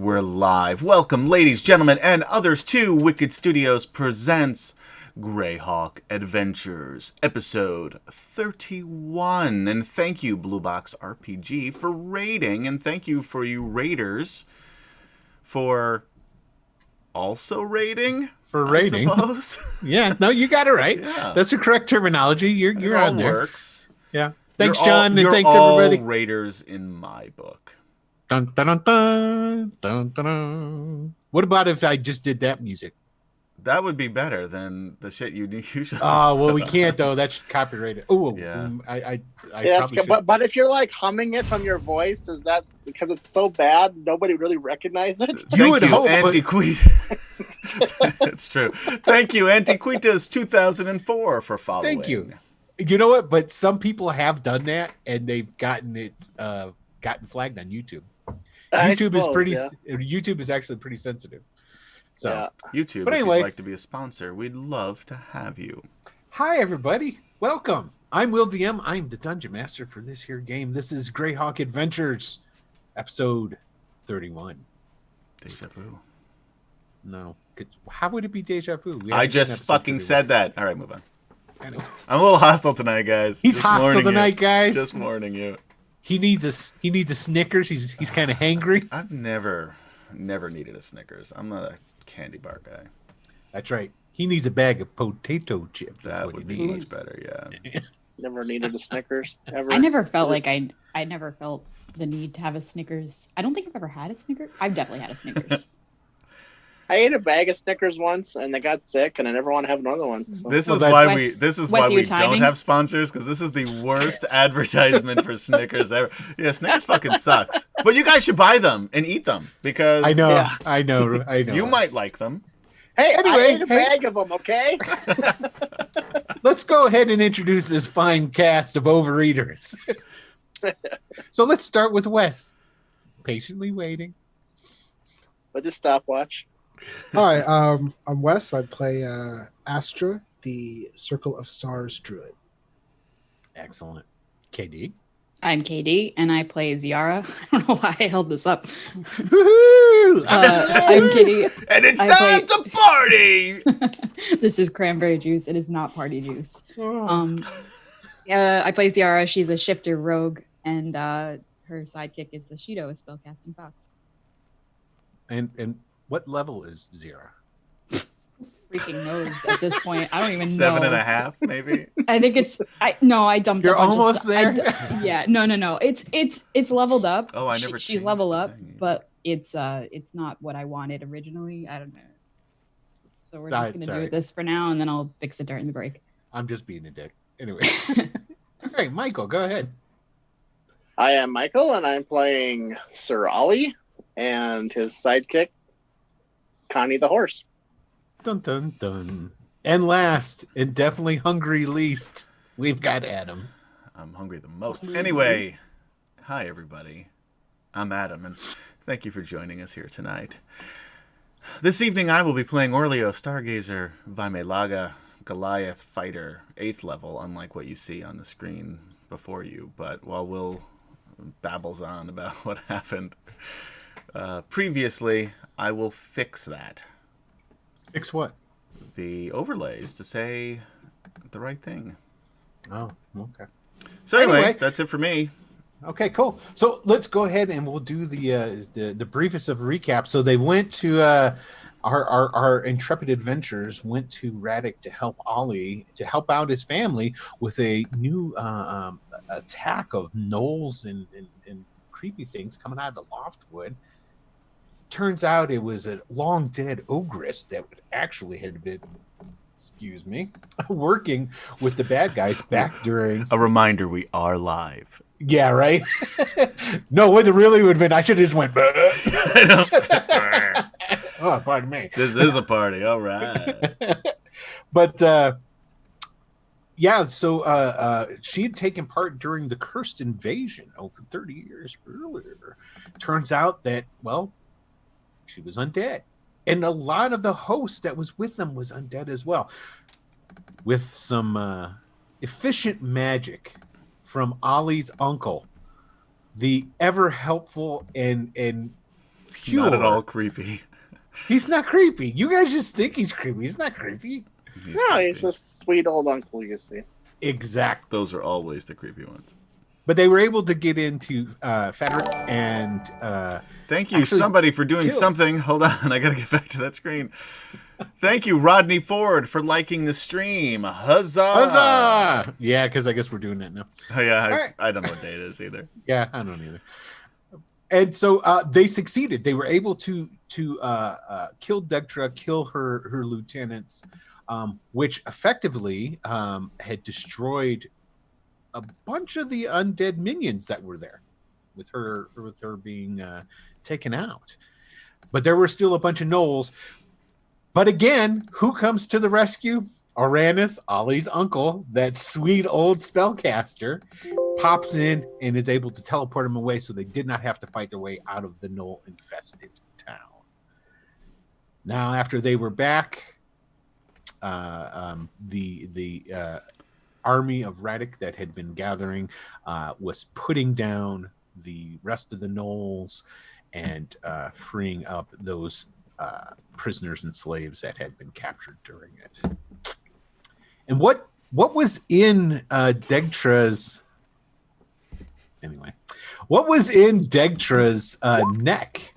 we're live. Welcome, ladies, gentlemen, and others to Wicked Studios presents Greyhawk Adventures, episode 31. And thank you, Blue Box RPG, for raiding, and thank you for you raiders for also raiding. For raiding, I suppose. Yeah, no, you got it right. Yeah. That's the correct terminology. You're on there. Works. Yeah. Thanks, You're John, and thanks all everybody. raiders in my book. Dun, dun, dun, dun, dun, dun, dun. What about if I just did that music? That would be better than the shit you usually. Oh, well, we can't though. That's copyrighted. Oh, Yeah. I Yeah, probably should. but if you're like humming it from your voice, is that because it's so bad nobody really recognizes it? You would Thank you, hope, but- Antiquita. It's true. Thank you, Antiquitas 2004 for following. Thank you. You know what? But some people have done that, and they've gotten it gotten flagged on YouTube. YouTube is actually pretty sensitive. So, Yeah. YouTube, But if anyway. you'd like to be a sponsor, we'd love to have you. Hi everybody, welcome. I'm Will DM. I'm the Dungeon Master for this here game. This is Greyhawk Adventures, episode 31. Deja vu. No, how would it be deja vu? We I haven't done just episode fucking 31. said that. All right, move on. I know. I'm a little hostile tonight, guys. He's Just hostile warning you. tonight, guys. Just warning you. He needs a Snickers. He's kind of hangry. I've never needed a Snickers. I'm not a candy bar guy. That's right. He needs a bag of potato chips. That's That what would he be needs. much better, yeah. Never needed a Snickers ever. I never felt like I never felt the need to have a Snickers. I don't think I've ever had a Snickers. I've definitely had a Snickers. I ate a bag of Snickers once, and I got sick, and I never want to have another one. So. This Well, is that's- why Wes, we your don't timing? have sponsors, because this is the worst advertisement for Snickers ever. Yeah, Snickers fucking sucks. But you guys should buy them and eat them because I know. Yeah. I know. you might like them. Hey, Anyway, I ate a hey. bag of them, okay? Let's go ahead and introduce this fine cast of overeaters. So let's start with Wes. Patiently waiting. With the stopwatch. Hi, I'm Wes. I play Astra, the Circle of Stars druid. Excellent. KD. I'm Katie, and I play Ziara. I don't know why I held this up. Woohoo! I'm Kitty. And it's I time play- to party! This is cranberry juice. It is not party juice. I play Ziara. She's a shifter rogue, and her sidekick is the Shido, a spellcasting fox. And what level is Zira? Freaking knows at this point. I don't even know. 7.5, maybe. I think it's. I dumped. You're a bunch of almost stuff. I there? Yeah, no. It's leveled up. Oh, I never She's changed level the up, thing. but it's not what I wanted originally. I don't know. So we're just gonna Sorry. do this for now, and then I'll fix it during the break. I'm just being a dick. Anyway. All right, Michael, go ahead. I am Michael, and I'm playing Sir Ollie and his sidekick, Connie the horse. Dun dun dun. And last, and definitely hungry least, we've got Adam. I'm hungry the most. Anyway, hi everybody. I'm Adam, and thank you for joining us here tonight. This evening I will be playing Orleo, Stargazer, Vaimelaga, Goliath Fighter, 8th level, unlike what you see on the screen before you. But while Will babbles on about what happened previously, I will fix that. Fix what? The overlays to say the right thing. Oh, okay. So anyway, Anyway. that's it for me. Okay, cool. So let's go ahead and we'll do the briefest of recap. So they went to our intrepid adventurers went to Radek to help Ollie to help out his family with a new attack of gnolls and creepy things coming out of the Loftwood. Turns out it was a long dead ogress that actually had been, excuse me, working with the bad guys back during. A reminder, we are live. Yeah, right. No, what it really would have been, I should have just went. Oh, pardon me. This is a party, all right. But yeah, so she had taken part during the Cursed Invasion over 30 years earlier. Turns out that, well, she was undead. And a lot of the host that was with them was undead as well. With some efficient magic from Ollie's uncle, the ever helpful and pure. Not at all creepy. He's not creepy. You guys just think he's creepy. He's not creepy. He's No, he's creepy. a sweet old uncle, you see. Exactly. Those are always the creepy ones. But they were able to get into Frederick and Thank you, actually somebody, for doing kill. something. Hold on, I gotta get back to that screen. Thank you, Rodney Ford, for liking the stream. Huzzah! Huzzah! Yeah, because I guess we're doing that now. Oh, yeah, All right. I don't know what day it is either. Yeah, I don't either. And so they succeeded. They were able to kill Degtra, kill her lieutenants, which effectively had destroyed a bunch of the undead minions that were there, with her being taken out. But there were still a bunch of gnolls. But again, who comes to the rescue? Uranus, Ollie's uncle, that sweet old spellcaster, pops in and is able to teleport him away, so they did not have to fight their way out of the gnoll-infested town. Now, after they were back, the army of Radek that had been gathering was putting down the rest of the gnolls and freeing up those prisoners and slaves that had been captured during it. And what was in Degtra's what was in Degtra's neck?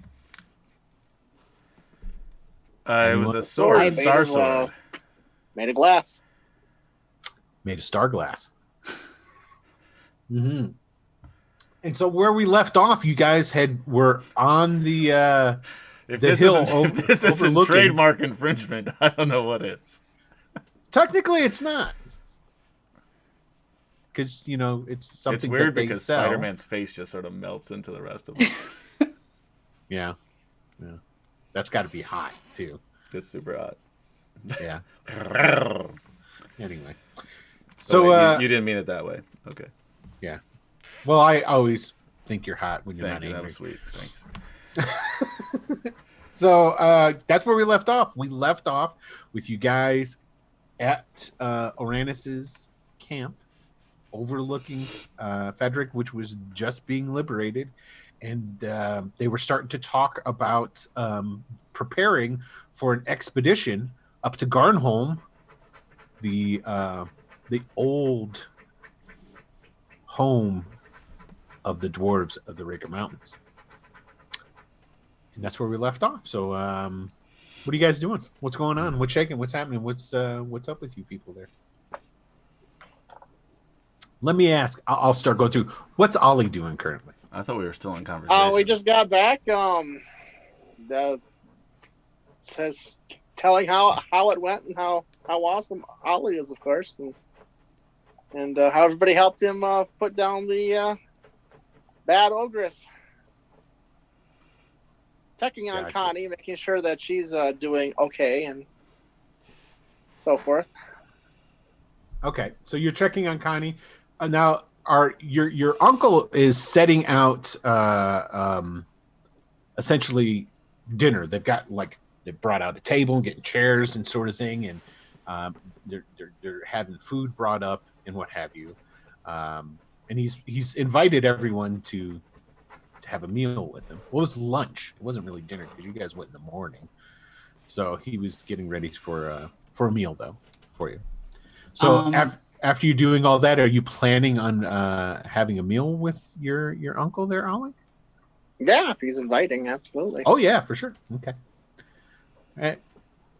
It was a sword, a star sword. Made of glass. Made of star glass. Mm-hmm. And so where we left off, you guys were on the If the this hill isn't, if this isn't overlooking- trademark infringement, I don't know what is. Technically, it's not, because it's something It's weird that they because sell. Spider-Man's face just sort of melts into the rest of it. Yeah, that's got to be hot too. It's super hot. Yeah. Anyway, So so wait, you didn't mean it that way. Okay. well, I always think you're hot when you're Thank not you. That angry. was sweet. Thanks. So that's where we left off. We left off with you guys at Uranus's camp, overlooking Frederick, which was just being liberated, and they were starting to talk about preparing for an expedition up to Garnholm, the old home of the dwarves of the Raker Mountains. And that's where we left off. So, what are you guys doing? What's going on? What's shaking? What's happening? What's up with you people there? Let me ask. I'll start going through. What's Ollie doing currently? I thought we were still in conversation. We just got back. Says telling how it went and how awesome Ollie is, of course, and how everybody helped him put down the bad ogress. Checking on Gotcha. Connie, making sure that she's doing okay and so forth. Okay, so you're checking on Connie. Now, your uncle is setting out essentially dinner. They've got they brought out a table and getting chairs and sort of thing, and they're having food brought up and what have you. And he's invited everyone to have a meal with him. Well, it was lunch. It wasn't really dinner because you guys went in the morning. So he was getting ready for a meal though for you. So after you doing all that, are you planning on having a meal with your uncle there, Ollie? Yeah, if he's inviting, absolutely. Oh yeah, for sure. Okay. All right.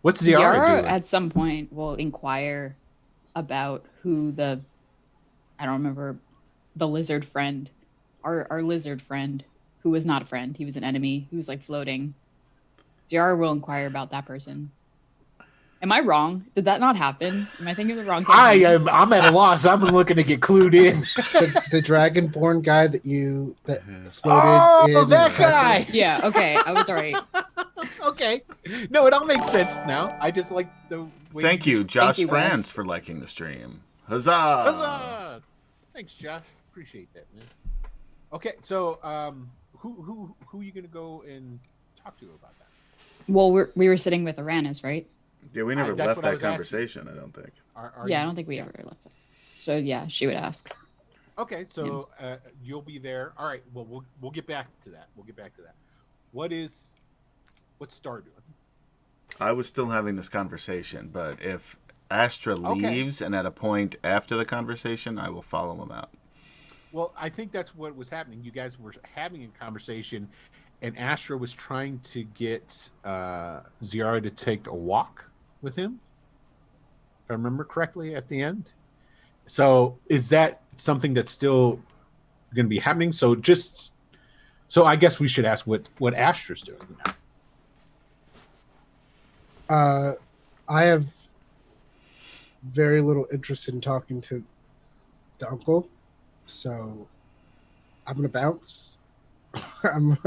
What's Ziara doing? at some point will inquire about who I don't remember, the lizard friend, our lizard friend, who was not a friend. He was an enemy who was floating. Ziara will inquire about that person. Am I wrong? Did that not happen? Am I thinking of the wrong campaign? I'm at a loss. I'm looking to get clued in. The dragonborn guy that floated Oh, in. that guy! Yeah, okay. I was alright. Okay. No, it all makes sense now. I just like the way Thank you, Josh Thank you, Wes. France, for liking the stream. Huzzah! Huzzah! Thanks, Josh. Appreciate that, man. Okay, so who are you gonna go and talk to about that? Well, we were sitting with Uranus, right? Yeah, we never That's left what I that was asking. conversation, I don't think. Yeah, I don't think we ever left it. So yeah, she would ask. Okay, so you'll be there. All right. Well, we'll get back to that. What is What's Star doing? I was still having this conversation, but if Astra Okay. leaves and at a point after the conversation, I will follow him out. Well, I think that's what was happening. You guys were having a conversation, and Astra was trying to get Ziara to take a walk with him, if I remember correctly, at the end. So is that something that's still going to be happening? So I guess we should ask what Astra's doing now. I have very little interest in talking to the uncle, so I'm gonna bounce. I'm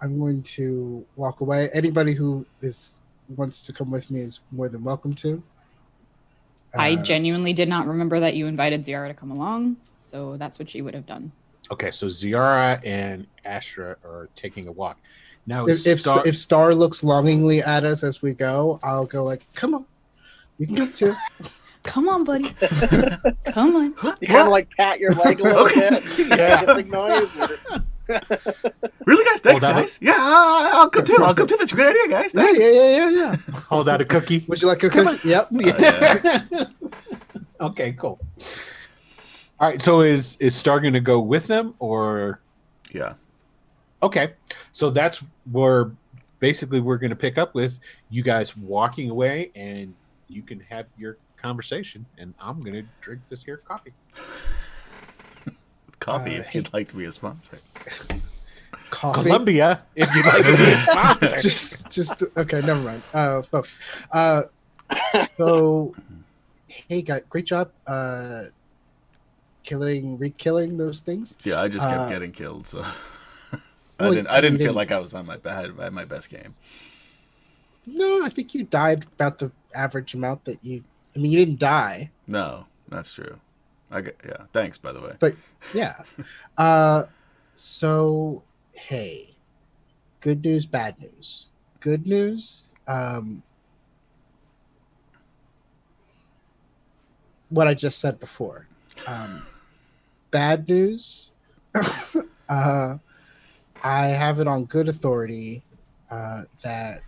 going to walk away. Anybody who wants to come with me is more than welcome to. I genuinely did not remember that you invited Ziara to come along, so that's what she would have done. Okay, so Ziara and Astra are taking a walk. Now, If Star looks longingly at us as we go, I'll go like, "Come on, you can come too." Come on, buddy. Come on. You kind of like pat your leg a little bit. Yeah. Get the noise. Really, guys? Thanks, that guys. Yeah, I'll come too. I'll come too. That's a great idea, guys. Yeah, Thanks. yeah. hold out a cookie. Would you like a cookie? Yep. Yeah. Okay, cool. All right, so is Star going to go with them or? Yeah. Okay, so that's where basically we're going to pick up with you guys walking away, and you can have your conversation, and I'm going to drink this here coffee. Coffee, if you'd like to be a sponsor. Coffee. Columbia, if you'd like to be a sponsor. just okay. Never mind. Folks. So, hey, guys, great job. Re-killing those things. Yeah, I just kept getting killed, so Well, I didn't you feel didn't- like I was on my best game. No, I think you died about the average amount that you. I mean, you didn't die, No, that's true. Yeah. Thanks, by the way. but yeah. So, hey, good news, bad news. Good news. What I just said before. Bad news. I have it on good authority that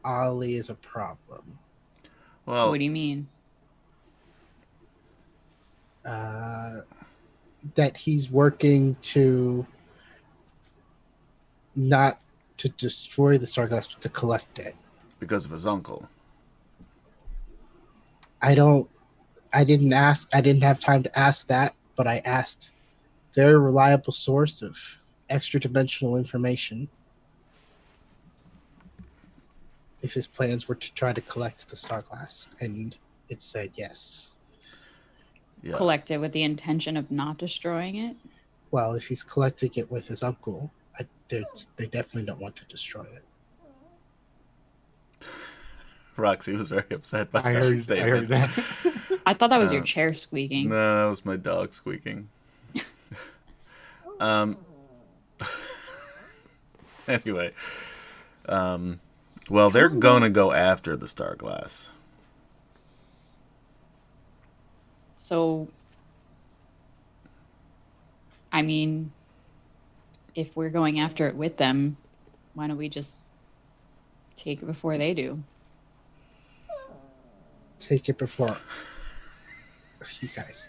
Ollie is a problem. Well, What do you mean? That he's working to not to destroy the Starglass, but to collect it. because of his uncle. I didn't have time to ask that, but I asked their reliable source of extra dimensional information if his plans were to try to collect the Starglass, and it said yes. Yeah. Collect it with the intention of not destroying it? Well, if he's collecting it with his uncle, they definitely don't want to destroy it. Roxy was very upset by I that heard statement. that. I thought that was your chair squeaking. No, that was my dog squeaking. Anyway, well, they're gonna go after the Starglass. So, I mean, if we're going after it with them, why don't we just take it before they do? Take it before. You guys.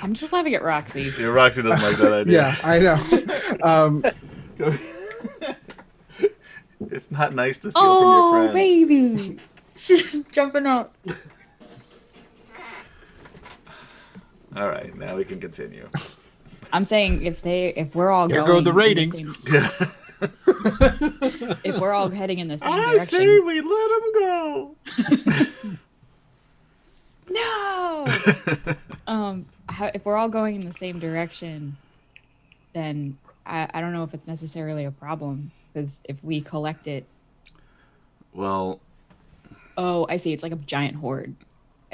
I'm just laughing at Roxy. Yeah, Roxy doesn't like that idea. Yeah, I know. It's not nice to steal from your friends. baby! She's jumping up. All right, now we can continue. I'm saying if we're all Here going go the in ratings. same- Yeah. if we're all heading in the same I direction. say we let him go. No. If we're all going in the same direction, then I don't know if it's necessarily a problem, because if we collect it, Well, oh, I see, it's like a giant horde.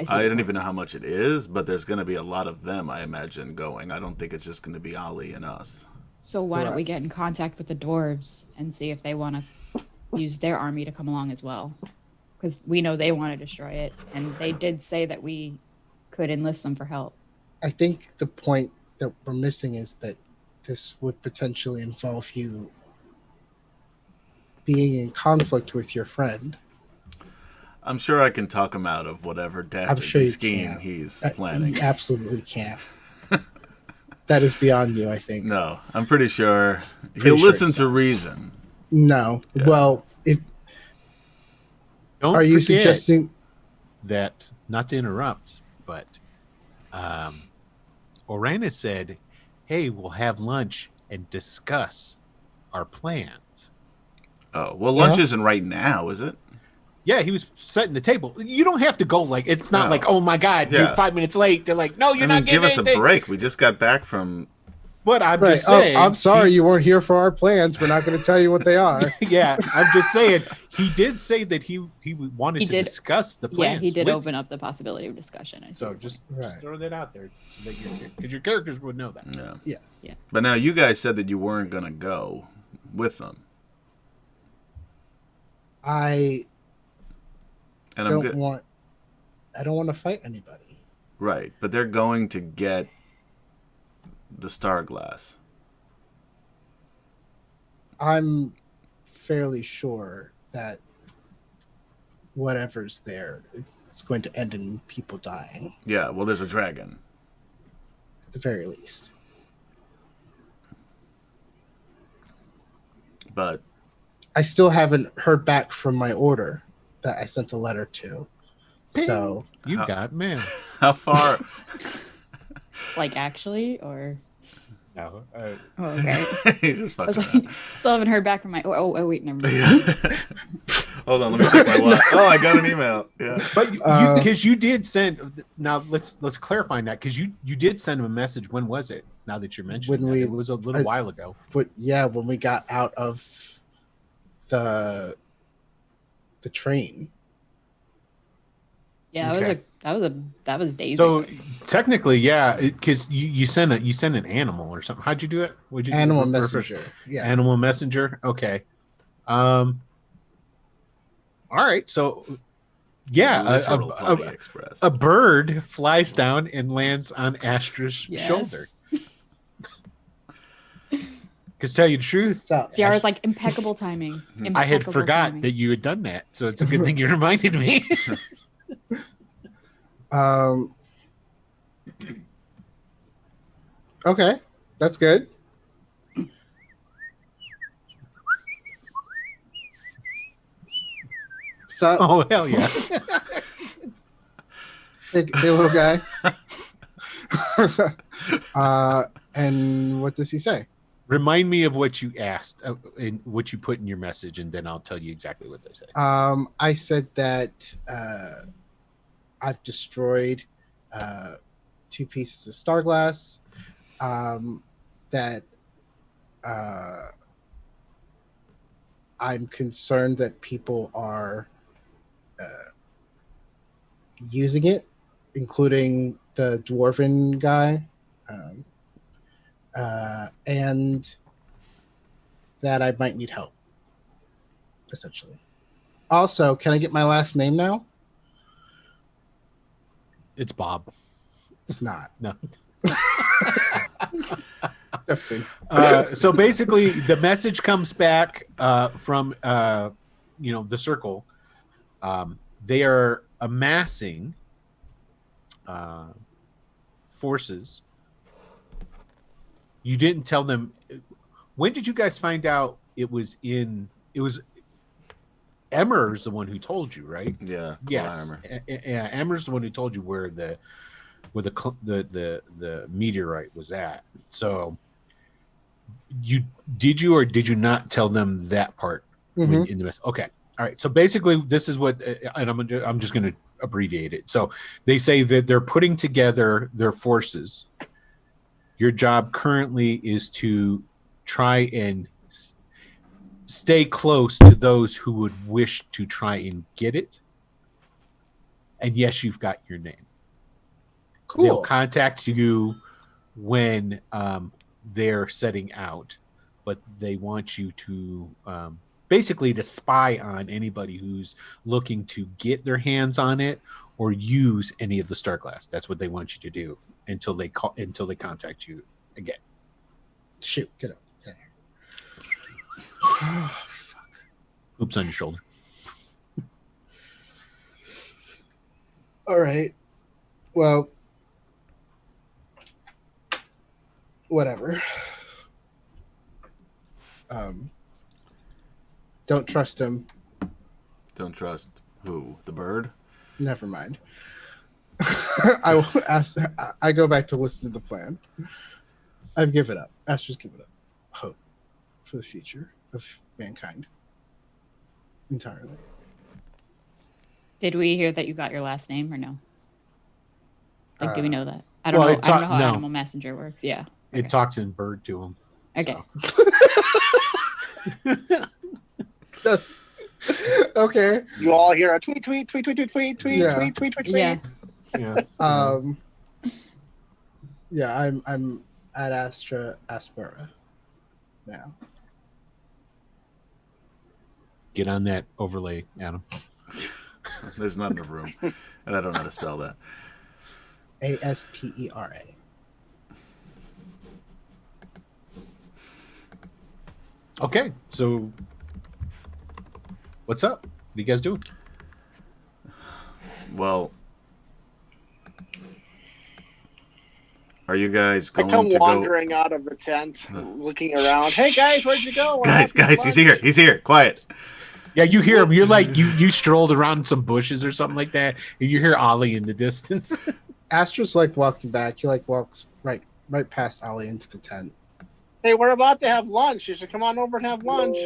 see. I don't even know how much it is, but there's going to be a lot of them, I imagine, going. I don't think it's just going to be Ollie and us. So why don't we Correct. get in contact with the dwarves and see if they want to use their army to come along as well? Because we know they want to destroy it, and they did say that we could enlist them for help. I think the point that we're missing is that this would potentially involve you being in conflict with your friend. I'm sure I can talk him out of whatever I'm dastardly sure you scheme can. he's planning. You absolutely can't. That is beyond you, I think. No, I'm pretty sure Pretty he'll sure listen it's to not. reason. No. Yeah. Well, Don't are you forget suggesting? that, not to interrupt, but Orana said, hey, we'll have lunch and discuss our plans. Oh, well, lunch Yeah. isn't right now, is it? Yeah, he was setting the table. You don't have to go like, it's not No. like, oh my God, you're Yeah. 5 minutes late. They're like, no, you're not give getting us anything. a break. We just got back from. But I'm Right. just saying. I'm sorry you weren't here for our plans. We're not going to tell you what they are. Yeah, I'm just saying. He did say that he wanted He to did- discuss the plans. Yeah, he did with open up the possibility of discussion. I So see. just Right. throw that out there so that because your characters would know that. Yeah. Yes. But now you guys said that you weren't going to go with them. I And I'm don't good. want. I don't want to fight anybody. Right. But they're going to get the star glass. I'm fairly sure that whatever's there, it's going to end in people dying, Yeah, well, there's a dragon. at the very least. But I still haven't heard back from my order that I sent a letter to. So You got man. how far? Like actually, or No, oh, okay. He's just I was fucking like, still haven't heard back from my. Oh, wait, never mind. around. Hold on, let me check my watch. Oh, I got an email. Yeah. but because you did send. Now let's clarify that because you did send him a message. When was it? Now that you're mentioning When that. we- It was a little while ago. but yeah, when we got out of the train. Yeah, Okay. that was days So ago. technically, yeah, because you sent an animal or something. How'd you do it? Would you Animal refresh- messenger. Yeah. Animal messenger. Okay. All right. So, yeah, Literal Bloody Express. a bird flies down and lands on Astra's Yes. shoulder. Because tell you the truth, So, Ciara's like impeccable timing. I had Impeccable forgot timing. that you had done that. So it's a good thing you reminded me. Okay, that's good. So, Oh hell yeah! hey little guy. And what does he say? Remind me of what you asked and what you put in your message, and then I'll tell you exactly what they say. I said that I've destroyed 2 pieces of star glass. That I'm concerned that people are using it, including the dwarven guy, and that I might need help, essentially. Also, can I get my last name now? It's Bob. It's not. No. Something. So basically, the message comes back from the circle. They are amassing forces. You didn't tell them. When did you guys find out it was in? It was Emmer's the one who told you, right? Yeah. Yes. Climber. Yeah, Emmer's the one who told you where the meteorite was at. So you or did you not tell them that part when, in the mess? Okay. All right. So basically, this is what, and I'm just going to abbreviate it. So they say that they're putting together their forces. Your job currently is to try and stay close to those who would wish to try and get it. And yes, you've got your name. They'll Cool. contact you when they're setting out, but they want you to basically to spy on anybody who's looking to get their hands on it or use any of the star glass. That's what they want you to do until they contact you again. Shoot, get up. Get out here. Oh, fuck. Oops on your shoulder. All right. Well, whatever. Don't trust him. Don't trust who? The bird? Never mind. I will ask. I go back to listen to the plan. I've given up. Astra's given up hope for the future of mankind entirely. Did we hear that you got your last name or no? Like, do we know that? I well, don't know. it I don't know how no. Animal Messenger works. Yeah. It talks in bird to him. Okay. That's okay. You all hear a tweet, tweet, tweet, tweet, tweet, tweet, tweet, Yeah. tweet, tweet, tweet, tweet. Yeah. Yeah. Yeah, I'm at Astra Aspera now. Get on that overlay, Adam. There's not enough room. And I don't know how to spell that. Aspera. Okay, so what's up? What are you guys doing? Well, are you guys I going come to go? wandering out of the tent, looking around. Hey guys, where'd you go? What Guys, happened? guys, he's here. He's here. Quiet. Yeah, you hear him. You're like you strolled around some bushes or something like that, and you hear Ollie in the distance. Astra's like walking back. He like walks right past Ollie into the tent. Hey, we're about to have lunch. You should come on over and have lunch.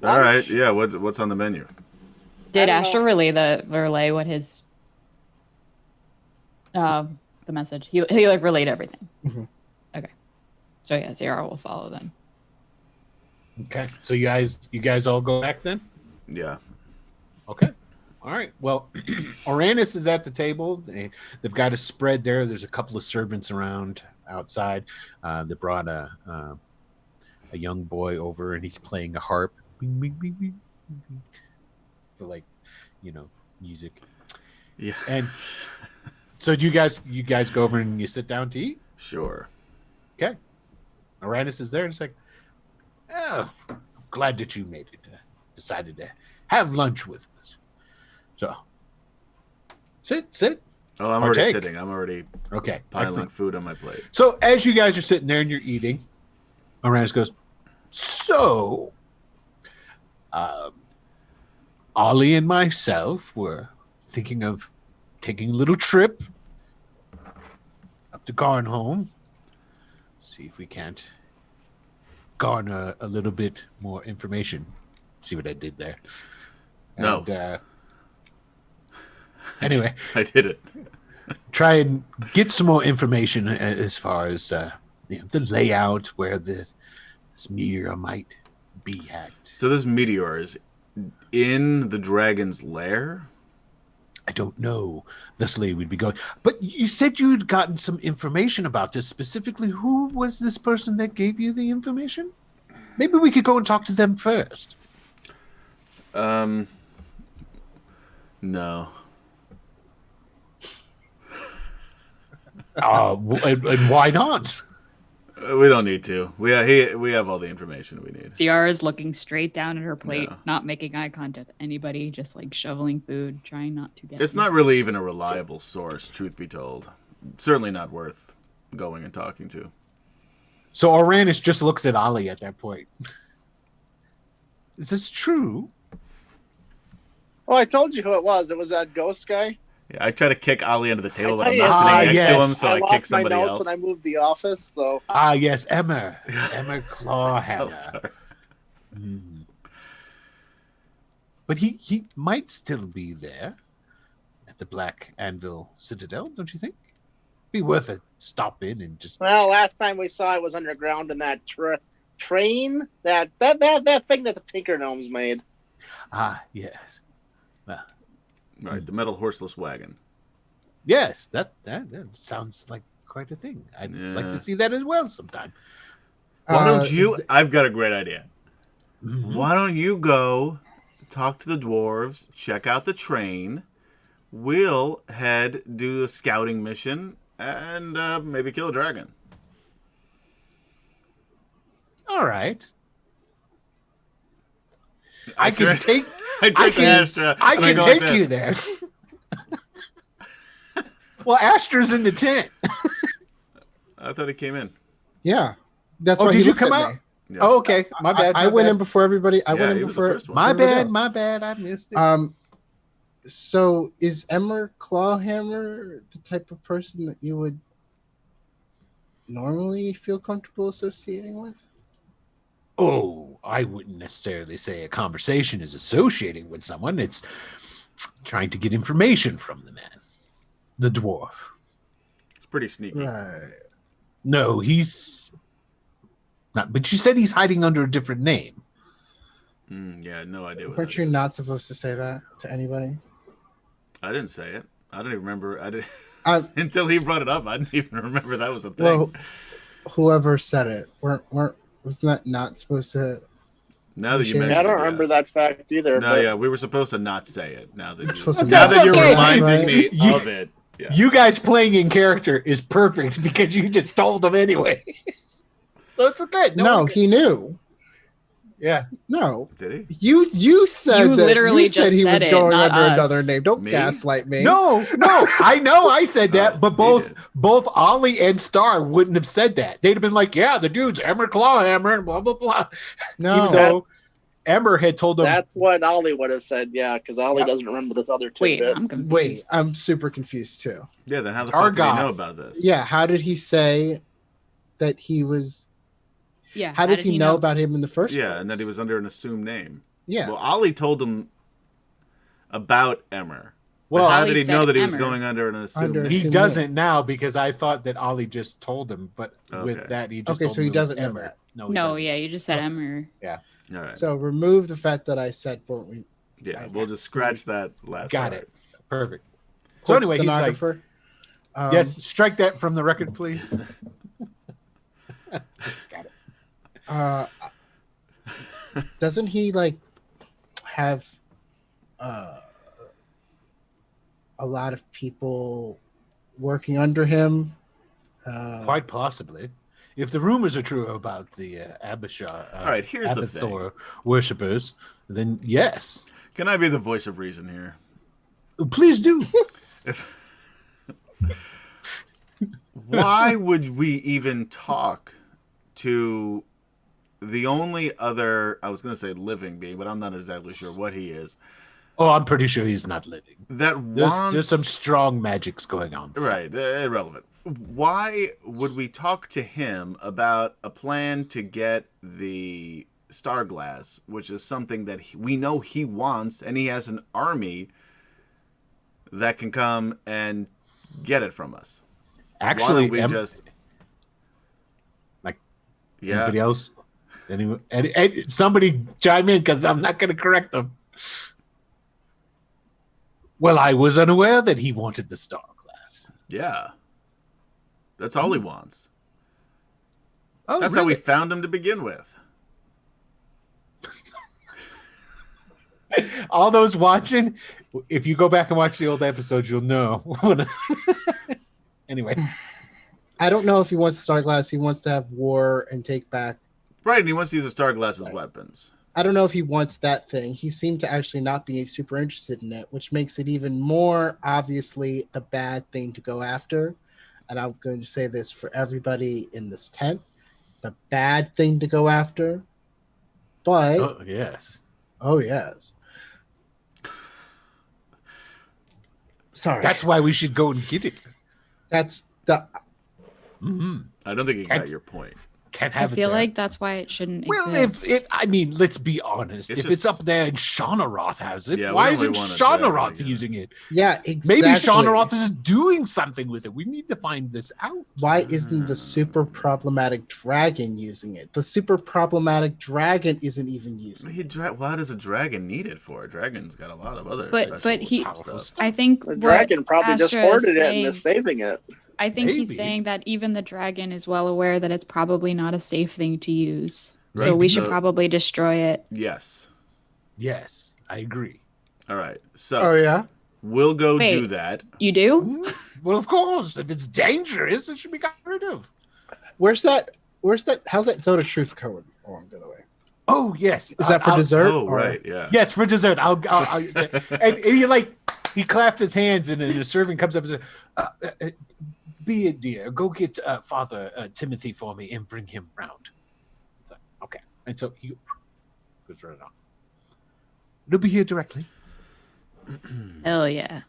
All right. Yeah. What's on the menu? Did I don't Astra know. relay what his the message? He like relayed everything. Mhm. Okay. So yeah, Zara will follow then. Okay, so you guys all go back then. Yeah. Okay. All right. Well, Uranus is at the table. They've got a spread there. There's a couple of servants around outside. They brought a young boy over, and he's playing a harp. Bing, bing, bing, bing, bing, bing. For like, music. Yeah. And so do you guys go over and you sit down to eat? Sure. Okay. Uranus is there. It's like, oh, I'm glad that you made it. Decided to have lunch with us. So, sit. Oh, I'm already Partake. sitting. I'm already Okay, piling excellent. food on my plate. So as you guys are sitting there and you're eating, Uranus goes, so, Ollie and myself were thinking of taking a little trip up to Garnholm. See if we can't garner a little bit more information. See what I did there? No. And, anyway, I did it. try and get some more information as far as the layout where this meteor might be at. So this meteor is in the dragon's lair? I don't know. Thusly, we'd be going. But you said you'd gotten some information about this. Specifically, who was this person that gave you the information? Maybe we could go and talk to them first. No. And why not? We don't need to. We have all the information we need. Ciara is looking straight down at her plate, Yeah. not making eye contact with anybody, just like shoveling food, trying not to get. It's not really even a reliable source, truth be told. Certainly not worth going and talking to. So Uranus just looks at Ollie at that point. Is this true? Oh, I told you who it was. It was that ghost guy. Yeah, I try to kick Ollie under the table, but I'm I not tell you, sitting next to yes. him, so I lost kick my somebody notes else. when I moved the office, so Ah, yes, Emma Oh, Clawhammer. sorry. But he might still be there at the Black Anvil Citadel, don't you think? Be worth a stop in and just. well, last time we saw it was underground in that train, that thing that the Tinker Gnomes made. Ah, yes. Right, the metal horseless wagon. Yes, that sounds like quite a thing. I'd like Yeah. to see that as well sometime. Why don't you? is- I've got a great idea. Mhm. Why don't you go talk to the dwarves, check out the train? We'll do a scouting mission and maybe kill a dragon. All right. I I can take I took Astra. I and can go take like you this. there. Well, Astra's in the tent. I thought he came in. Yeah, that's Oh, why did he you looked come at out? me. Yeah. Oh, okay. My bad. I went in before everybody. I Yeah, went in he was the before. first one. My everybody bad. else. My bad. I missed it. So is Emmer Clawhammer the type of person that you would normally feel comfortable associating with? Oh, I wouldn't necessarily say a conversation is associating with someone. It's trying to get information from the man, the dwarf. It's pretty sneaky. Right. No, he's not. But you said he's hiding under a different name. Yeah, no idea what Weren't that you is. not supposed to say that to anybody? I didn't say it. I don't even remember. I did Um, until he brought it up. I didn't even remember that was a thing. well, whoever said it wasn't that not supposed to? Now that you Yeah, mentioned Yeah, I don't it, remember yes. that fact either. No, but yeah, we were supposed to not say it. Now that, supposed to now not that you're say it, reminding right? me You- of it. Yeah. You guys playing in character is perfect because you just told him anyway. So it's good. No, he knew. Yeah. No, Did he? you said You that. literally You said just he said was it, going not under us. another name. Don't Me? gaslight me. No, I know I said that, Oh, but he both did. both Ollie and Star wouldn't have said that. They'd have been like, yeah, the dude's Emmer Clawhammer and blah, blah, blah. no. Even though Emmer had told them, that's what Ollie would have said, yeah, because Ollie Yep. doesn't remember this other Wait, tidbit. I'm confused. Wait, I'm super confused too. Yeah, then how the fuck did he Argoth. know about this? Yeah, how did he say that he was? Yeah. How does did he know about him in the first place? Yeah, and that he was under an assumed name. Yeah. Well, Ollie told him about Emmer. well, But how Ollie did he said know that he was Emmer. going under an assumed Under name? he assumed doesn't now because I thought that Ollie just told him, but Okay. with that, he just Okay, told so him he it was doesn't know Emmer. that. No, he No, doesn't. yeah, you just said Emmer. All right. So remove the fact that I said what we. Yeah, we'll just scratch that last Got part. it. Perfect. So Court anyway, he's like, stenographer. yes, strike that from the record, please. Got it. Doesn't he like have a lot of people working under him? Quite possibly. If the rumors are true about the Abishar, All right, here's the thing. Abbathor worshippers, then yes. Can I be the voice of reason here? Please do. If why would we even talk to the only other, I was going to say living being, but I'm not exactly sure what he is, Oh, I'm pretty sure he's not living. that There's wants... some strong magics going on. Right, irrelevant. Why would we talk to him about a plan to get the Star Glass, which is something that we know he wants, and he has an army that can come and get it from us? Actually, Why don't we just... like, Yeah. anybody else? Anyone? Somebody chime in because I'm not going to correct them. Well, I was unaware that he wanted the Star Glass. Yeah. That's all he wants. Oh, That's how we found him to begin with. All those watching, if you go back and watch the old episodes, you'll know. Anyway, I don't know if he wants the Star Glass. He wants to have war and take back. Right, and he wants to use the Star Glass as weapons. I don't know if he wants that thing. He seemed to actually not be super interested in it, which makes it even more obviously the bad thing to go after. And I'm going to say this for everybody in this tent: the bad thing to go after. But oh yes, oh yes, sorry. that's why we should go and get it. That's the Mm-hmm. I don't think he got your point. Can't I have it feel there. like that's why it shouldn't Well, exist. I mean, let's be honest. It's If it's just- up there and Shaunaroth has it, Yeah, we why don't isn't really wanna drag it Shaunaroth again. using it? yeah exactly. Maybe Shaunaroth is doing something with it. We need to find this out. Why isn't the super problematic dragon using it? The super problematic dragon isn't even using it. Why does a dragon need it for? A dragon's got a lot of other But special he- Powerful stuff. I think The what dragon probably just Astra hoarded is it and saying- is saving it. I think he's Maybe. saying that even the dragon is well aware that it's probably not a safe thing to use. So Right, we should so- probably destroy it. Yes. Yes, I agree. All right. So Oh yeah. we'll go Wait. do that. You do? Well, of course, if it's dangerous, it should be got rid of. Where's that? How's that Zone of Truth going? along the way. Oh yes, Is that for I'll- dessert? Oh, or- right, yeah. Yes, for dessert. I'll and he claps his hands, and then the servant comes up and says, "Be it, dear. Go get Father Timothy for me and bring him round." It's like, okay, and so he goes right on. They'll be here directly. Hell yeah.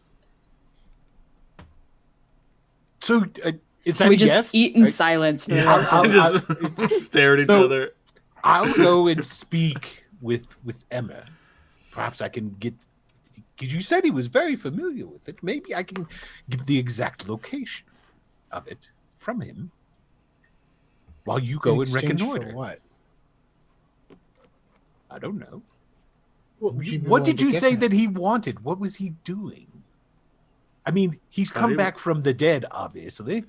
So is So that we a just yes? eat in silence for the rest of Just stare at each So- other. I'll go and speak with Emma. Perhaps I can get. Because you said he was very familiar with it. Maybe I can get the exact location of it from him while you go In and exchange for reconnoiter. what? I don't know. What would you be What willing did to you give say him? that he wanted? What was he doing? I mean, he's come he- back from the dead, obviously.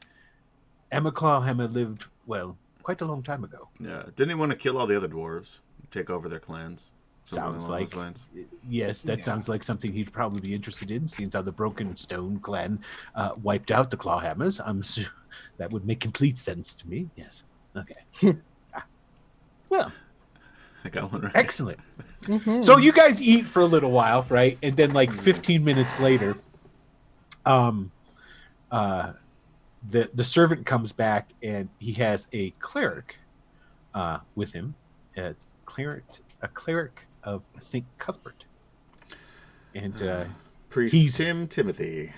Emma Clawhammer lived, well, quite a long time ago. Yeah. Didn't he want to kill all the other dwarves? Take over their clans? Something Sounds along like, those lines? yes, that Yeah. sounds like something he'd probably be interested in, since how the Broken Stone clan wiped out the Clawhammers. I'm sure that would make complete sense to me. Yes. Okay. Well, I got one right. excellent. Mhm. So you guys eat for a little while, right? And then like 15 minutes later, the servant comes back and he has a cleric with him, a cleric of St. Cuthbert. And Priest he's- Timothy.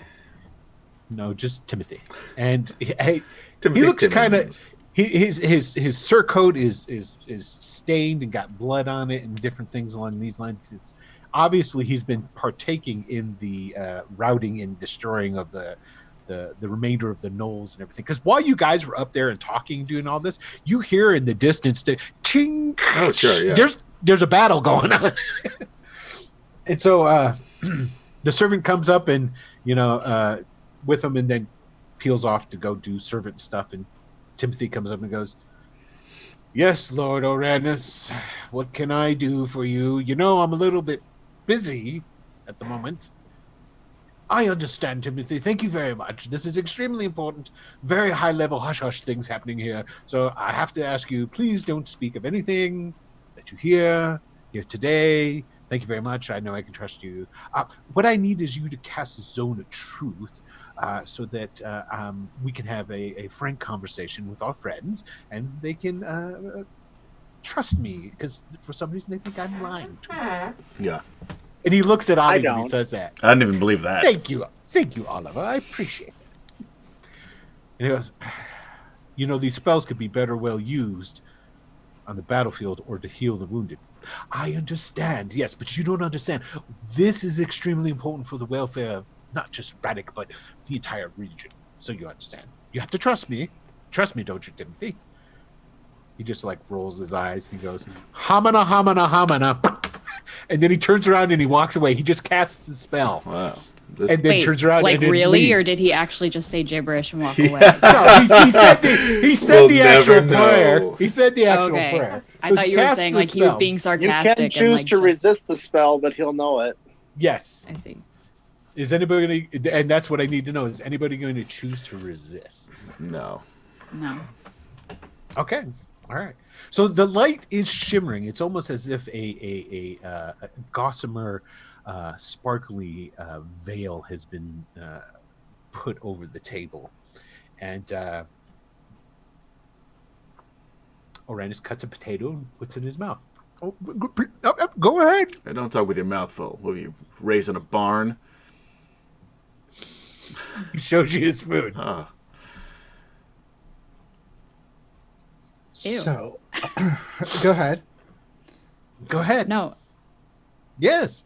no, just Timothy. And he Timothy looks kind of Timmons. his surcoat is stained and got blood on it and different things along these lines. It's obviously he's been partaking in the routing and destroying of the remainder of the knolls and everything. Because while you guys were up there and talking, doing all this, you hear in the distance the ching. Oh, sure, yeah. There's a battle going on. And so the servant comes up and with him, and then peels off to go do servant stuff. And Timothy comes up and goes, "Yes, Lord Oranus, what can I do for you? You know, I'm a little bit busy at the moment." "I understand, Timothy. Thank you very much. This is extremely important. Very high level hush-hush things happening here. So I have to ask you, please don't speak of anything that you hear here today. Thank you very much. I know I can trust you. What I need is you to cast a zone of truth so that we can have a frank conversation with our friends, and they can trust me, because for some reason they think I'm lying to them." Yeah. And he looks at I Ollie when he don't. says that. I didn't even believe that. Thank you, Oliver. I appreciate it. And he goes, "These spells could be better well used on the battlefield or to heal the wounded." "I understand, yes, but you don't understand. This is extremely important for the welfare of not just Braddock, but the entire region. So you understand. You have to trust me. Trust me, don't you, Timothy?" He just rolls his eyes. He goes, "Hamana, hamana, hamana." And then he turns around and he walks away. He just casts the spell. Wow. This, And then Wait, turns around like and then really, or leaves. did he actually just say gibberish and walk Yeah. away? No, he said We'll the never actual know. prayer. He said the actual Okay. prayer. I So thought he you were casts saying the like he was spell. being You sarcastic. can and choose like to just- resist the spell, but he'll know it. Yes. I see. Is anybody going to, and that's what I need to know, is anybody going to choose to resist? no. No. Okay. All right. So the light is shimmering. It's almost as if a gossamer, sparkly veil has been put over the table. And Oranus cuts a potato and puts it in his mouth. Oh, go ahead. Hey, don't talk with your mouth full. What are you, raising a barn? He shows you his food. Huh. Ew. So, go ahead. Go ahead. No. Yes.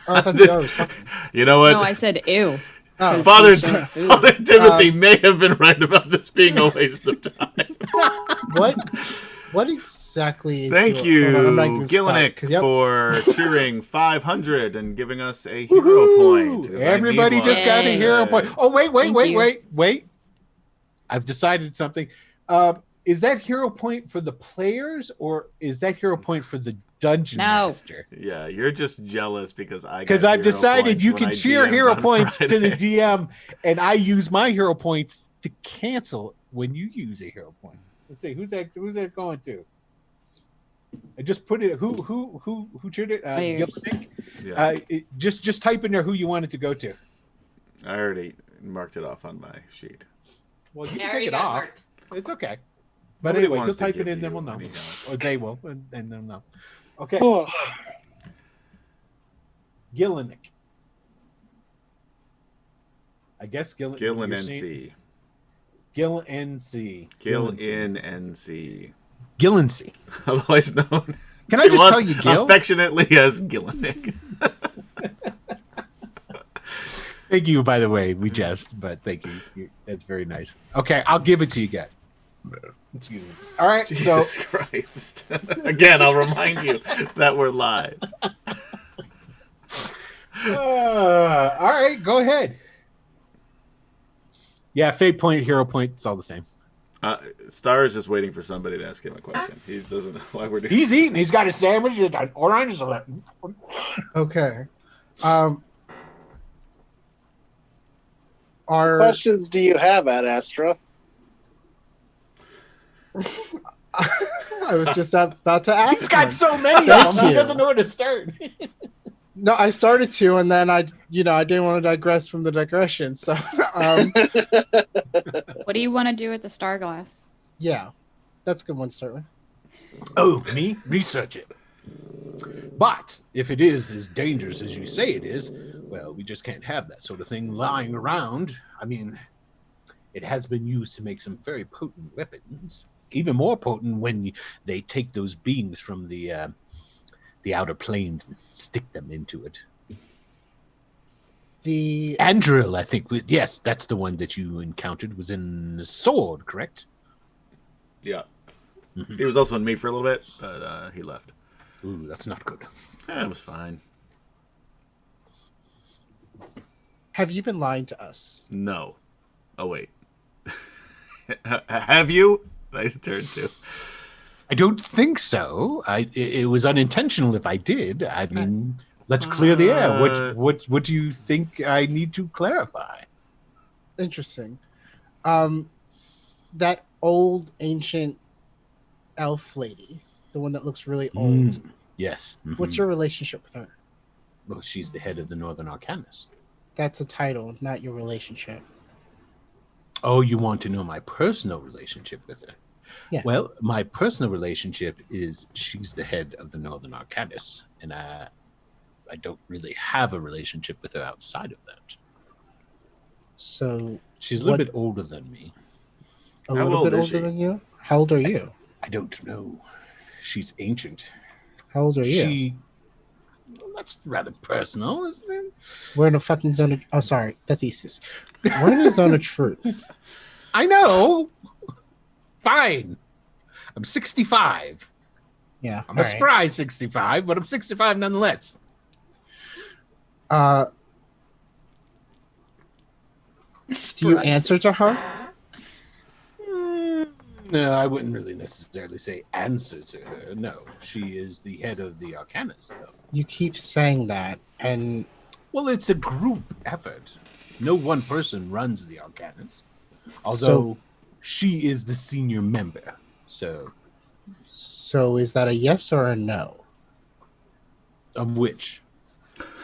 Oh, I thought This- you were something. You know what? No, I said ew. Oh, Father, Some food. Father Timothy may have been right about this being a waste of time. what exactly is Thank your- you, hold on, I'm not gonna stop, Gillinek, 'cause, yep. for cheering 500 and giving us a hero point. 'cause I Everybody need just one. got a hero point. Oh, wait. Thank you. I've decided something. Is that hero point for the players, or is that hero point for the dungeon No. master? Yeah, you're just jealous because I. Because got I've hero decided points you when can I cheer DM'd hero on points to the Friday. DM, and I use my hero points to cancel when you use a hero point. Let's see who's that going to. I just put it. Who cheered it? Players. Gillick. Yeah, Just type in there who you want it to go to. I already marked it off on my sheet. Well, you Yeah, can already take it got off. marked. It's okay. But Nobody anyway, wants he'll to type it give in, then you we'll know. any help. Or they will, and they'll know. Okay. Oh. Gillinick. I guess Gillin. Gill and you're saying- NC. Gill NC. Gill in NC. Gillinsey. Otherwise known Can I to just us tell you, Gil? affectionately as Gillinick. Thank you, by the way. We jest, but thank you. That's very nice. Okay, I'll give it to you guys. Excuse me. All right, Jesus Christ. Again, I'll remind you that we're live. all right, go ahead. Yeah, fate point, hero point, it's all the same. Star is just waiting for somebody to ask him a question. He doesn't know why we're doing He's eating. He's got a sandwich, an orange. Okay. What Are questions do you have, Ad Astra? I was just about to ask. He's got one. so many Thank of them. He you. doesn't know where to start. No, I started to, and then I didn't want to digress from the digression. So, What do you want to do with the star glass? yeah, that's a good one to start with. Oh, me? Research it. But if it is as dangerous as you say it is, well, we just can't have that sort of thing lying around. I mean, it has been used to make some very potent weapons. Even more potent when they take those beings from the outer planes and stick them into it. The Andril, I think. Yes, that's the one that you encountered. Was in the sword, correct? Yeah. Mhm. He was also in me for a little bit, but he left. Ooh, that's not good. It was fine. have you been lying to us? No. Oh, wait. Have you? I turned to. I don't think so. It was unintentional if I did. I mean, let's clear the air. What do you think I need to clarify? Interesting. That old ancient elf lady, the one that looks really old. Yes. Mhm. What's your relationship with her? Well, she's the head of the Northern Arcanus. That's a title, not your relationship. Oh, you want to know my personal relationship with her? Yes. Well, my personal relationship is she's the head of the Northern Arcanus, and I don't really have a relationship with her outside of that. So She's a little What- bit older than me. a How little old bit is older she? than you. How old are you? I don't know. She's ancient. How old are you? She. Well, that's rather personal, isn't it? We're in a fucking zone of. Oh, sorry, that's Isis. We're in a zone of truth. I know. Fine. I'm 65. Yeah. I'm all a right. spry 65, but I'm 65 nonetheless. Do you answer to her? No, I wouldn't really necessarily say answer to her. No, she is the head of the Arcanus, though. You keep saying that, and Well, it's a group effort. No one person runs the Arcanus, although she is the senior member. So, so is that a yes or a no? of which?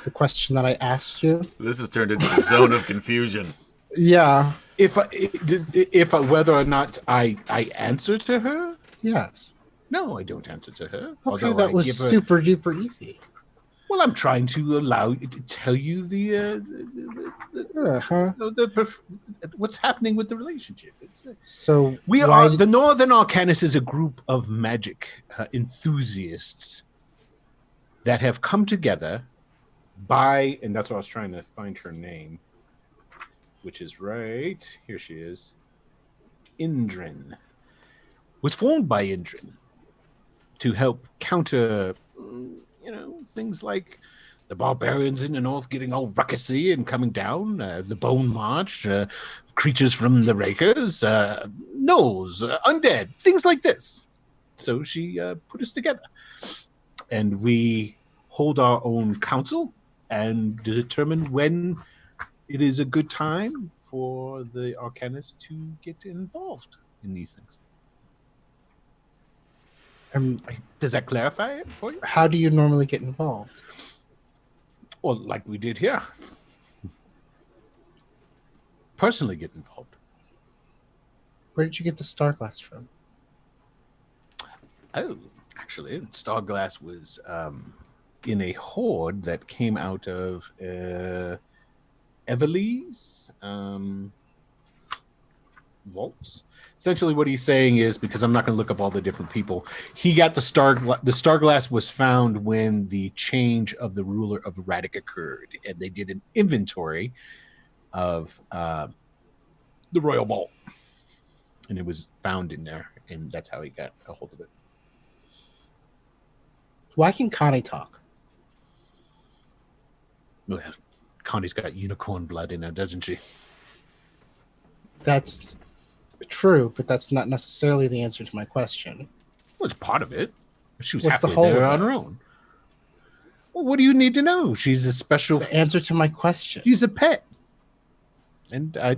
The question that I asked you. This has turned into a zone of confusion. Yeah. If whether or not I answer to her? Yes. No, I don't answer to her. Okay, Although that I was give her- super duper easy. Well, I'm trying to allow you to tell you Uh-huh. what's happening with the relationship. So We why are did- the Northern Arcanus is a group of magic enthusiasts that have come together by, and that's what I was trying to find her name, which is right here. She is Indrin. Was formed by Indrin to help counter, things like the barbarians in the north getting all ruckusy and coming down, the Bone March, creatures from the Rakers, gnolls, undead, things like this. So she put us together. And we hold our own council and determine when it is a good time for the Arcanus to get involved in these things. Does that clarify it for you? How do you normally get involved? Well, like we did here. Personally get involved. Where did you get the star glass from? Oh, actually, Starglass was in a hoard that came out of Everly's vaults. Essentially, what he's saying is, because I'm not going to look up all the different people, he got the Starglass was found when the change of the ruler of Radic occurred, and they did an inventory of the royal vault, and it was found in there, and that's how he got a hold of it. Why can Connie talk? Well, Connie's got unicorn blood in her, doesn't she? That's true, but that's not necessarily the answer to my question. Well, it's part of it. She was What's the halfway whole there of on it? her own. Well, what do you need to know? She's a special. The answer to my question. She's a pet, and I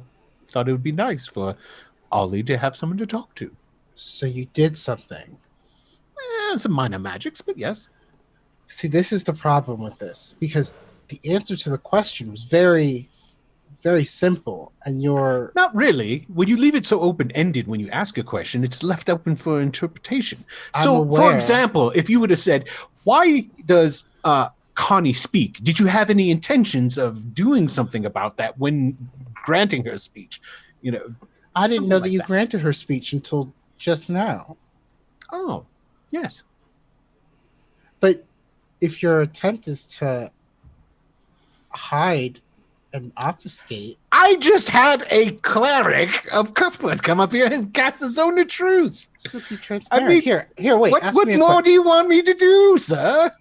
thought it would be nice for Ollie to have someone to talk to. So you did something. Some minor magics, but yes. See, this is the problem with this, because the answer to the question was very, very simple, and you're Not really. When you leave it so open-ended when you ask a question, it's left open for interpretation. I'm So, for aware. example, if you would have said, why does Connie speak? Did you have any intentions of doing something about that when granting her speech? You know, I didn't know something that you like that. granted her speech until just now. Oh, yes. But if your attempt is to hide and obfuscate, I just had a cleric of Cuthbert come up here and cast a zone of truth. so be transparent. mean, here, wait. What ask me a more do you want me to do, sir?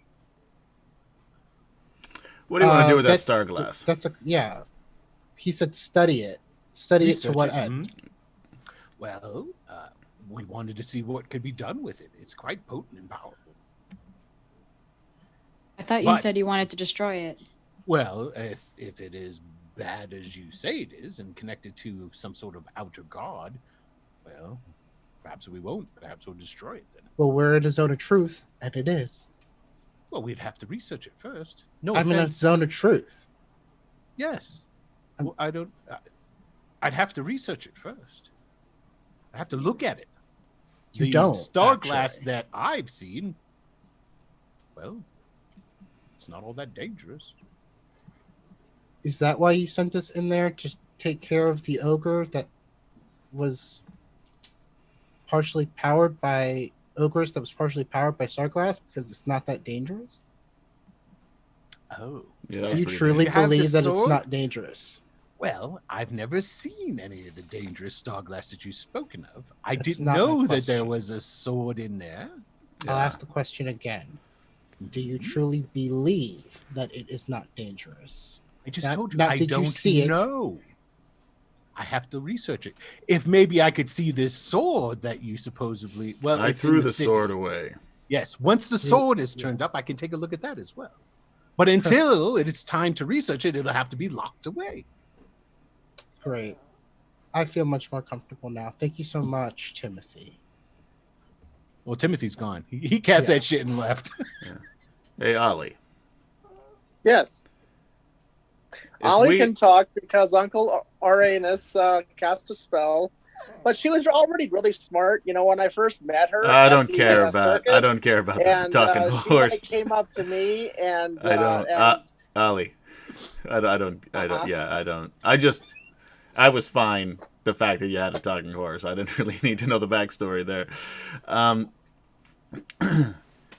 What do you want to do with that that's- star glass? That's yeah. He said study it. Study it to Research what it. end? Well, we wanted to see what could be done with it. It's quite potent and powerful. I thought you But- said you wanted to destroy it. Well, if it is bad as you say it is and connected to some sort of outer god, well, perhaps we won't. Perhaps we'll destroy it then. Well, we're in a zone of truth, and it is. Well, we'd have to research it first. No I'm in a offense. zone of truth. Yes. I'm- Well, I don't. I'd have to research it first. I have to look at it. You The don't, star glass actually. that I've seen. Well, it's not all that dangerous. Is that why you sent us in there to take care of the ogre that was partially powered by ogres that was partially powered by Sarglass because it's not that dangerous? Oh. Yeah, that Do you was pretty truly You have the believe that it's sword? not dangerous? Well, I've never seen any of the dangerous star glass that you've spoken of. I That's didn't not my know that there question. was a sword in there. I'll Yeah. ask the question again. Do you Mm-hmm. truly believe that it is not dangerous? I just Now- told you now, I did you don't see it? know. I have to research it. If maybe I could see this sword that you supposedly I it's in threw the city. sword away. Yes, once the sword is turned up, I can take a look at that as well. But until it's time to research it, it'll have to be locked away. Great. I feel much more comfortable now. Thank you so much, Timothy. Well, Timothy's gone. He cast Yeah. that shit and left. Hey, Ollie. Yes. If Ollie we- can talk because Uncle Uranus cast a spell, but she was already really smart. You know, when I first met her, I at don't the, care uh, about. circus, I don't care about the and talking she horse. like, came up to me and I don't. and Ollie. I don't. Uh-huh. Yeah, I don't. I was fine. The fact that you had a talking horse. I didn't really need to know the backstory there.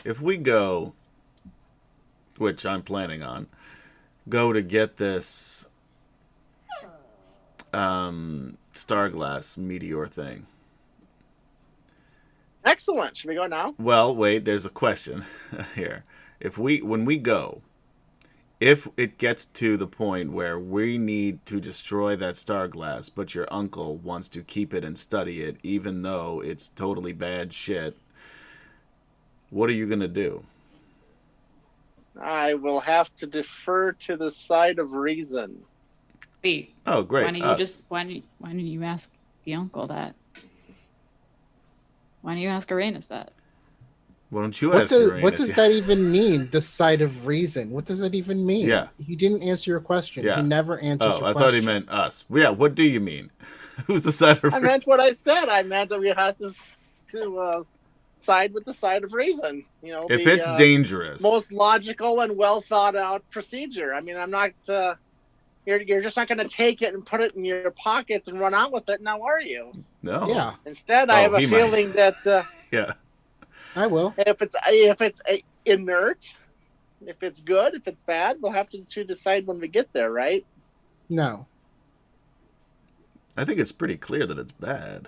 If we go, which I'm planning on, go to get this Starglass meteor thing. excellent. Should we go now? Well, wait, there's a question here. When we go, if it gets to the point where we need to destroy that Starglass, but your uncle wants to keep it and study it, even though it's totally bad shit, what are you gonna do? I will have to defer to the side of reason. Wait, Oh, great. why don't you us. why don't you ask the uncle that? Why don't you ask Uranus that? Why don't you What ask does Urain what if does you- that even mean? The side of reason. What does that even mean? Yeah. He didn't answer your question. Yeah. He never answers Oh, your I question. thought he meant us. Yeah, what do you mean? Who's the side of I meant what I said. I meant that we had to side with the side of reason. You know, if the it's dangerous. most logical and well thought out procedure. I mean, I'm not. You're just not going to take it and put it in your pockets and run out with it now, are you? No. Yeah, Instead, I Oh, have a he might. feeling that Yeah. I will. if it's inert, if it's good, if it's bad, we'll have to decide when we get there, right? No. I think it's pretty clear that it's bad.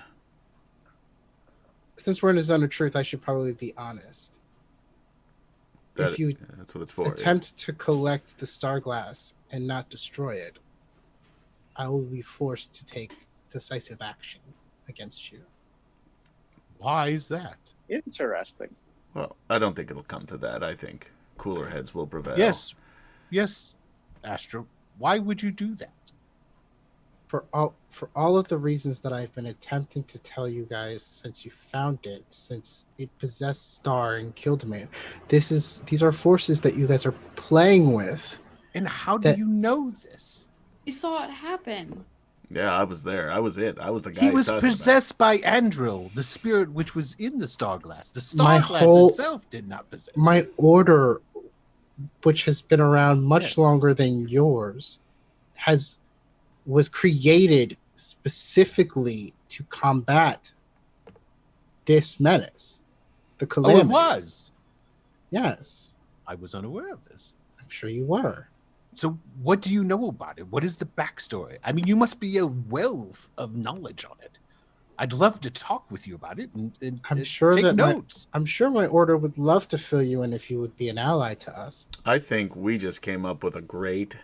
Since we're in a zone of truth, I should probably be honest. If you That's what it's for. attempt to collect the star glass and not destroy it, I will be forced to take decisive action against you. Why is that? Interesting. Well, I don't think it'll come to that. I think cooler heads will prevail. Yes, Astro. Why would you do that? For all of the reasons that I've been attempting to tell you guys since you found it, since it possessed Star and killed a man, these are forces that you guys are playing with. And how do you know this? We saw it happen. Yeah, I was there. I was it. I was the guy. He he's was talking about. possessed by Andril, the spirit which was in the star glass. The My star glass whole- itself did not possess. My order, which has been around much Yes. longer than yours, was created specifically to combat this menace, the Oh, calamity. it was. Yes, I was unaware of this. I'm sure you were. So, what do you know about it? What is the backstory? I mean, you must be a wealth of knowledge on it. I'd love to talk with you about it and I'm sure take that notes. I'm sure my order would love to fill you in if you would be an ally to us. I think we just came up with a great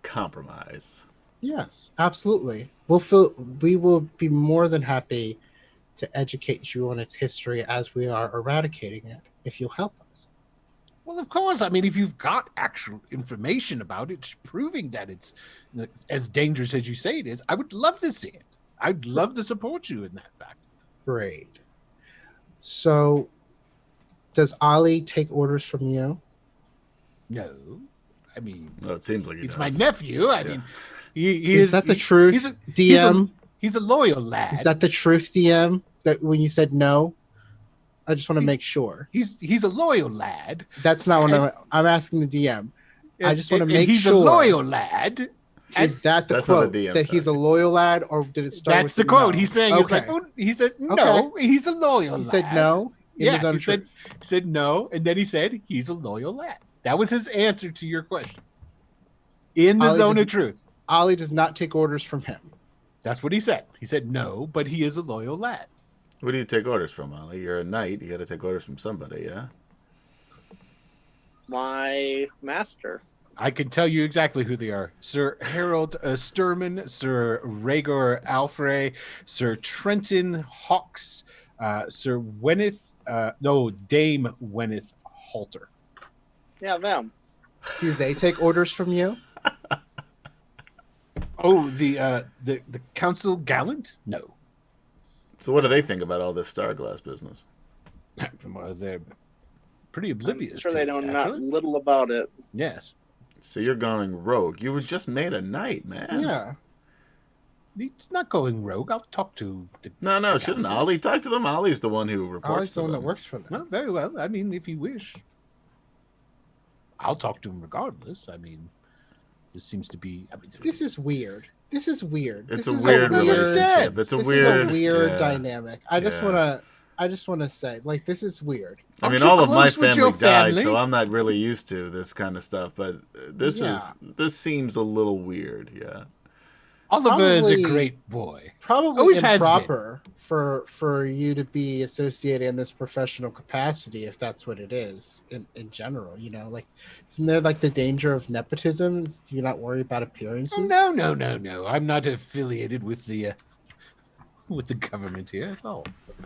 compromise. Yes, absolutely. We will be more than happy to educate you on its history as we are eradicating it, if you'll help us. Well, of course. I mean, if you've got actual information about it, proving that it's as dangerous as you say it is, I would love to see it. I'd love to support you in that fact. Great. So, does Ali take orders from you? No, I mean, No, it seems like he he's does. my nephew. I Yeah. mean, he Is that the truth, he's a- DM? He's a loyal lad. Is that the truth, DM? That when you said no, I just want to make sure. He's a loyal lad. That's not what And- I'm asking the DM. I just wanna And make he's sure. a loyal lad. Is that the That's not quote? the DM That he's a loyal lad, or did it start? That's with the quote. no? He's saying, it's like, Okay. oh, he said, no, he's a loyal He lad. said no. In Yeah, his own he said, truth. he said no, and then he said he's a loyal lad. That was his answer to your question. In the Ali zone does- of truth. Ali does not take orders from him. That's what he said. He said no, but he is a loyal lad. Where do you take orders from, Ollie? You're a knight. You got to take orders from somebody, yeah? My master. I can tell you exactly who they are. Sir Harold Sturman, Sir Rhaegar Alfrey, Sir Trenton Hawks, Sir Weneth, Dame Weneth Halter. Yeah, them. Do they take orders from you? Oh, the Council Gallant? No. So what do they think about all this Starglass business? Well, they're pretty oblivious. I'm sure to they it, know not actually. little about it. Yes. So you're going rogue. You were just made a knight, man. Yeah. He's not going rogue. I'll talk to the No, the shouldn't council. Ollie talk to them? Ollie's the one who reports Ali's the to one that them. works for them. Well, very well. I mean, if you wish. I'll talk to him regardless. I mean, this seems to be... This is weird. This is weird. It's This a is weird weird- relationship. It's a this weird, is a weird yeah. dynamic. I just wanna say, like, this is weird. I Aren't mean, you all of my close with your family died, family? so I'm not really used to this kind of stuff. But this seems a little weird. Yeah. Oliver is a Probably- great boy. Probably Always has improper for you to be associated in this professional capacity, if that's what it is in general. You know, like, isn't there like the danger of nepotism? Do you not worry about appearances? Oh, no. I'm not affiliated with the government here at all.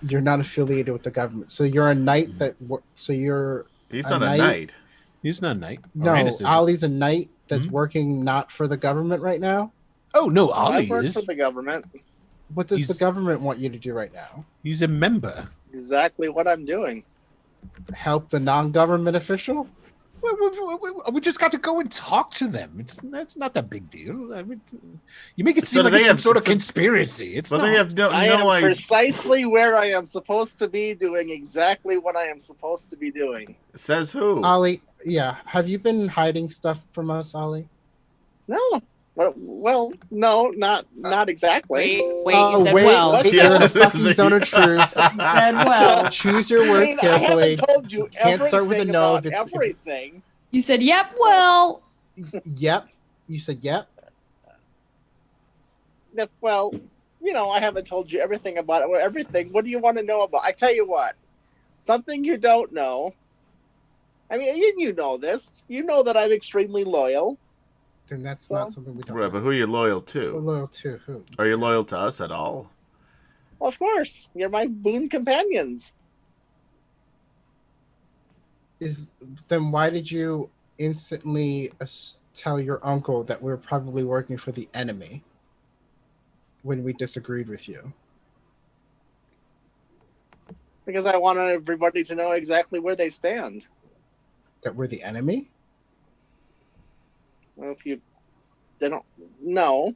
You're not affiliated with the government, so you're a knight that. So you're He's A not a knight? knight. He's not a knight. no. Uranus isn't. Ollie's a knight that's Mhm. working not for the government right now. Oh, no, I Ollie work is. for the government. What does the He's- government want you to do right now? He's a member. Exactly what I'm doing. help the non-government official? We just got to go and talk to them. That's not that big deal. I mean, you make it So seem do like they it's some have- sort of so- conspiracy. It's Well, not. they have I am no idea. precisely where I am supposed to be, doing exactly what I am supposed to be doing. Says who? Ollie, yeah. Have you been hiding stuff from us, Ollie? No. Well, no, not exactly. Wait, you said wait, well. wait, Yeah. you're in a fucking zone of truth. Said well. Choose your words I carefully. haven't told you Can't start with a everything no about if it's- everything. You said yep, well. Yep. You said yep. Well, I haven't told you everything about it. Well, everything. What do you want to know about? I tell you what. Something you don't know. I mean, you know this. You know that I'm extremely loyal. Then that's Well, not something we don't Right, know. but who are you loyal We're to? loyal to who? Are you loyal to us at all? Well, of course, you're my boon companions. Then why did you instantly tell your uncle that we're probably working for the enemy when we disagreed with you? Because I wanted everybody to know exactly where they stand. That we're the enemy? Well, if they don't know.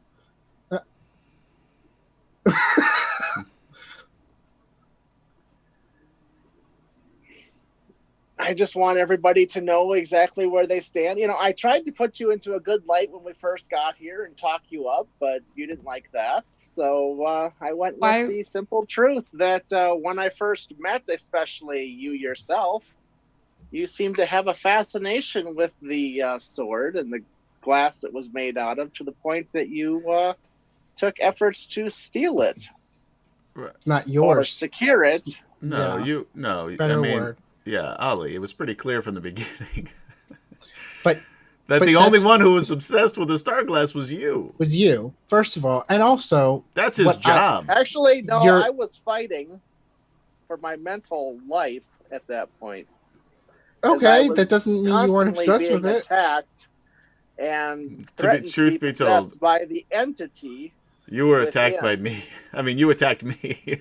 I just want everybody to know exactly where they stand. I tried to put you into a good light when we first got here and talk you up, but you didn't like that. So I went Why- with the simple truth that when I first met, especially you yourself, you seemed to have a fascination with the sword and the glass it was made out of, to the point that you took efforts to steal it It's not or yours. secure it. No, Yeah. no. Better I mean, word. yeah, Ollie. It was pretty clear from the beginning But that but the only that's- one who was obsessed with the star glass was you. was you, first of all. And also, That's his What I- job. Actually, no, You're- I was fighting for my mental life at that point. okay, was that doesn't mean you weren't Constantly obsessed with being it. attacked and To be- threatened truth to be possessed told- by the entity. You were with attacked him. by me. I mean, you attacked me.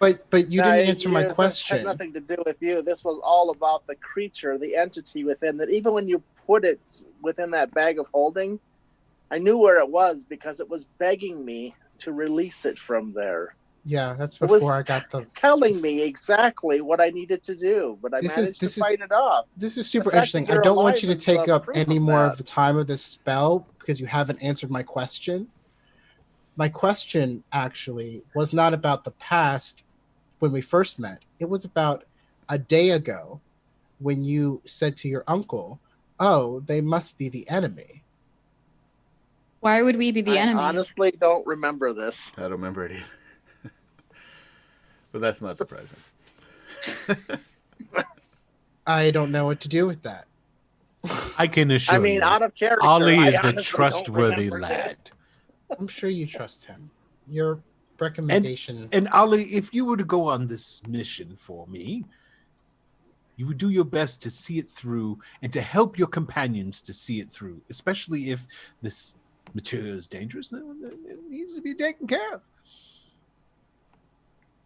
But you No, didn't answer my this question. had nothing to do with you. This was all about the creature, the entity within that. Even when you put it within that bag of holding, I knew where it was because it was begging me to release it from there, Yeah, that's It was before I got the telling me exactly what I needed to do. But I This is- managed this to is- fight it off. This is super fact interesting. that I you're don't want you to alive is take up proof any of more that. of the time of this spell because you haven't answered my question. My question actually was not about the past when we first met. It was about a day ago when you said to your uncle, "Oh, they must be the enemy." Why would we be the I enemy? honestly don't remember this. I don't remember it either. But that's not surprising. I don't know what to do with that. I can assure I mean, you, out of character. Ollie I is the honestly don't trustworthy remember this. lad. I'm sure you trust him. Your recommendation. And Ollie, if you were to go on this mission for me, you would do your best to see it through and to help your companions to see it through, especially if this material is dangerous. Then it needs to be taken care of.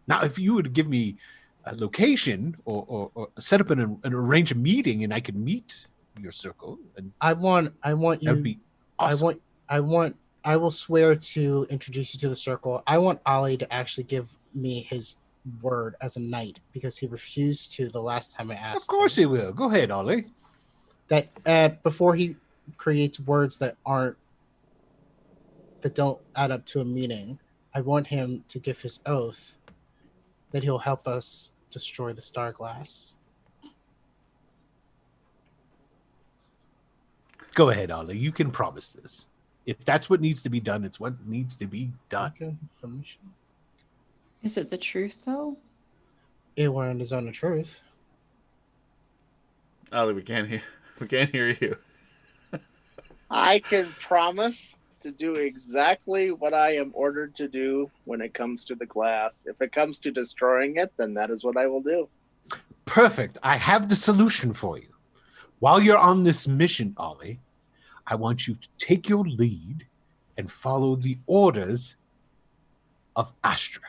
Now, if you were to give me a location or set up and arrange a meeting and I could meet your circle, and I want that would you. be awesome. I will swear to introduce you to the circle. I want Ollie to actually give me his word as a knight because he refused to the last time I asked. Of course he will. Go ahead, Ollie. That before he creates words that don't add up to a meaning, I want him to give his oath that he'll help us destroy the star glass. Go ahead, Ollie. You can promise this. If that's what needs to be done, it's what needs to be done. Okay, information. Is it the truth though? It were in the zone of truth. Ollie, we can't hear you. I can promise to do exactly what I am ordered to do when it comes to the glass. If it comes to destroying it, then that is what I will do. Perfect. I have the solution for you. While you're on this mission, Ollie, I want you to take your lead and follow the orders of Astra.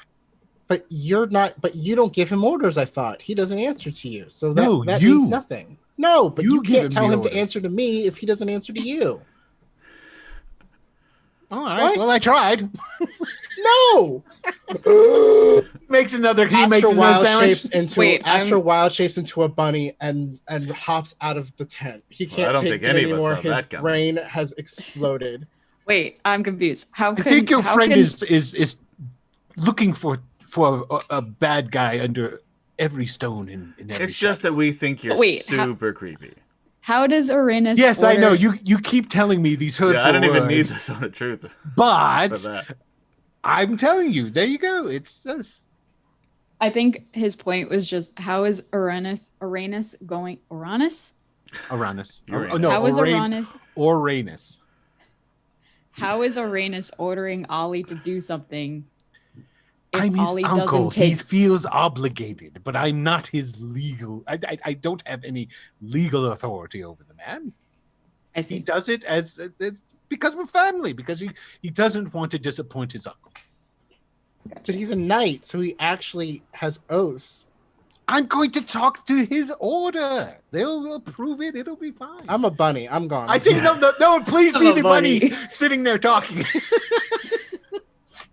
But you're not. But you don't give him orders. I thought he doesn't answer to you, so that No, that you. means nothing. No, but You you give can't him tell the him to orders. answer to me if he doesn't answer to you. All right. What? Well, I tried. No. Makes another. He Astro makes another Wild sandwich. shapes into Wait, Astro Wild shapes into a bunny and hops out of the tent. He Well, can't I don't take think it any of us anymore. saw His that coming. brain has exploded. Wait, I'm confused. I think your friend is looking for a bad guy under every stone in every. It's just that we think you're Wait, super creepy. How does Uranus? Yes, I order... know. You keep telling me these hurtful Yeah, I don't even words, need this on the truth. for but that. I'm telling you. There you go. It's this. I think his point was just how is Uranus going? Uranus? Uranus. Uranus. Oh no, How is Uranus. Uranus? How is Uranus ordering Ollie to do something? If I'm his Ollie uncle. doesn't take... He feels obligated, but I'm not his legal. I don't have any legal authority over the man. I He see. does it as because we're family. Because he doesn't want to disappoint his uncle. But he's a knight, so he actually has oaths. I'm going to talk to his order. They'll approve it. It'll be fine. I'm a bunny. I'm gone. I think no. Please I'm be a the bunny. bunnies sitting there talking.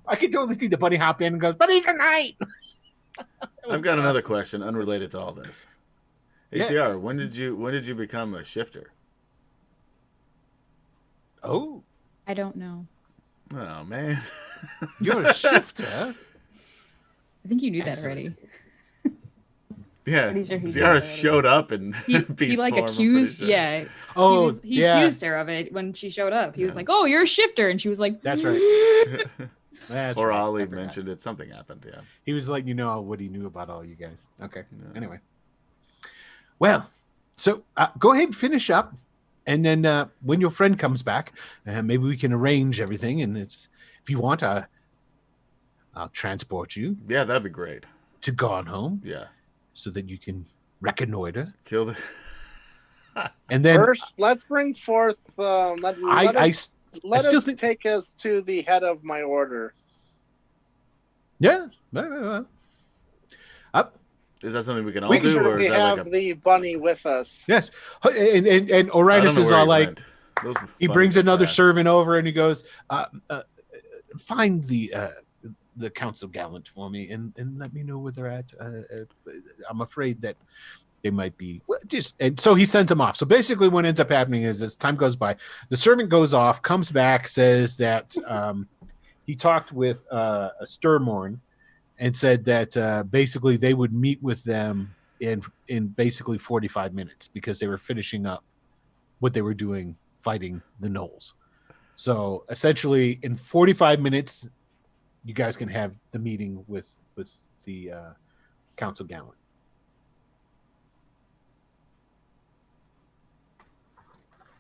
I can totally see the bunny hop in and goes, "But he's a knight." I've got another question unrelated to all this. Yes. HCR, when did you become a shifter? Oh, I don't know. Oh man. you're a shifter. I think you knew that Excellent. already. Yeah. Pretty sure he did Ciara already. showed up in He beast like form, I'm accused, pretty sure. yeah. Oh, He yeah. accused her of it when she showed up. He was Yeah. like, "Oh, you're a shifter," and she was like, That's right. That's Or right. I Ollie forgot. mentioned it. Something happened, yeah. He was like, what he knew about all you guys. Okay. Yeah. Anyway. Well, so go ahead and finish up. And then when your friend comes back, maybe we can arrange everything. And if you want, I'll transport you Yeah, that'd be great. to Gone Home Yeah. so that you can reconnoiter. Kill the And then First, let's bring forth. Let us still think- take us to the head of my order. yeah. Is that something we can all We do, or we is that have like a the bunny with us. Yes. And I don't Orinus know is where all he like, went. Those he bunnies brings are another fast. servant over and he goes, find the council gallant for me and let me know where they're at. I'm afraid that they might be and so he sends them off. So basically what ends up happening is as time goes by, the servant goes off, comes back, says that he talked with a Sturmorn and said that basically they would meet with them in basically 45 minutes because they were finishing up what they were doing fighting the gnolls. So essentially in 45 minutes you guys can have the meeting with the council gallant.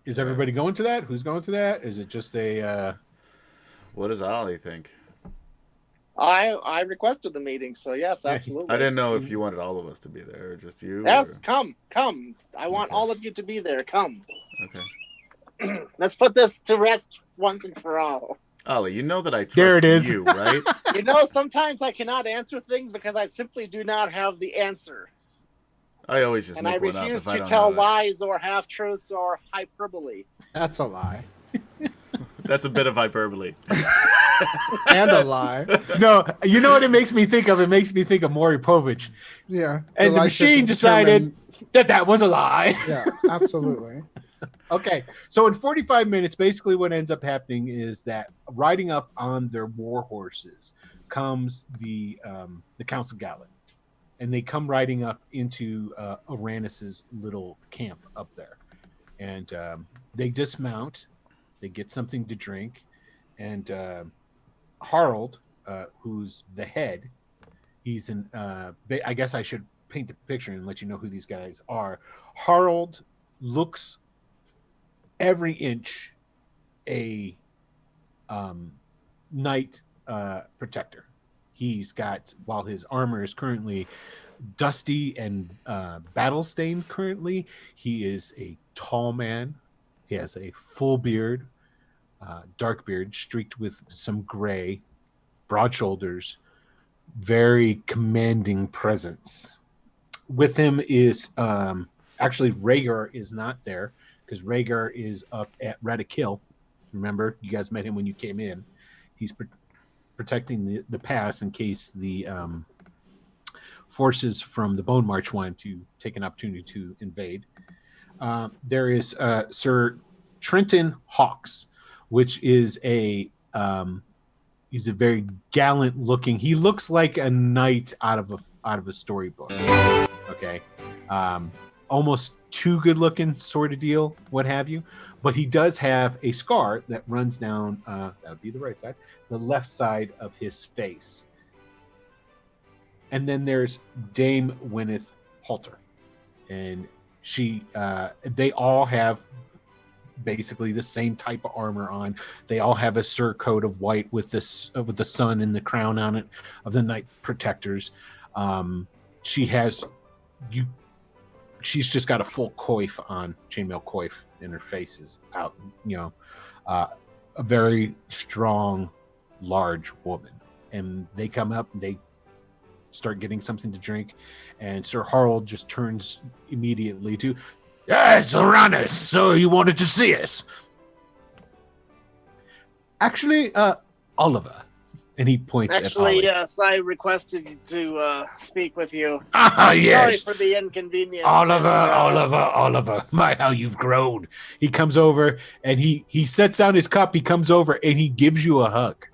Is everybody going to that? Who's going to that? Is it just a What does Ollie think? I requested the meeting, so yes, Yeah, absolutely. I didn't know if you wanted all of us to be there or just you. Yes, or- come. I want Okay. all of you to be there. Come. Okay. Let's put this to rest once and for all. Ollie, you know that I trust There it is. you, right? You know, sometimes I cannot answer things because I simply do not have the answer. I always just And I make one up refuse if I to don't tell know it. lies or half truths or hyperbole. That's a lie. That's a bit of hyperbole. And a lie. no, you know what it makes me think of? It makes me think of Maury Povich. Yeah. And the lie machine to decided determine- that was a lie. Yeah, absolutely. Okay, so in 45 minutes, basically what ends up happening is that riding up on their war horses comes the council gallant, and they come riding up into Uranus's little camp up there, and they dismount, they get something to drink, and Harold, who's the head, he's an. I guess I should paint the picture and let you know who these guys are. Harold looks every inch a knight protector. He's got, while his armor is currently dusty and battle stained currently, he is a tall man. He has a full beard, dark beard streaked with some gray, broad shoulders, very commanding presence. With him is actually Rhaegar is not there because Rhaegar is up at Radikil. Remember, you guys met him when you came in. He's protecting the pass in case the forces from the Bone March wanted to take an opportunity to invade. There is Sir Trenton Hawks, which is he's a very gallant looking. He looks like a knight out of a storybook. Okay, almost too good looking, sort of deal, what have you. But he does have a scar that runs down. That would be the right side, the left side of his face. And then there's Dame Gwyneth Halter, and they all have basically the same type of armor on. They all have a surcoat of white with the sun and the crown on it of the Knight Protectors. She's just got a full coif on, chainmail coif, and her face is out. A very strong, large woman. And they come up and they start getting something to drink, and Sir Harold just turns immediately to, "Yes, Uranus, so you wanted to see us." "Actually, Oliver," and he points at Ollie. Yes, I requested to speak with you. Ah, yes. Sorry for the inconvenience. Oliver. My, how you've grown. He comes over, and he sets down his cup, he comes over, and he gives you a hug.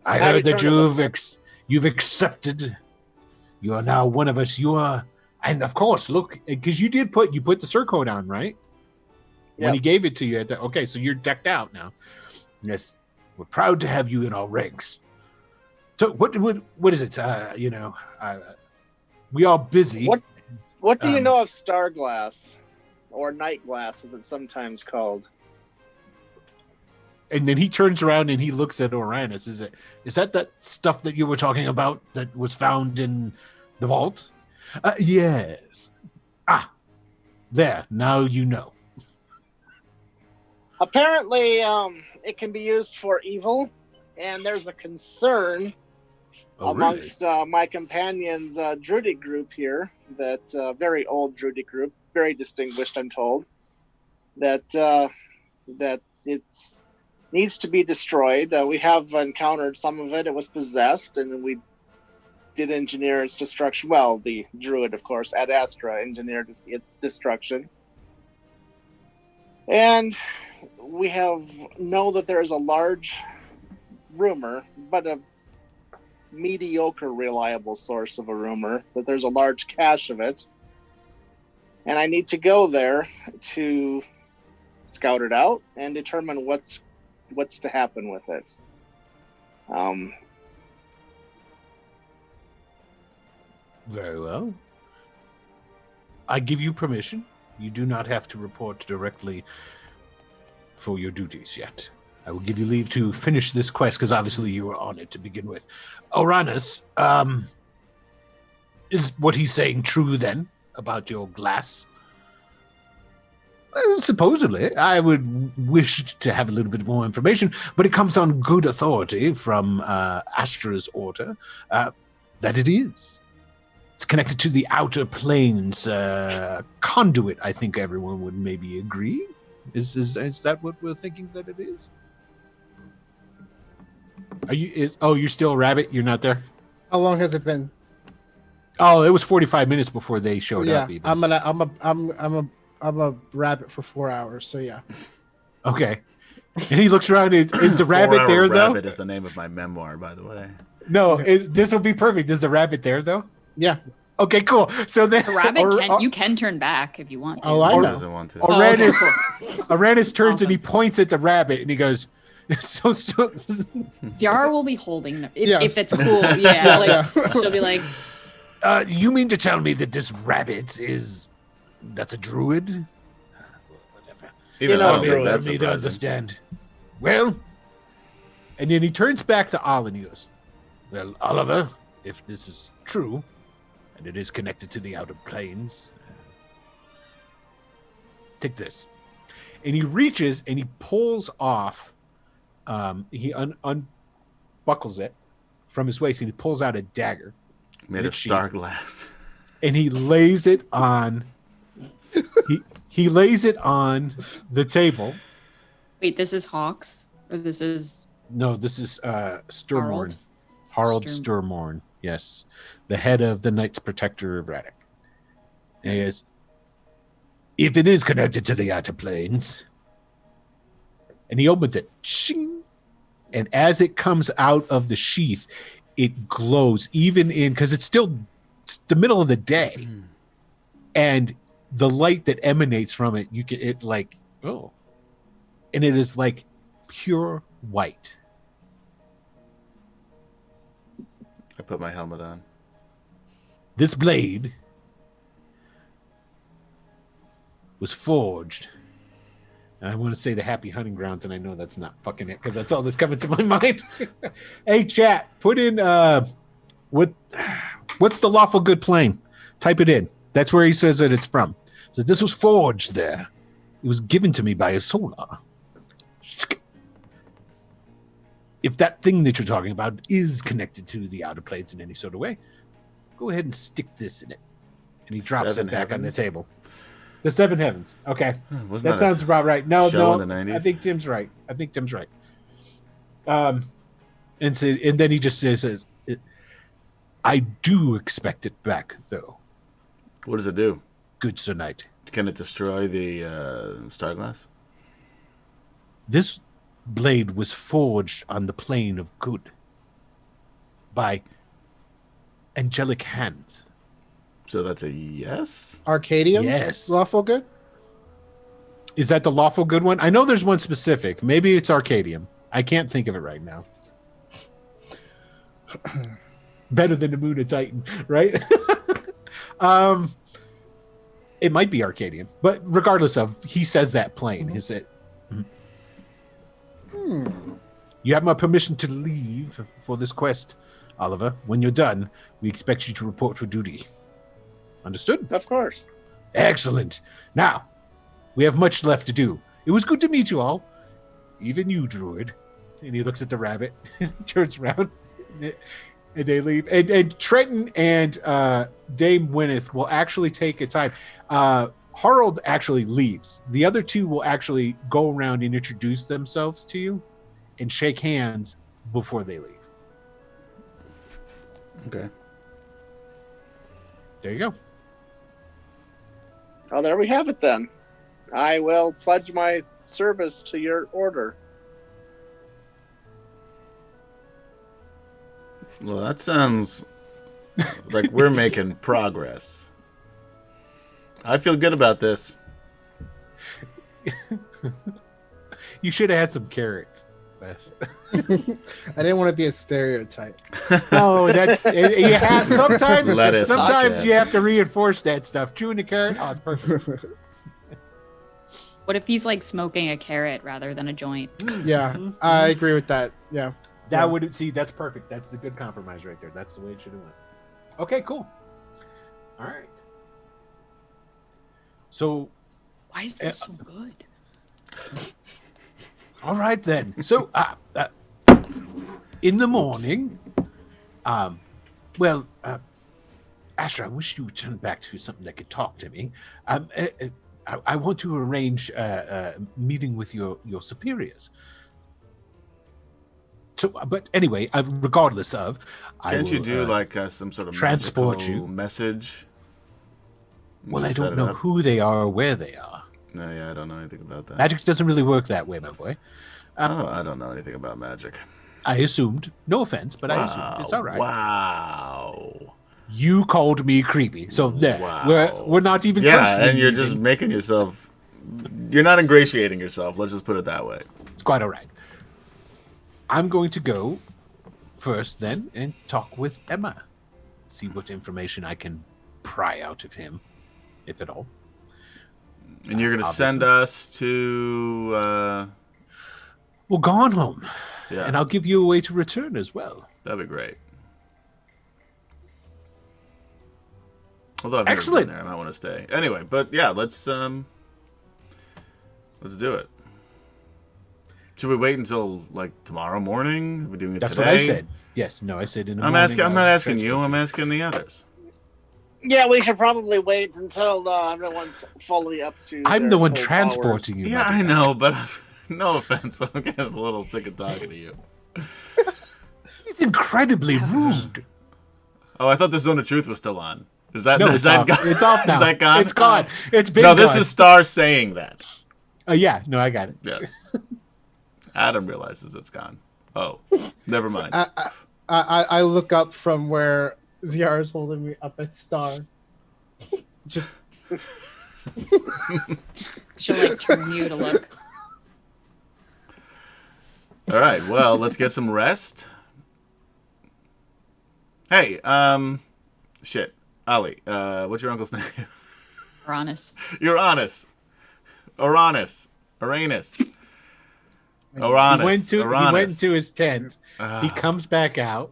"I heard that you've accepted. You are now one of us. You are, and of course, look, because you put the surcoat on, right? Yep. When he gave it to you. Okay, so you're decked out now. Yes, we're proud to have you in our ranks. So what is it? We are busy. What do you know of Starglass, or Night Glass, as it's sometimes called?" And then he turns around and he looks at Uranus. Is that stuff that you were talking about that was found in the vault? Yes. There. Now you know. Apparently, it can be used for evil, and there's a concern amongst my companions' Druidic group here, that very old Druidic group, very distinguished, I'm told, that it needs to be destroyed. We have encountered some of it. It was possessed, and we did engineer its destruction. Well, the druid, of course, Ad Astra, engineered its destruction. And we know that there is a large rumor, but a mediocre reliable source of a rumor, that there's a large cache of it. And I need to go there to scout it out and determine what's to happen with it. Very well. I give you permission. You do not have to report directly for your duties yet. I will give you leave to finish this quest, because obviously you were on it to begin with. Uranus, is what he's saying true then about your glass? Well, supposedly. I would wish to have a little bit more information, but it comes on good authority from Astra's order that it is. It's connected to the outer planes conduit, I think everyone would maybe agree. Is that what we're thinking that it is? You're still a rabbit? You're not there? How long has it been? Oh, it was 45 minutes before they showed up. Yeah, Even. I'm a rabbit for 4 hours, so yeah. Okay. And he looks around. Is the rabbit there, though? Rabbit is the name of my memoir, by the way. No, this will be perfect. Is the rabbit there, though? Yeah. Okay, cool. So then, The rabbit you can turn back if you want to. Oh, I know. Doesn't want to. Uranus turns and he points at the rabbit and he goes, Ziara will be holding Yes. if that's cool. Yeah, she'll be like, you mean to tell me that this rabbit that's a druid? Whatever. Even I don't think that's me to surprising. understand. Well, and then he turns back to Oliver and he goes, "Well, Oliver, if this is true, and it is connected to the outer planes, take this." And he reaches and he pulls off, he unbuckles it from his waist and he pulls out a dagger. Made of star glass. And he lays it on he lays it on the table. Wait, this is Hawks? Or this is No, this is Sturmorn. Harold? Harald Sturmorn, yes. The head of the Knights Protector of Radek. And he goes, if it is connected to the outer planes, and he opens it, shing, and as it comes out of the sheath, it glows even in, because it's still the middle of the day, and the light that emanates from it, you can, it like, oh, and it is like pure white. I put my helmet on. This blade was forged. And I want to say the happy hunting grounds, and I know that's not fucking it because that's all that's coming to my mind. Hey, chat, put in what's the lawful good plane? Type it in. That's where he says that it's from. It says this was forged there. It was given to me by a solar. If that thing that you're talking about is connected to the outer planes in any sort of way, go ahead and stick this in it. And he drops it back on the table. The Seven Heavens. Okay. That sounds about right. No, in the 90s? I think Tim's right. And then he just says, I do expect it back, though. What does it do? Good Sir Knight. Can it destroy the star glass? This blade was forged on the plane of good by angelic hands. So that's a yes? Arcadium? Yes. Lawful good? Is that the lawful good one? I know there's one specific. Maybe it's Arcadium. I can't think of it right now. Better than the Moon of Titan, right? It might be Arcadium, but regardless of, he says that plane. Is it? You have my permission to leave for this quest, Oliver. When you're done, we expect you to report for duty. Understood? Of course. Excellent. Now, we have much left to do. It was good to meet you all. Even you, Druid. And he looks at the rabbit, turns around, and they leave. And Trenton and Dame Gwyneth will actually take a time. Harold actually leaves. The other two will actually go around and introduce themselves to you and shake hands before they leave. Okay. There you go. Oh, there we have it then. I will pledge my service to your order. Well, that sounds like we're making progress. I feel good about this. You should have had some carrots. Wes. I didn't want to be a stereotype. No, that's you have, sometimes. Lettuce, Sometimes yeah. you have to reinforce that stuff. Chewing a carrot, oh, it's perfect. What if he's like smoking a carrot rather than a joint? Yeah, I agree with that. Yeah. That would see. That's perfect. That's the good compromise right there. That's the way it should have went. Okay, cool. All right. So, Why is this so good? all right then. So, in the morning, well, Asher, I wish you would turn back to something that could talk to me. I want to arrange a meeting with your superiors. So, but anyway, regardless of, Can't you do like some sort of transport magical you. message? Well, I Just set don't it know up? who they are or where they are. No, yeah, I don't know anything about that. Magic doesn't really work that way, my boy. I don't know anything about magic. I assumed, no offense, but I assumed it's all right. Wow. You called me creepy, so there. Wow. We're not even Yeah, questioning and you're anything. just making yourself. You're not ingratiating yourself. Let's just put it that way. It's quite all right. I'm going to go first then and talk with Emma. See what information I can pry out of him, if at all. And you're going to send us to. Well, go on home, Yeah, and I'll give you a way to return as well. that'd be great. Although I've never Excellent. been there, I might want to stay. Anyway, but yeah, let's do it. Should we wait until like tomorrow morning? Are we doing it That's today? what I said. Yes, no, I said in the I'm morning. asking. I'm not I'll asking you. transport I'm asking the others. Yeah, we should probably wait until everyone's fully up to. I'm their the one full transporting you. Yeah, buddy. I know, but no offense, but I'm getting a little sick of talking to you. He's incredibly rude. Oh, I thought the Zone of Truth was still on. Is that No, is it's that off. gone? It's off now. Is that gone? It's gone. It's been No, this gone. is Star saying that. Yeah, no, I got it. Yes. Adam realizes it's gone. Oh, never mind. I look up from where ZR is holding me up at Star. Just She'll like turn you to look. All right. Well, let's get some rest. Hey, shit, Ali. What's your uncle's name? Uranus. Uranus. Uranus. Uranus. Uranus. He went Uranus. into his tent. He comes back out.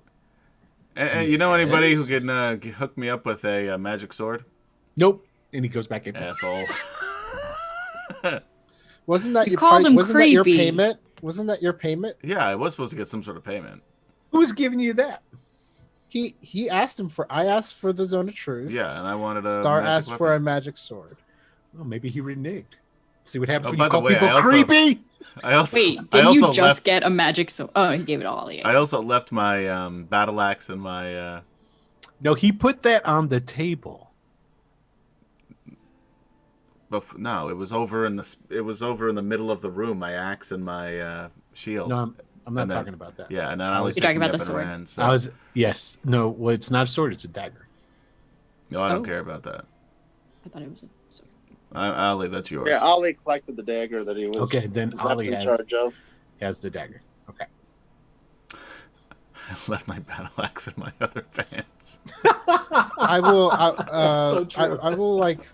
And you know anybody who can hook me up with a magic sword? Nope. And he goes back in. Asshole. wasn't that You your called him wasn't that your creepy. payment? Wasn't that your payment? Yeah, I was supposed to get some sort of payment. Who's giving you that? He asked him for. I asked for the Zone of Truth. Yeah, and I wanted a Star magic asked weapon. for a magic sword. Oh, maybe he reneged. See what happens Oh, when by you the call way, people I also- creepy? I also, Wait, I didn't also you just left, get a magic sword? Oh, he gave it all. Yeah. I also left my battle axe and my. No, he put that on the table. No, it was over in the. It was over in the middle of the room. My axe and my shield. No, I'm not And then- talking about that. Yeah, and then I was You're talking picking about up the and sword? ran, so. I was no. Well, it's not a sword; it's a dagger. No, I don't Oh. care about that. I thought it was a sword. Ali, that's yours. Yeah, Ollie collected the dagger that he was Okay, then left Ollie in has charge of. the dagger. Okay. I left my battle axe in my other pants. I will. So true. I will like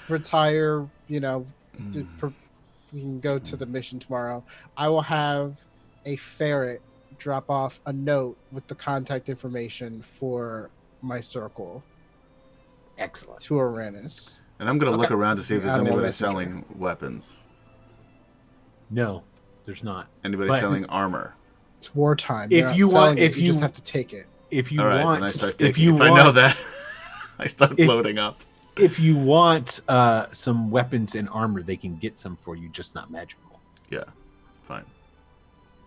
retire. You know, Mm. we can go to the mission tomorrow. I will have a ferret drop off a note with the contact information for my circle Excellent. to Uranus. And I'm gonna look Okay. around to see if there's Animal anybody messenger. selling weapons. No, there's not. Anybody But- selling armor. It's wartime. If You're not you want- selling it, if you you- just have to take it. If you All right, want, then I start if taking. you If want, I know that, I start If- loading up. if you want some weapons and armor, they can get some for you, just not magical. Yeah, fine.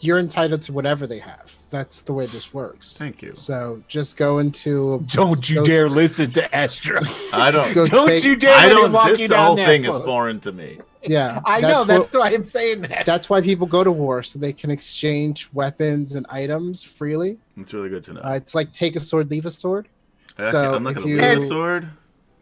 You're entitled to whatever they have. That's the way this works. Thank you. So just go into. Don't you go dare to- listen to Astra. I Just don't. go Don't take- you dare I let him don't. walk This you down whole that thing is road. foreign to me. Yeah, I know. what- That's why I'm saying that. That's why people go to war, so they can exchange weapons and items freely. It's really good to know. It's like take a sword, leave a sword. So I'm not if gonna you, leave a sword.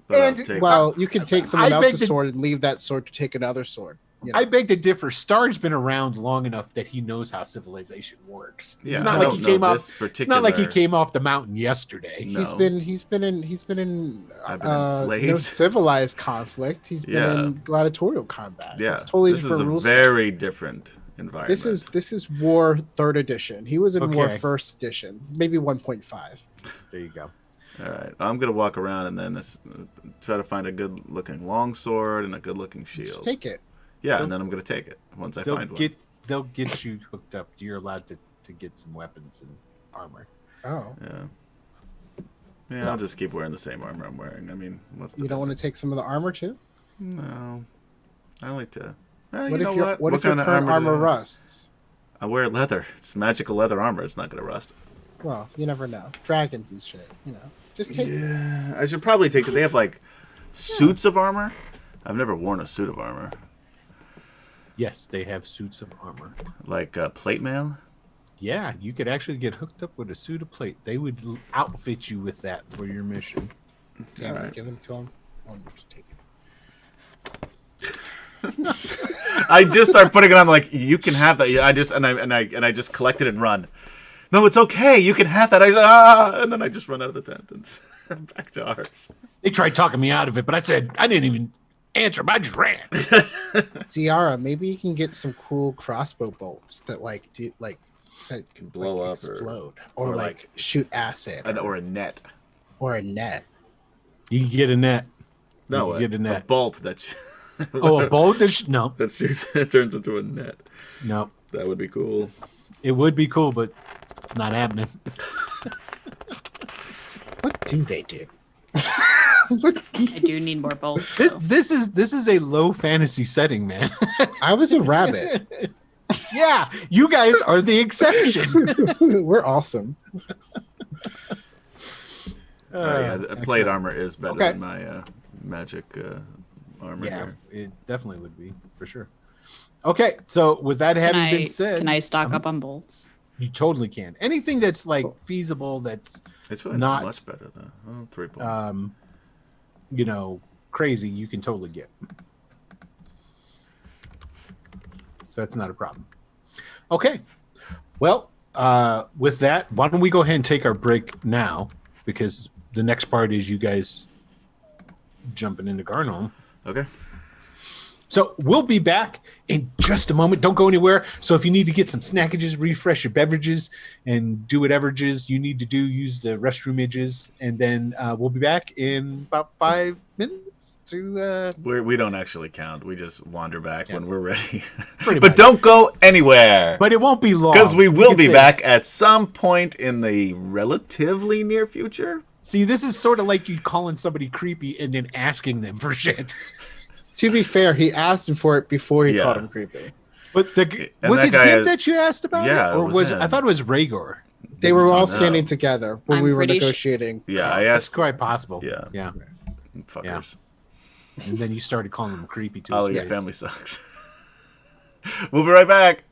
But I'll and- take well, you can take someone I beg else's to- sword and leave that sword to take another sword. You know? I beg to differ. Star's been around long enough that he knows how civilization works. Yeah, it's I not like don't he know came off. this It's not like he particular- came off the mountain yesterday. No. He's been in I've been enslaved. no civilized conflict. He's been Yeah. in gladiatorial combat. Yeah, It's totally this is different a rule set. very different environment. This is War 3rd edition. He was in War Okay. 1st edition, maybe 1.5. There you go. All right, I'm gonna walk around and then try to find a good-looking longsword and a good-looking shield. Just take it. Yeah, and then I'm gonna take it once I find one. They'll get you hooked up. You're allowed to get some weapons and armor. Oh, Yeah, I'll just keep wearing the same armor I'm wearing. I mean, what's the you don't want to take some of the armor too? No, I like to. What you if know your what? what if kind your of current do armor I have? rusts? I wear leather. It's magical leather armor. It's not gonna rust. Well, you never know. Dragons and shit. You know, just take. Yeah, I should probably take it. They have like suits of armor. I've never worn a suit of armor. Yes, they have suits of armor. Like plate mail. Yeah, you could actually get hooked up with a suit of plate. They would outfit you with that for your mission. Yeah, Alright. give them to him. Oh, just take it. I just start putting it on like you can have that. I just collect it and run. No, it's okay. You can have that. And then I just run out of the tent and back to ours. They tried talking me out of it, but I said I didn't even answer them. I just ran. Ciara, maybe you can get some cool crossbow bolts that that Can blow up or- explode, or or like- like shoot acid, Or a net. or a net. You can get a net. No, you can get a a net. bolt that. Oh, a boat? No, that shoots, it turns into a net. no. That would be cool. It would be cool, but it's not happening. What do they do? What- I do need more bolts. This, Though. this is a low fantasy setting, man. I was a rabbit. Yeah, you guys are the exception. We're awesome. The plate excellent. armor is better Okay. than my magic armor Yeah, here. it definitely would be for sure. Okay, so with that having been said, Can I stock up on bolts? you totally can. Anything that's like feasible, that's It's really not- not much better though. Oh, 3 points. crazy, you can totally get. So that's not a problem. Okay, well, with that, why don't we go ahead and take our break now, because the next part is you guys jumping into Garnholm. Okay. So we'll be back in just a moment. Don't go anywhere. So if you need to get some snackages, refresh your beverages, and do whatever it is you need to do, use the restroom edges, and then we'll be back in about 5 minutes to We don't actually count. We just wander back when we're ready. pretty But much. don't go anywhere. But it won't be long. Because we You will can be say- back at some point in the relatively near future. See, this is sort of like you calling somebody creepy and then asking them for shit. To be fair, he asked him for it before he Yeah. called him creepy. But And was that it guy him is- that you asked about Yeah, it? Or it was was him. I thought it was Rhaegar. They were all No. standing together when I'm we were pretty negotiating. Yeah, I That's asked. quite possible. Yeah. Yeah. Fuckers. And then you started calling them creepy too. Oh, So your yeah. family sucks. We'll be right back.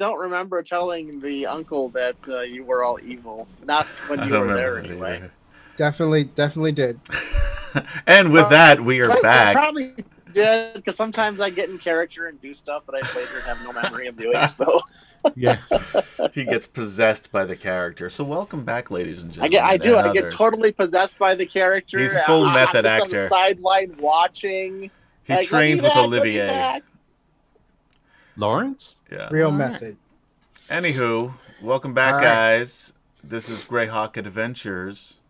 don't remember telling the uncle that you were all evil. Not when I you don't were there remember that anyway. either. Definitely did. And with that, we are I back. probably did, because sometimes I get in character and do stuff that I later have no memory of doing. So Yeah. He gets possessed by the character. So welcome back, ladies and gentlemen. I get others. totally possessed by the character. He's full method I'm just actor. on the sideline watching. He Like, trained let with me back, let me Olivier. back. Lawrence? Yeah. Real All right. method. Anywho, welcome back, All right. guys. This is Greyhawk Adventures,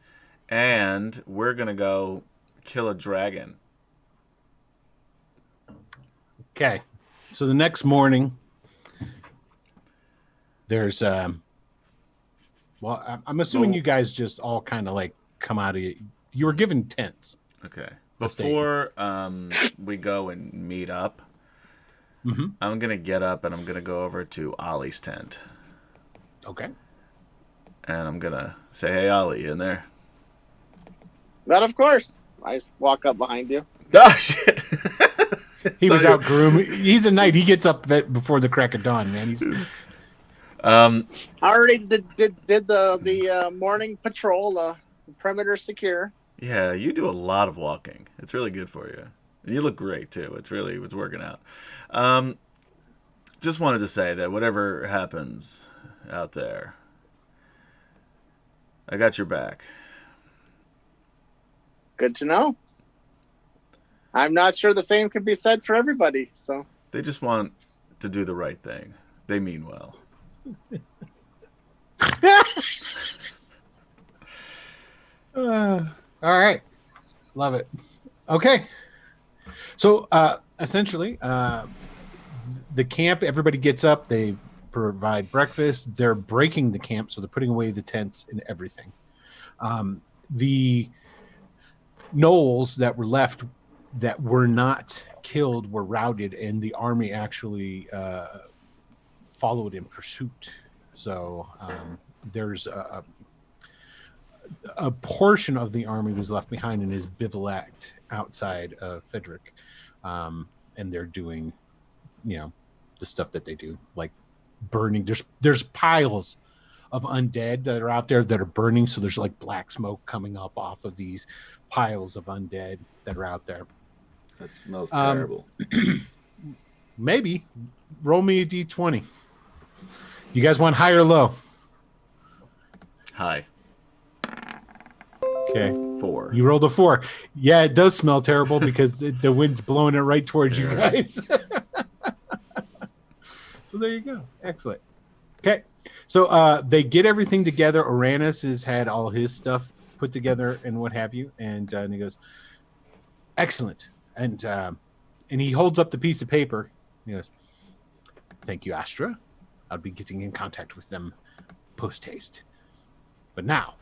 and we're gonna go kill a dragon. Okay. So the next morning, there's I'm assuming Well- you guys just all kind of like come out of it. You were given tents. Okay. Let's Before we go and meet up, Mm-hmm. I'm gonna get up and I'm gonna go over to Ollie's tent, Okay. and I'm gonna say, "Hey, Ollie, you in there?" But of course, I just walk up behind you. Oh shit! He was Thought you- out grooming. He's a knight. He gets up before the crack of dawn, man. He's I already did the morning patrol, perimeter secure. Yeah, you do a lot of walking. It's really good for you. And you look great too. It's working out. Just wanted to say that whatever happens out there, I got your back. Good to know. I'm not sure the same can be said for everybody. So They just want to do the right thing. They mean well. all right. Love it. Okay. So essentially, the camp, everybody gets up. They provide breakfast. They're breaking the camp, so they're putting away the tents and everything. The gnolls that were left that were not killed were routed, and the army actually followed in pursuit. So there's a portion of the army was left behind and is bivouacked outside of Frederick, and they're doing, the stuff that they do, like burning. There's piles of undead that are out there that are burning. So there's like black smoke coming up off of these piles of undead that are out there. That smells terrible. Maybe roll me a d20. You guys want high or low? Hi. Okay. 4. You rolled a 4. Yeah, it does smell terrible because the wind's blowing it right towards you Yeah. guys. So there you go. Excellent. Okay. So they get everything together. Uranus has had all his stuff put together and what have you. And he goes, excellent. And he holds up the piece of paper. He goes, thank you, Astra. I'll be getting in contact with them post haste. But now,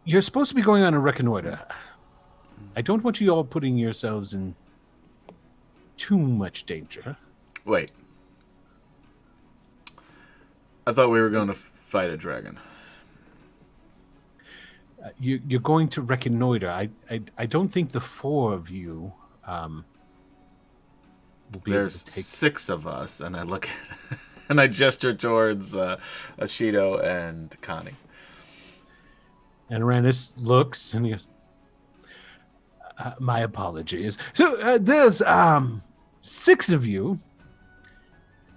you're supposed to be going on a reconnoiter. I don't want you all putting yourselves in too much danger. Wait. I thought we were going to fight a dragon. You're going to reconnoiter. I don't think the 4 of you will be There's able to take. 6 of us, and I look at and I gesture towards Ashido and Connie. And Uranus looks and he goes, my apologies. So there's 6 of you,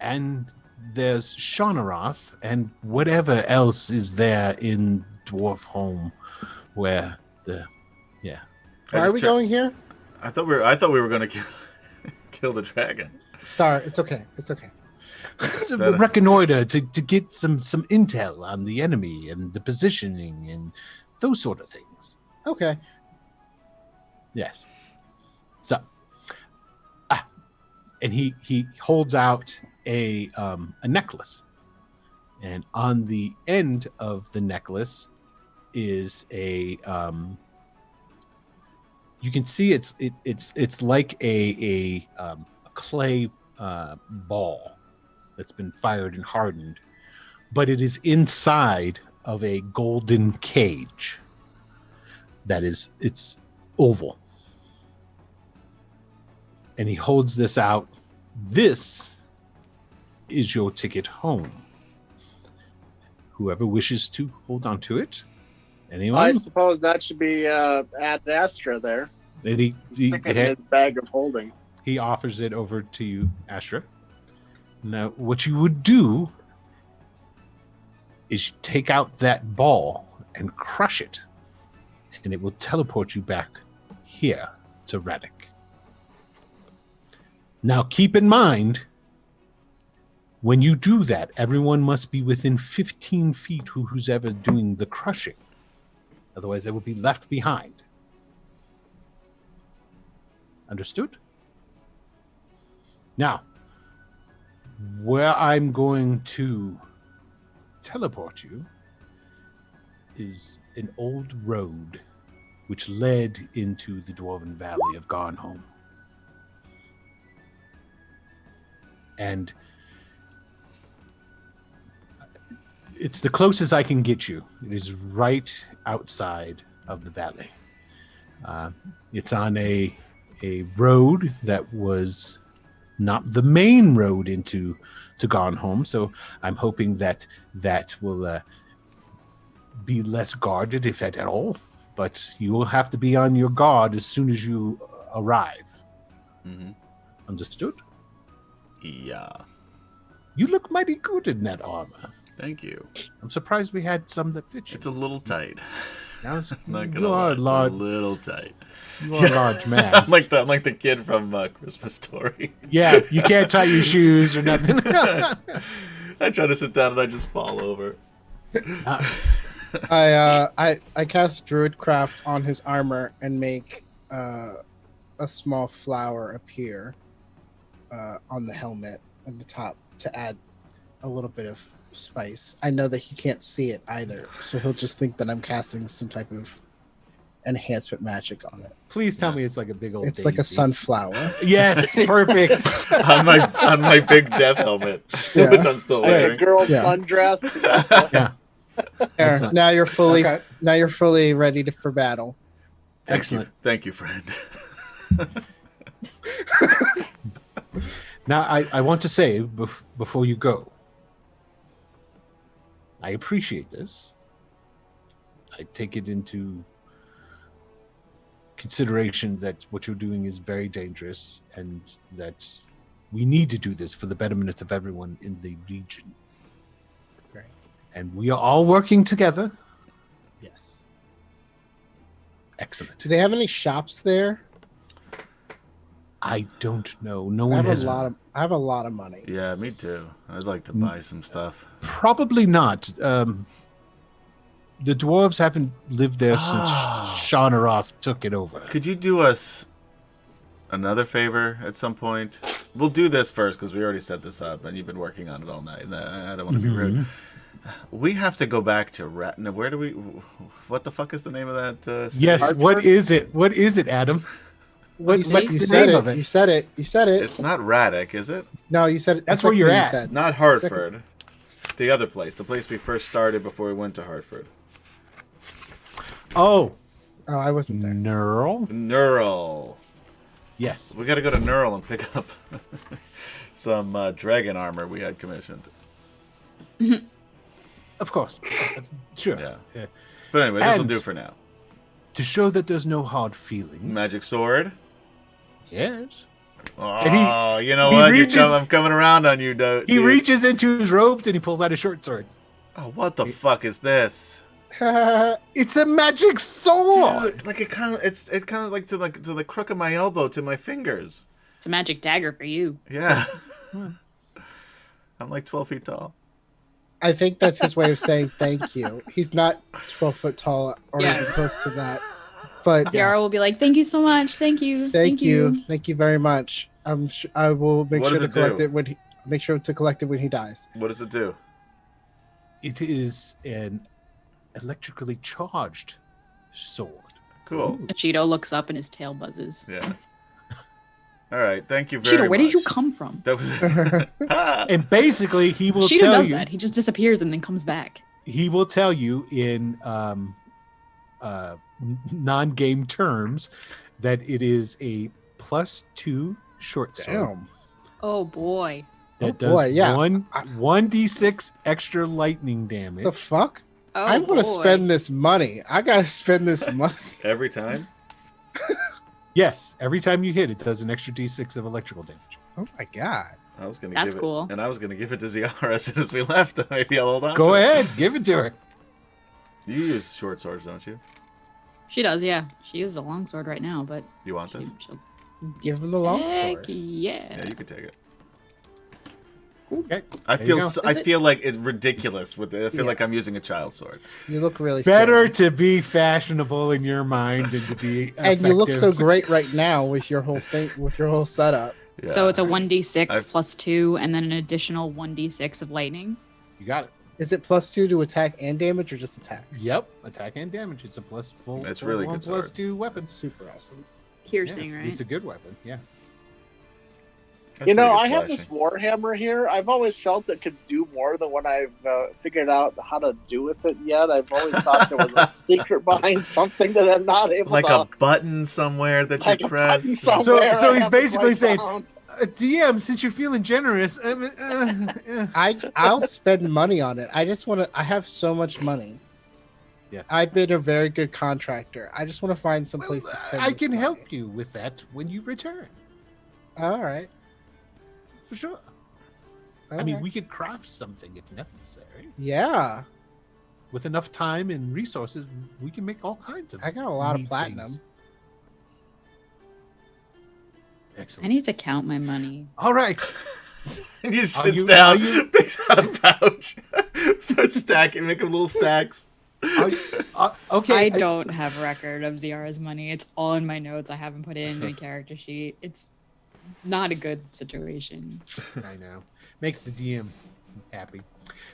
and there's Shaunaroth, and whatever else is there in Dwarf Home, where Why are we going here? I thought we were going to kill the dragon. Star, it's okay. It's okay. the reconnoiter to get some intel on the enemy and the positioning and those sort of things. Okay. Yes. So, and he holds out a necklace, and on the end of the necklace is a you can see it's like a clay ball that's been fired and hardened, but it is inside of a golden cage it's oval. And he holds this out this is your ticket home. Whoever wishes to hold on to it. I Anyone? suppose that should be Ad Astra there. And Stick it in his bag of holding. he offers it over to you, Astra. Now, what you would do is take out that ball and crush it, and it will teleport you back here to Radek. Now, keep in mind, when you do that, everyone must be within 15 feet of who's ever doing the crushing. Otherwise, they will be left behind. Understood? Now, where I'm going to teleport you is an old road which led into the Dwarven Valley of Garnholm. And it's the closest I can get you. It is right outside of the valley. It's on a road that was not the main road into Garnholm, so I'm hoping that will be less guarded, if at all. But you will have to be on your guard as soon as you arrive. Mm-hmm. Understood? Yeah. You look mighty good in that armor. Thank you. I'm surprised we had some that fit you. It's a little tight. You Not gonna lie, are it's large. a little tight. You are a large man. I'm like the kid from Christmas Story. Yeah, you can't tie your shoes or nothing. I try to sit down and I just fall over. I cast Druidcraft on his armor and make a small flower appear on the helmet at the top to add a little bit of spice. I know that he can't see it either, so he'll just think that I'm casting some type of enhancement magic on it. Please tell me it's like a big old It's like a daisy. sunflower. Yes, perfect. on my big death helmet, Yeah. which I'm still Like a wearing. girl's Yeah. sundress. Yeah. There, Excellent. now you're fully Okay. ready for battle. Excellent. Thank you, friend. Now, I want to say before you go, I appreciate this. I take it into consideration that what you're doing is very dangerous and that we need to do this for the betterment of everyone in the region. Great. And we are all working together. Yes. Excellent. Do they have any shops there? I don't know. No I one have has. I have a lot of money. Yeah, me too. I'd like to buy some stuff. Probably not. The dwarves haven't lived there since Ah. Shaunaroth took it over. Could you do us another favor at some point? We'll do this first because we already set this up and you've been working on it all night. I don't want to be rude. We have to go back to Now, where do we? What the fuck is the name of that? City? Yes. What is it? What is it, Adam? What's You the said name it. of it? You said it. You said it. It's not Radek, is it? No, you said it. That's the where second you're thing you at. said. Not Hartford. The other place. The place we first started before we went to Hartford. Oh, Oh, I wasn't there. Neural. Neural. Yes. We got to go to Neural and pick up some dragon armor we had commissioned. Of course. Sure. Yeah. But anyway, this will And- do for now. To show that there's no hard feelings. Magic sword. Yes. Oh, you know he what? reaches- I'm coming around on you, dude. He reaches into his robes and he pulls out a short sword. Oh, what the fuck is this? It's a magic sword. Dude, like it's kind of like to the crook of my elbow to my fingers. It's a magic dagger for you. Yeah. I'm like 12 feet tall. I think that's his way of saying thank you. He's not 12 foot tall or Yeah. even close to that. But Tiara will be like, "Thank you so much. Thank you. thank you. Thank you very much. I will make What sure does to it collect do? it when he dies. What does it do? It is an electrically charged sword. Cool. Cheeto looks up and his tail buzzes. Yeah. All right. Thank you very much. Cheeto, where did you come from? That was. Ah! And basically, he will Cheeto tell does you. that. He just disappears and then comes back. He will tell you in non-game terms that it is a +2 short sword. Damn. Oh boy. That Oh, boy, does yeah. 1d6 extra lightning damage. The fuck? Oh, I'm gonna boy. spend this money. I gotta spend this money. Every time? Yes, every time you hit, it does an extra d6 of electrical damage. Oh my god. I was gonna That's give cool. it, and I was gonna give it to Ziara as soon as we left. Maybe I'll hold on. Go to it. ahead, give it to her. You use short swords, don't you? She does, yeah. She uses a longsword right now, but You want this? she'll... Give him the long Heck sword. yeah. Yeah, you can take it. Okay. I There you feel go. I Is it- feel like it's ridiculous with it. I feel Yeah. like I'm using a child sword. You look really Better silly. to be fashionable in your mind than to be And you look so effective. great right now with your whole thing, with your whole setup. Yeah. So it's a 1d6 I've- plus 2, and then an additional 1d6 of lightning. You got it. Is it +2 to attack and damage, or just attack? Yep. Attack and damage. It's a plus full. That's full really one good plus sword. 2 That's weapons. super awesome. Yeah, Piercing, it's, right? it's a good weapon. Yeah. That's You know, really I have flashing. this Warhammer here. I've always felt it could do more than what I've figured out how to do with it yet. I've always thought there was a secret behind something that I'm not able Like to. a button somewhere that like you a press. button somewhere So I he's have to basically write saying- down. DM, since you're feeling generous, I'll spend money on it. I just want to. I have so much money. Yes. I've been a very good contractor. I just want to find some place to spend. I this can money. help you with that when you return, All right. for sure. I Okay. mean, we could craft something if necessary. Yeah, With enough time and resources, we can make all kinds of. I got a lot of neat platinum. things. I Excellent. need to count my money. All right. And he Are sits you- down, are you- takes out a pouch, starts stacking, making little stacks. Okay. I don't have record of Ziara's money. It's all in my notes. I haven't put it in my character sheet. It's not a good situation. I know. Makes the DM happy.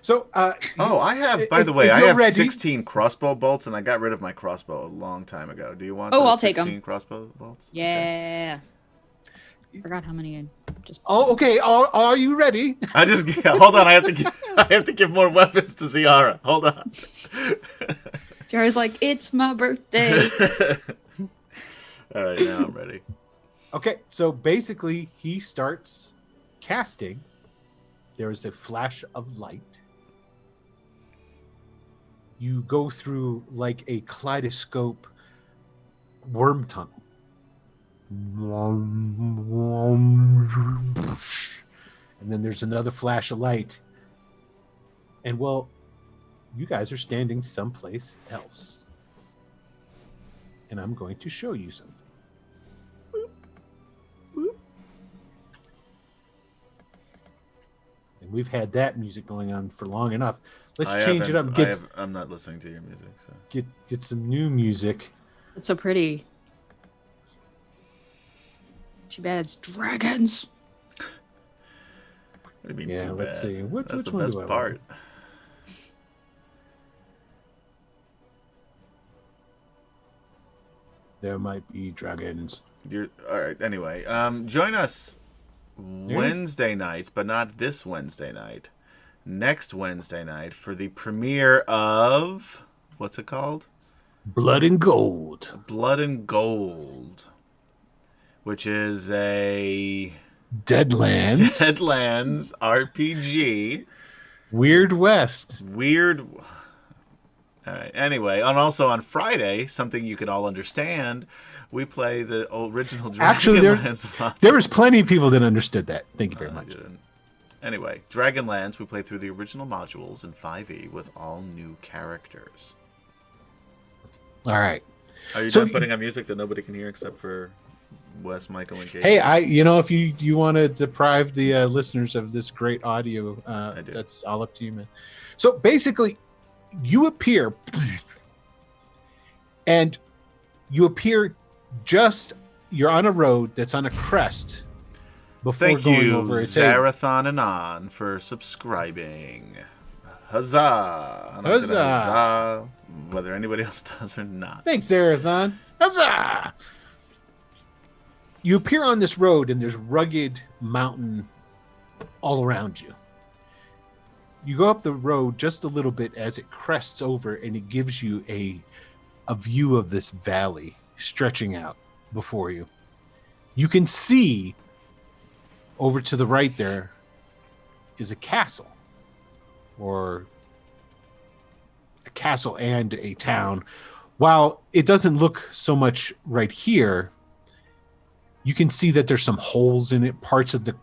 So, Oh, I have. By If- the way, if I you're have ready- 16 crossbow bolts, and I got rid of my crossbow a long time ago. Do you want? Oh, those I'll take 'em. 16 crossbow bolts. Okay. Yeah. Forgot how many I just. oh, okay. Are you ready? I just hold on. I have to give more weapons to Ziara. Hold on. Ziara's like, it's my birthday. All right, now I'm ready. Okay, so basically, he starts casting. There is a flash of light. You go through like a kaleidoscope worm tunnel. And then there's another flash of light. And well, you guys are standing someplace else. And I'm going to show you something. And we've had that music going on for long enough. Let's change it up and I'm not listening to your music. So. get some new music. It's so pretty. Too bad it's dragons. What do you mean? Yeah, too let's bad? see. Which That's the one best do I want? part. There might be dragons. You're all right. Anyway, join us Wednesday nights, but not this Wednesday night. Next Wednesday night for the premiere of what's it called? Blood and gold. Blood and Gold, which is a Deadlands. Deadlands RPG. Weird West. Weird. All right. Anyway, and also on Friday, something you can all understand, we play the original Actually, there- Dragonlance. There was plenty of people that understood that. Thank you very I much. didn't. Anyway, Dragonlance, we play through the original modules in 5e with all new characters. All right. Are you So done you- putting on music that nobody can hear except for Wes, Michael, and Kate? Hey, if you want to deprive the listeners of this great audio, I do. that's all up to you, man. So basically, you appear, and you appear you're on a road that's on a crest before Thank going you, over a table. Zarathon and On, for subscribing. Huzzah! And I'm gonna Huzzah! huzzah, whether anybody else does or not. Thanks, Zarathon. Huzzah! You appear on this road, and there's rugged mountain all around you. You go up the road just a little bit as it crests over, and it gives you a view of this valley stretching out before you. You can see over to the right there is a castle, or a castle and a town. While it doesn't look so much right here, you can see that there's some holes in it. Parts of the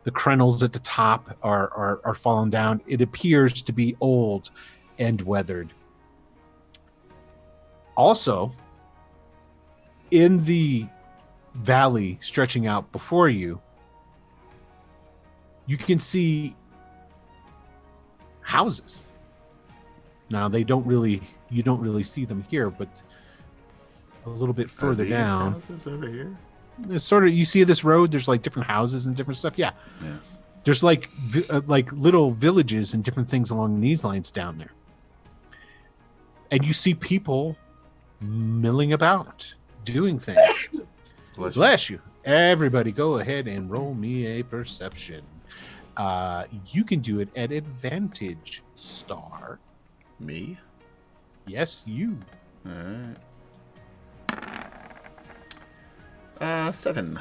crenels at the top are fallen down. It appears to be old and weathered. Also, in the valley stretching out before you, you can see houses. Now you don't really see them here, but a little bit further down. Houses over here. It's sort of, you see this road. There's like different houses and different stuff. Yeah. There's like little villages and different things along these lines down there, and you see people milling about, doing things. Bless you. Everybody, go ahead and roll me a perception. You can do it at advantage, Star. Me? Yes, you. All right. 7.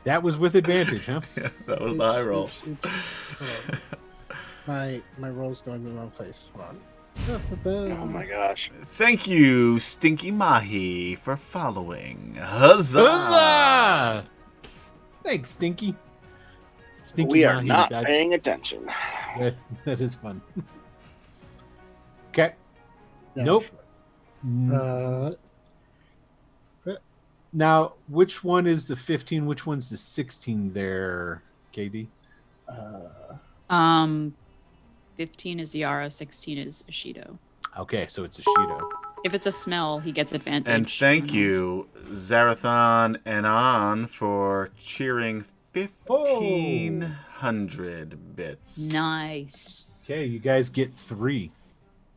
That was with advantage, huh? Yeah, that was the high roll. Hold on. My roll's going to the wrong place. Hold on. Oh my gosh. Thank you, Stinky Mahi, for following. Huzzah! Huzzah! Thanks, Stinky. Stinky We are Mahi, not that- paying attention. that is fun. Okay. Yeah, Nope. sure. Now, which one is the 15? Which one's the 16 there, KD? 15 is Yara, 16 is Ashido. Okay, so it's a Shido. If it's a smell, he gets advantage. And thank you, Zarathon and On, for cheering 1,500 bits. Nice. Okay, you guys get 3.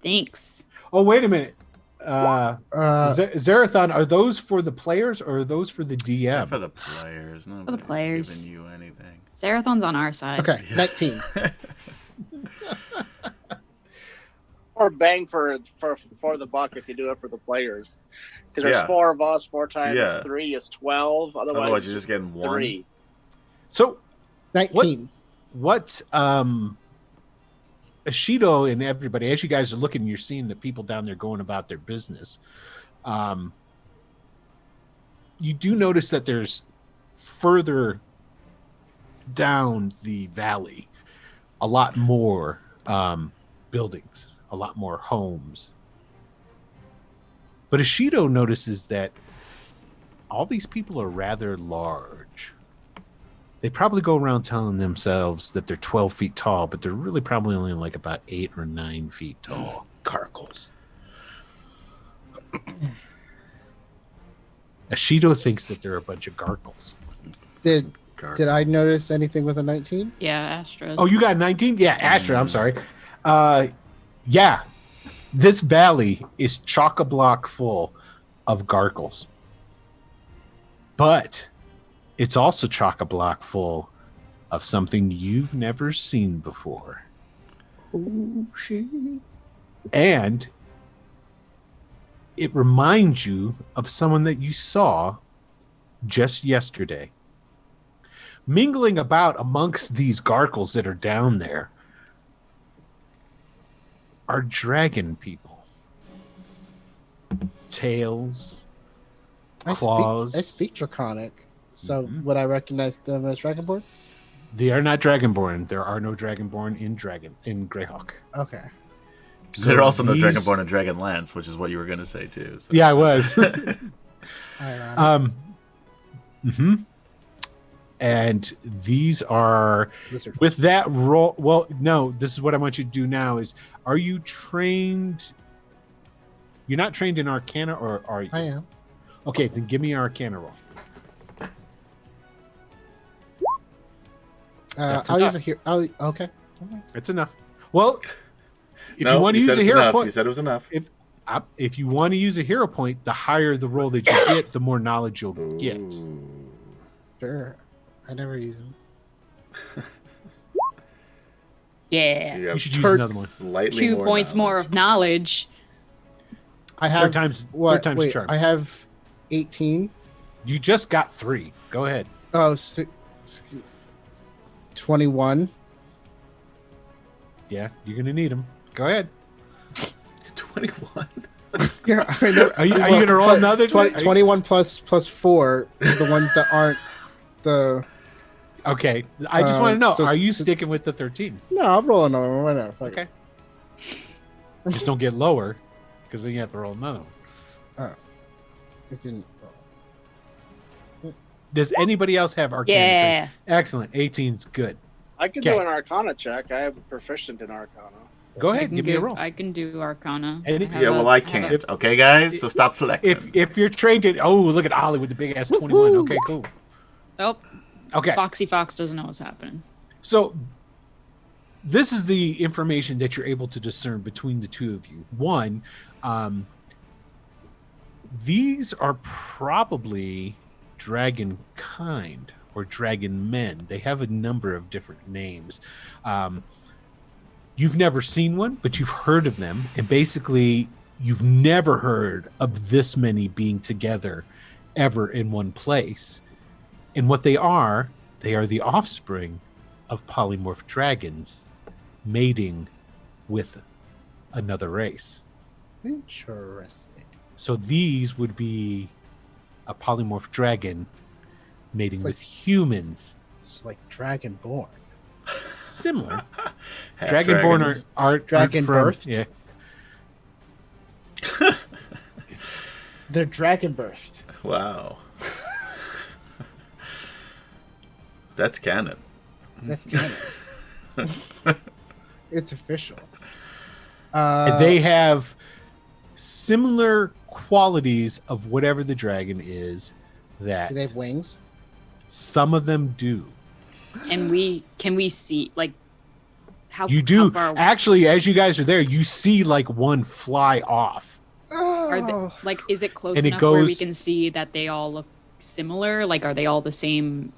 Thanks. Oh, wait a minute. Zarathon, are those for the players or are those for the DM? Yeah, for the players. Nobody's players. giving you anything. Sarathon's on our side. Okay, 19. Or bang for the buck if you do it for the players. Because there's Yeah. 4 of us, 4 times Yeah. 3 is 12. Otherwise, you're just getting 1. 3. So, 19. what Ashido and everybody, as you guys are looking, you're seeing the people down there going about their business. You do notice that there's further down the valley a lot more buildings, a lot more homes. But Ashido notices that all these people are rather large. They probably go around telling themselves that they're 12 feet tall, but they're really probably only like about 8 or 9 feet tall. Carcels. Ashido thinks that they're a bunch of gargles. Did I notice anything with a 19? Yeah, Astra. Oh, you got 19? Yeah, Astra, I'm sorry. Yeah, this valley is chock-a-block full of gargles. But it's also chock-a-block full of something you've never seen before. Oh, shit. And it reminds you of someone that you saw just yesterday. Mingling about amongst these gargles that are down there are dragon people. Tails, claws. I speak Draconic, so Mhm. would I recognize them as Dragonborn? They are not dragonborn. There are no dragonborn in Greyhawk. Okay. So They're also no these- Dragonborn and Dragonlance, which is what you were going to say too. So. Yeah, I was. Ironic. And these are Lizard. with that roll. Well, no, this is what I want you to do now is, are you trained? You're not trained in Arcana, or are you? I am. Okay, then give me an Arcana roll. That's I'll enough. use a here. Okay. That's enough. Well, if No, you want to use said a it's hero enough. You point, said it was enough. if you want to use a hero point, the higher the roll that you get, the more knowledge you'll get. Ooh. Sure. I never use them. Yeah. You have You should use another one. slightly 2 points more knowledge. of knowledge. I have time's what? the Wait, charm. I have 18. You just got 3. Go ahead. Oh, 21. Yeah, you're gonna need them. Go ahead. 21. Yeah, I know. Are you gonna roll another? 21 plus 4, the ones that aren't the... Okay, I just want to know: so- are you so- sticking with the 13? No, I'll roll another one. Why not? Fuck it. Okay. Just don't get lower, because then you have to roll another one. It didn't. Does anybody else have Arcana? Yeah. check? Excellent. 18's good. I can Okay. do an Arcana check. I have a proficient in Arcana. Go I ahead, can give me a roll. I can do Arcana. And I have Yeah, well, I have can't. Okay, guys? So stop flexing. If you're trained in, oh, look at Ollie with the big ass 21. Okay, cool. Oh, Okay, Foxy Fox doesn't know what's happening. so this is the information that you're able to discern between the two of you. One, these are probably dragon kind or dragon men. They have a number of different names. You've never seen one, but you've heard of them, and basically you've never heard of this many being together ever in one place. And what they are the offspring of polymorph dragons mating with another race. Interesting. So these would be a polymorph dragon mating It's like- with humans. It's like Dragonborn. Similar. Half Dragonborn dragons. aren't Dragon from, birthed? Yeah. They're dragon birthed. Wow. That's canon. That's canon. It's official. And they have similar qualities of whatever the dragon is that Do they have wings? some of them do. And can we see like how You do. how far Actually, as you guys are there, you see like one fly off. are they, Oh, like is it close And it enough where we goes- can see that they all look similar? Like are they all the same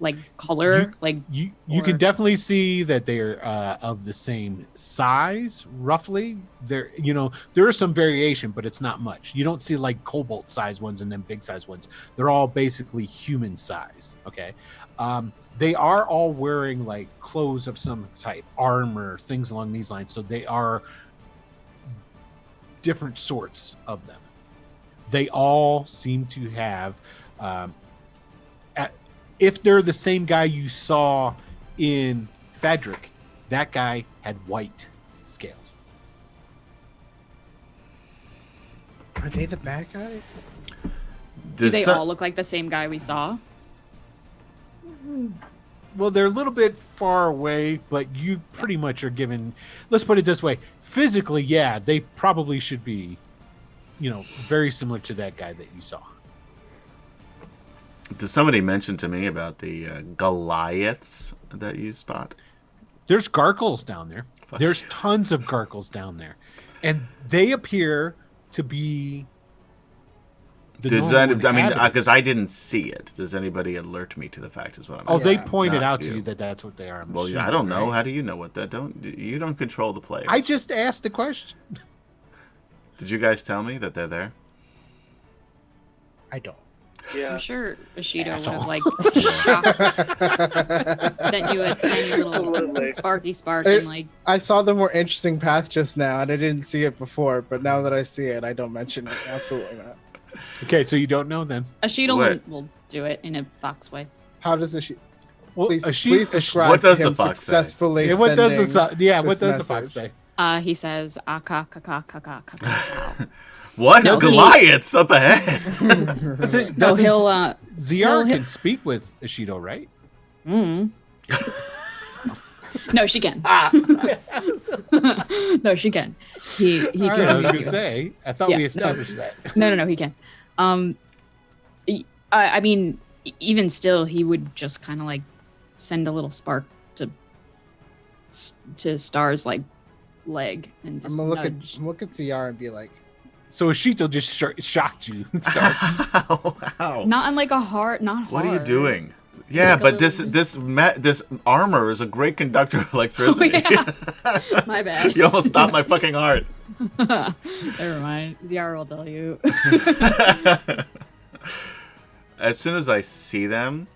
like color? You Or- can definitely see that they're of the same size, roughly. There are some variation, but it's not much. You don't see like cobalt size ones and then big size ones. They're all basically human size. Okay, they are all wearing like clothes of some type, armor, things along these lines. So they are different sorts of them. They all seem to have. If they're the same guy you saw in Fadric, that guy had white scales. are they the bad guys? do Does they some- all look like the same guy we saw? Well, they're a little bit far away, but you pretty much are given. Let's put it this way: physically, yeah, they probably should be, very similar to that guy that you saw. Does somebody mention to me about the Goliaths that you spot? There's gargles down there. Fuck There's you. tons of gargles down there, and they appear to be. the Does normal that, I mean, inhabitants. because I didn't see it. Does anybody alert me to the fact? Is what I'm. Oh, they asking, pointed not out to you that that's what they are. I'm Well, assuming, I don't know. right? How do you know what that? You don't control the players. I just asked the question. Did you guys tell me that they're there? I don't. Yeah. I'm sure Ashido Asshole. would have like sent you a tiny little Absolutely. sparky spark It- and like I saw the more interesting path just now, and I didn't see it before. But now that I see it, I don't mention it. Absolutely not. Okay, so you don't know then. Ashido What? will do it in a fox way. How does the sheep? Well, Please, a sheep. please describe What does him the fox say? successfully. Yeah, what does the sending- yeah? What this does the fox message? say? He says aka kaka kaka kaka. What? No, he- Goliaths up ahead. Doesn't No, he'll ZR he'll- can speak with Ishido, right? mm. No, she can. No, she can. He All right, can. I was gonna say. I thought Yeah, we no. established that. No, he can. I mean, even still, he would just kind of like send a little spark to Star's like leg and I'm just gonna nudge. look at CR and be like, So Ishito just shocked you. and starts- Ow. Not in like a hard, not hard. What are you doing? Yeah, Like a but little- this armor is a great conductor of electricity. Oh, My bad. You almost stopped my fucking heart. Never mind. ZR will tell you. as soon as I see them,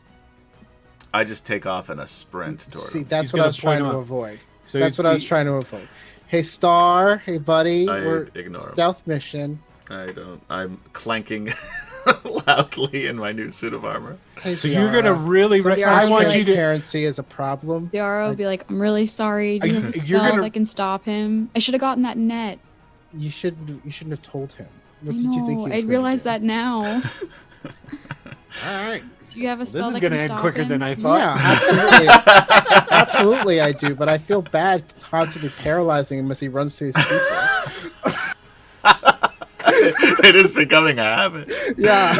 I just take off in a sprint toward See, them. that's He's what I gonna was trying point to him up. avoid. So That's what I was trying to avoid. Hey, Star. Hey, buddy. I We're ignore 'em. stealth mission. I'm clanking loudly in my new suit of armor. Hey, So you're gonna Ziara. really. Ziara, I want you to. Transparency is a problem. Ziara will be like, I'm really sorry. Do you have a You're spell gonna- that can stop him? I should have gotten that net. You shouldn't have told him. What I did know. you think he was I gonna realize do? that now. All right. Do you have a spell This is that gonna can end stop quicker him? than I thought. Yeah, absolutely. Absolutely, I do. But I feel bad constantly paralyzing him as he runs to his people. It is becoming a habit. Yeah.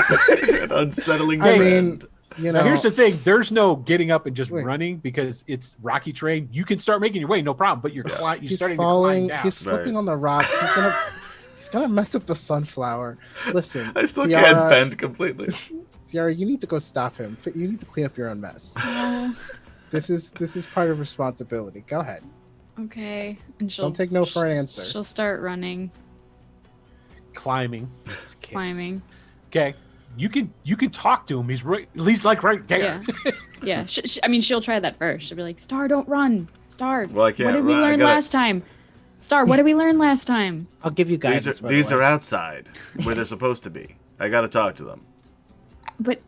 An unsettling I trend. mean, you Now know. here's the thing: there's no getting up and just Wait. running because it's rocky terrain. You can start making your way, no problem. But you're He's starting falling. to climb down. He's slipping Right. on the rocks. He's gonna mess up the sunflower. Listen, I still Ziara, can't bend completely. Ziara, you need to go stop him. You need to clean up your own mess. Oh, This is part of responsibility. Go ahead. okay. And she'll Don't take no for an answer. She'll start running, climbing. It's kids. climbing. Okay, you can talk to him. He's right. He's like right there. Yeah. Yeah. I mean, she'll try that first. She'll be like, Star, don't run. Star, Well, I can't what did we run. I learn gotta- last time? Star, what did we learn last time? I'll give you guidance. These are outside where they're supposed to be. I gotta talk to them. But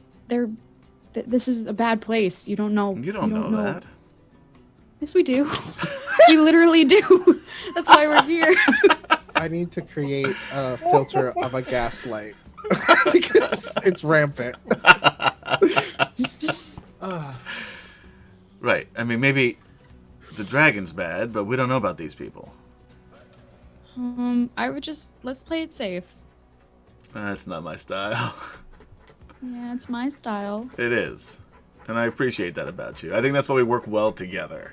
this is a bad place. You don't know. You don't know that. Yes, we do. We literally do. That's why we're here. I need to create a filter of a gaslight because it's rampant. Right. I mean, maybe the dragon's bad, but we don't know about these people. I would just let's play it safe. That's not my style. Yeah, it's my style. It is. And I appreciate that about you. I think that's why we work well together.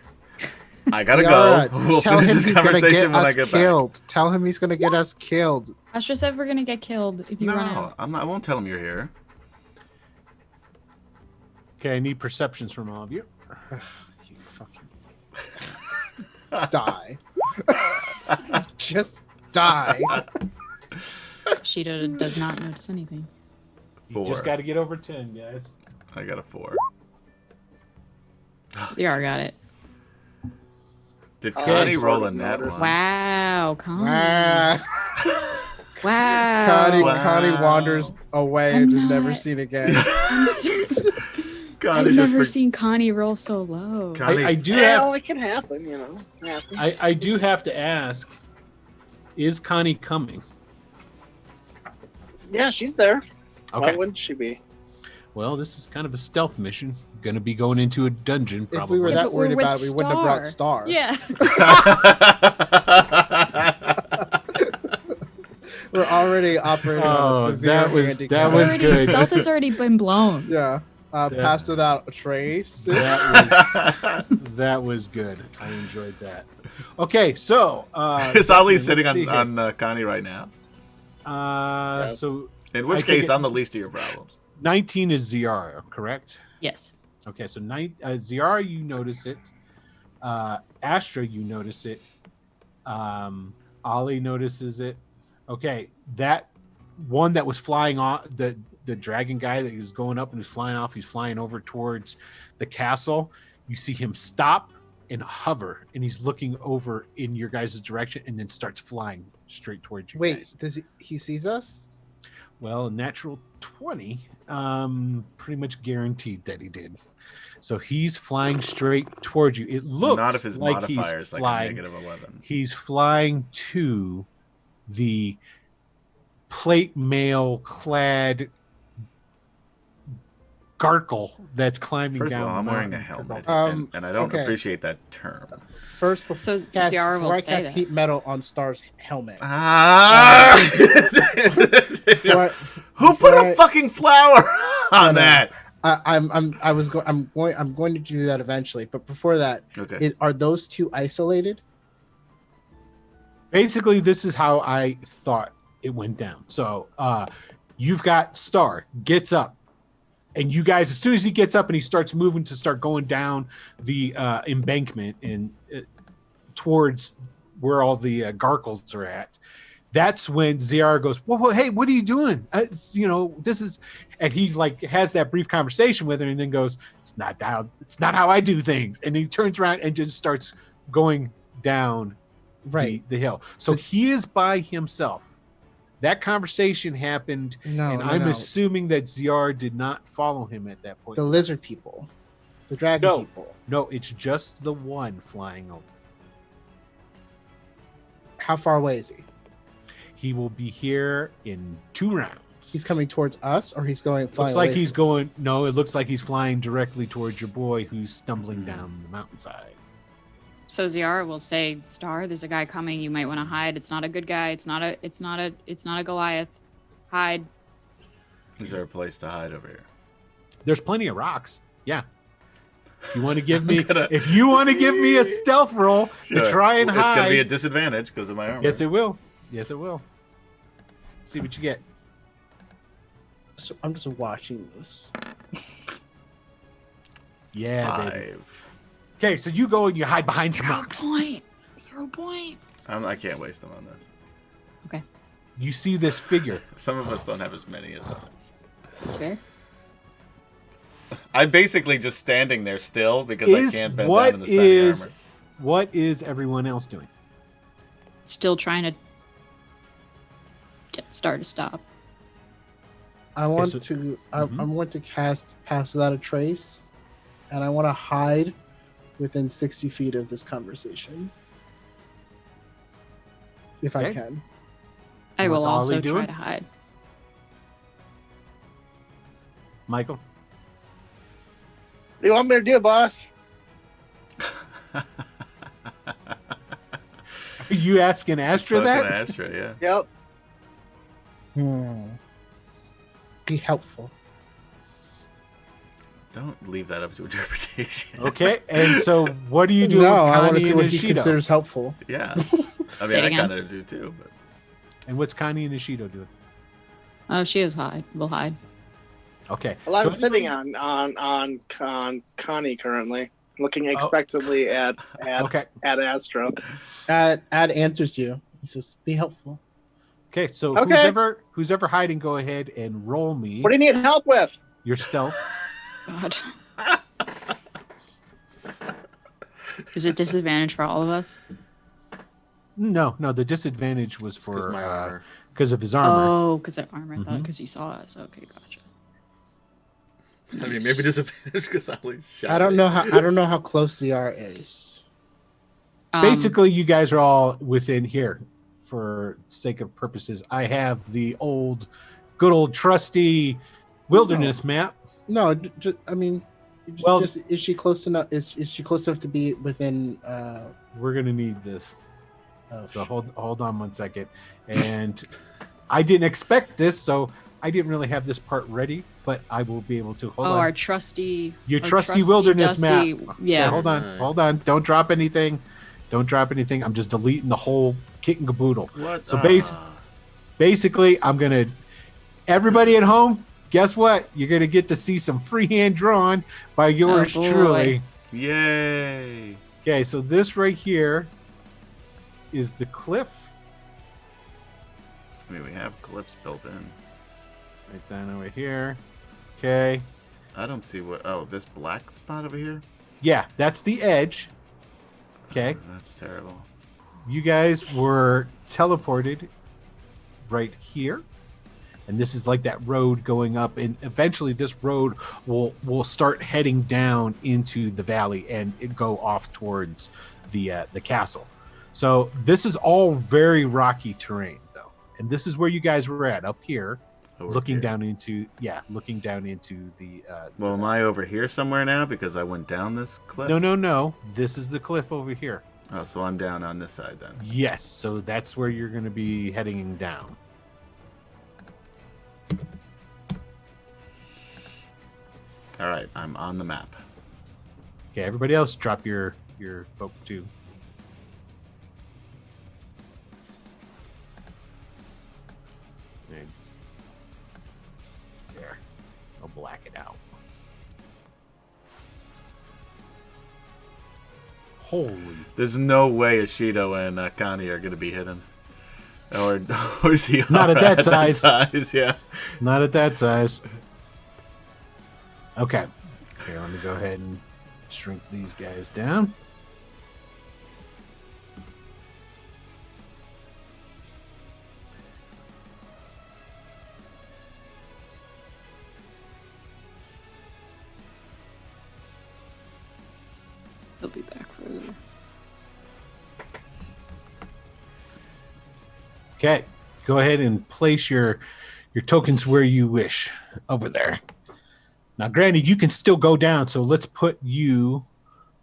I gotta Ziara, go. We'll tell finish him this he's gonna conversation get when I us get killed. Tell him he's gonna get us killed. Astra said we're gonna get killed if you back. run No, out. I'm not. I won't tell him you're here. Okay, I need perceptions from all of you. You fucking idiot. Die. Just die. Sheeta does not notice anything. You just 4. got to get over 10, guys. I got a 4. Ziara got it. Did Oh, Connie it's roll a already nat noticed. one? Wow, Connie. Ah. Wow. Connie, Wow. Connie wanders away I'm and is never not- seen again. Connie I've just never for- seen Connie roll so low. Connie- I do Yeah, have well, it can happen, you know. Happen. I do have to ask: is Connie coming? Yeah, she's there. Why Okay. wouldn't she be? Well, this is kind of a stealth mission. Going to be going into a dungeon. If Probably. we were Yeah, that but we're worried with about it, we wouldn't have brought Star. Yeah. We're already operating on Oh, a severe that was- handicap. that was good. Stealth has already been blown. Yeah. Yeah. Passed without a trace. That was good. I enjoyed that. Okay, so Is Ollie let's sitting see here. on Connie right now? So In which I think case, it- I'm the least of your problems. 19 is Ziara, correct? Yes. Okay, so Ziara, you notice it. Astra, you notice it. Ollie notices it. Okay, that one that was flying off, the dragon guy that is going up and is flying off, he's flying over towards the castle. You see him stop and hover, and he's looking over in your guys' direction and then starts flying straight towards you Wait, guys. does he sees us? Well, a natural 20, pretty much guaranteed that he did. So he's flying straight towards you. It looks Not if his like modifier he's is like a flying. -11. He's flying to the plate mail clad gargle that's climbing First down. of all, I'm the wearing a mountain. helmet, Um, and I don't okay. appreciate that term. First, So cast, Ziara will before I say cast that. heat metal on Star's helmet. Ah! Before I- Who put before a I- fucking flower on No. that? I'm going to do that eventually, but before that, Okay. are those two isolated? Basically, this is how I thought it went down. So you've got Star gets up, and you guys, as soon as he gets up and he starts moving to start going down the embankment and towards where all the gargles are at, that's when Ziara goes, whoa, hey, what are you doing? This is, and he like has that brief conversation with her, and then goes, "It's not how I do things." And he turns around and just starts going down Right. the hill. So he is by himself. That conversation happened, No, and no, I'm no. assuming that Ziar did not follow him at that point. The lizard people. The dragon No. people. No, it's just the one flying over. How far away is he? He will be here in 2 rounds. He's coming towards us, or he's going flying Looks like away he's from us? going. No, it looks like he's flying directly towards your boy, who's stumbling down the mountainside. So Ziara will say, "Star, there's a guy coming. You might want to hide. It's not a good guy. It's not a Goliath. Hide." Is there a place to hide over here? There's plenty of rocks. Yeah. If you want to give me, gonna- if you want to give me a stealth roll to Sure. try and It's hide, going to be a disadvantage because of my armor. yes, it will. Yes, it will. See what you get. So I'm just watching this. Yeah, baby. 5. Okay, so you go and you hide behind some Hero rocks. point. Hero point. I can't waste them on this. You see this figure. Some of us don't have as many as others. That's fair. I'm basically just standing there still because Is I can't bend what down in this tiny is armor. what is everyone else doing? Still trying to get Star to stop. I want so- to. Mhm. I want to cast Pass Without a Trace, and I want to hide within 60 feet of this conversation, if I Okay. can. I What's will also Ollie try doing? to hide. Michael? What do you want me to do, boss? Are you asking Astra Fucking that? Astra, yeah. Yep. Be helpful. Don't leave that up to interpretation. Okay, and so what do you do No, with I want Connie to see and what he Ishido? considers helpful. Yeah. I Say mean, it I again. kind of do too, but And what's Connie and Ishido doing? Oh, she is hide. We'll hide. Okay. Well, I'm so sitting on Connie currently, looking expectantly at Okay. Astro. Ad answers you. He says, "Be helpful." Okay, so Okay. who's ever hiding, go ahead and roll me What do you need help with? your stealth. God. Is it disadvantage for all of us? No, the disadvantage was because for my armor. because of his armor. Oh, because of armor. I thought Mhm. because he saw us. Okay, gotcha. I mean, maybe disadvantage because I only shot. I don't it. know how. I don't know how close ZR is. Basically, you guys are all within here for sake of purposes. I have the good old trusty wilderness map. No, I mean, Well- just, is she close enough? Is she close enough to be within? We're gonna need this. Oh, So hold on 1 second. And I didn't expect this, so I didn't really have this part ready, but I will be able to. Hold on. our trusty. Your our trusty wilderness dusty- map. Yeah. Hold on. Right. Hold on. Don't drop anything. Don't drop anything. I'm just deleting the whole kit and caboodle. What? So basically, I'm gonna. Everybody at home, guess what? You're gonna get to see some freehand drawn by yours Oh, boy. truly. Yay! Okay, so this right here is the cliff. I mean, we have clips built in. Right down over here. Okay. I don't see what. Oh, this black spot over here. Yeah, that's the edge. Okay. Oh, that's terrible. You guys were teleported right here. And this is like that road going up, and eventually this road will start heading down into the valley and it go off towards the castle. So this is all very rocky terrain, though, and this is where you guys were at up here, Over looking here. down into the. Well, am I over here somewhere now because I went down this cliff? No. This is the cliff over here. Oh, so I'm down on this side then. Yes, so that's where you're going to be heading down. All right, I'm on the map. Okay, everybody else, drop your folk too. There, I'll black it out. Holy! There's no way Ishido and Connie are going to be hidden. Or is he Not at that size. size? Yeah. Not at that size. Okay. Here, let me go ahead and shrink these guys down. He'll be back further. Okay. Go ahead and place your tokens where you wish over there. Now, granted, you can still go down, so let's put you.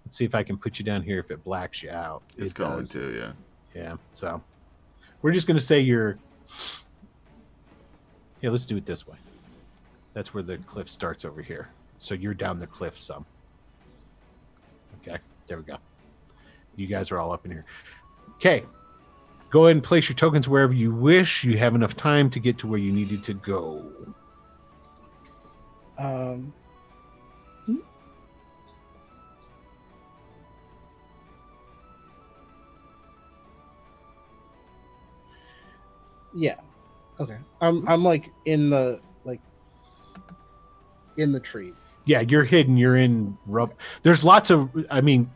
Let's see if I can put you down here if it blacks you out. It's It going does. to, yeah. Yeah, so we're just going to say you're. Yeah, let's do it this way. That's where the cliff starts over here. So you're down the cliff some. Okay, there we go. You guys are all up in here. Okay, go ahead and place your tokens wherever you wish. You have enough time to get to where you needed to go. Yeah. Okay. I'm like in the tree. Yeah, you're hidden. You're in rub. There's lots of. I mean,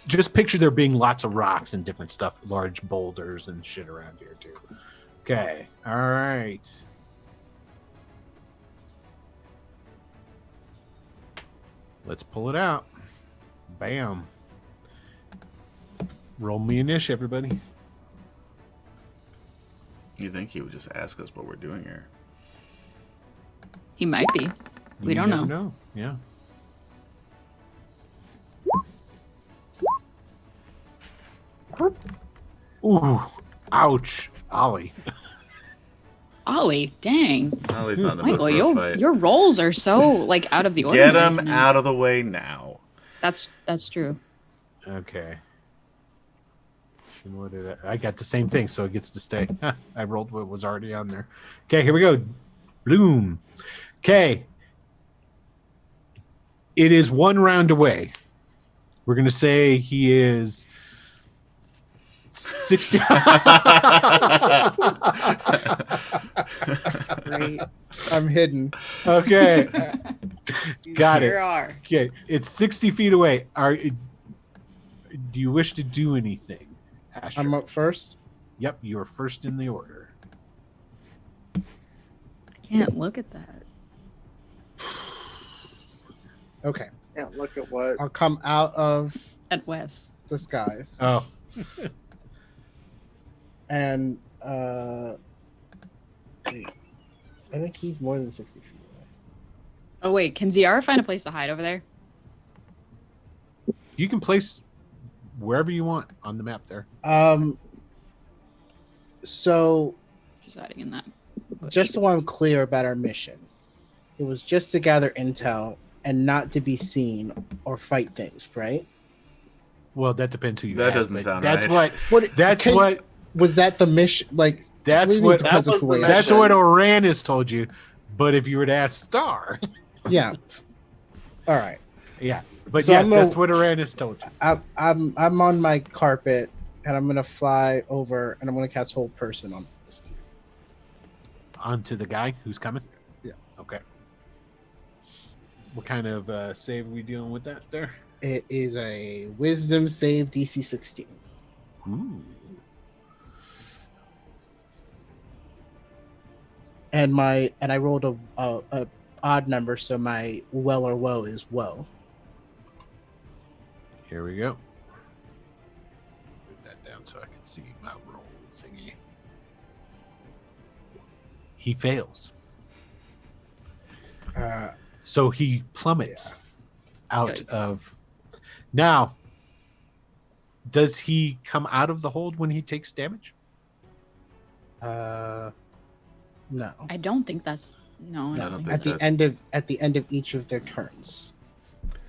just picture there being lots of rocks and different stuff, large boulders and shit around here too. Okay. All right. Let's pull it out. Bam. Roll me initiative, everybody. You think he would just ask us what we're doing here? He might be. We don't never know. Yeah. Ooh, ouch, Ollie. Ollie, dang. Ollie's not in the Michael, mood for a fight. your rolls are so like out of the Get ordinary. him tonight. out of the way now. That's true. Okay. And what did I got the same thing, so it gets to stay. I rolled what was already on there. Okay, here we go. Bloom. Okay. It is one round away. We're gonna say he is 60. Great. I'm hidden. Okay. Got it. Sure are. Okay, it's 60 feet away. Do you wish to do anything, Asher? I'm up first. Yep, you're first in the order. I can't look at that. Okay. Yeah, look at what. I'll come out of At Wes. the skies. Oh, And wait, I think he's more than 60 feet away. Oh wait, can Ziara find a place to hide over there? you can place wherever you want on the map there. So Just hiding in that bush. just so I'm clear about our mission, it was just to gather intel and not to be seen or fight things, right? Well, that depends who you That ask, doesn't but sound that's right. what Was that the mission? Like, that's we need what to depends on who I that's ask. what Oranus told you. But if you were to ask Star, Yeah. All right. yeah. But So yes, I'm gonna- that's what Oranus told you. I'm on my carpet and I'm gonna fly over and I'm gonna cast Hold Person on this dude. Onto the guy who's coming. Yeah. Okay. What kind of save are we dealing with that there? It is a Wisdom save DC 16. Ooh. And I rolled a odd number, so my well or woe is woe. Here we go. Put that down so I can see my roll thingy. He fails. So he plummets out Yikes. of. Now, does he come out of the hold when he takes damage? No. I don't think that's no. I No, I don't don't think think At the that's- end of each of their turns.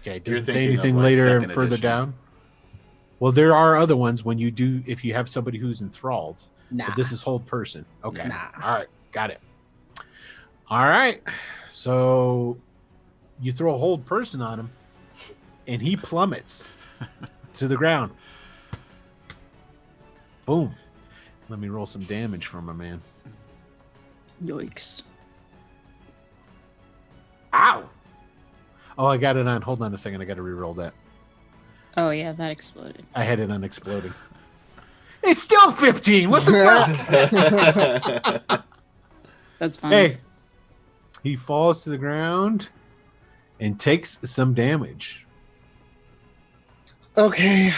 Okay, You're does it say thinking of, anything like, later and second further edition. down? Well, there are other ones when you do, if you have somebody who's enthralled. Nah. But this is hold person. Okay. Nah. All right. Got it. All right. So you throw a hold person on him and he plummets to the ground. Boom. Let me roll some damage for my man. Yikes. Ow. Oh, I got it on. Hold on a second. I got to re-roll that. Oh yeah, that exploded. I had it on exploding. It's still 15. What the fuck? That's fine. Hey, he falls to the ground and takes some damage. Okay.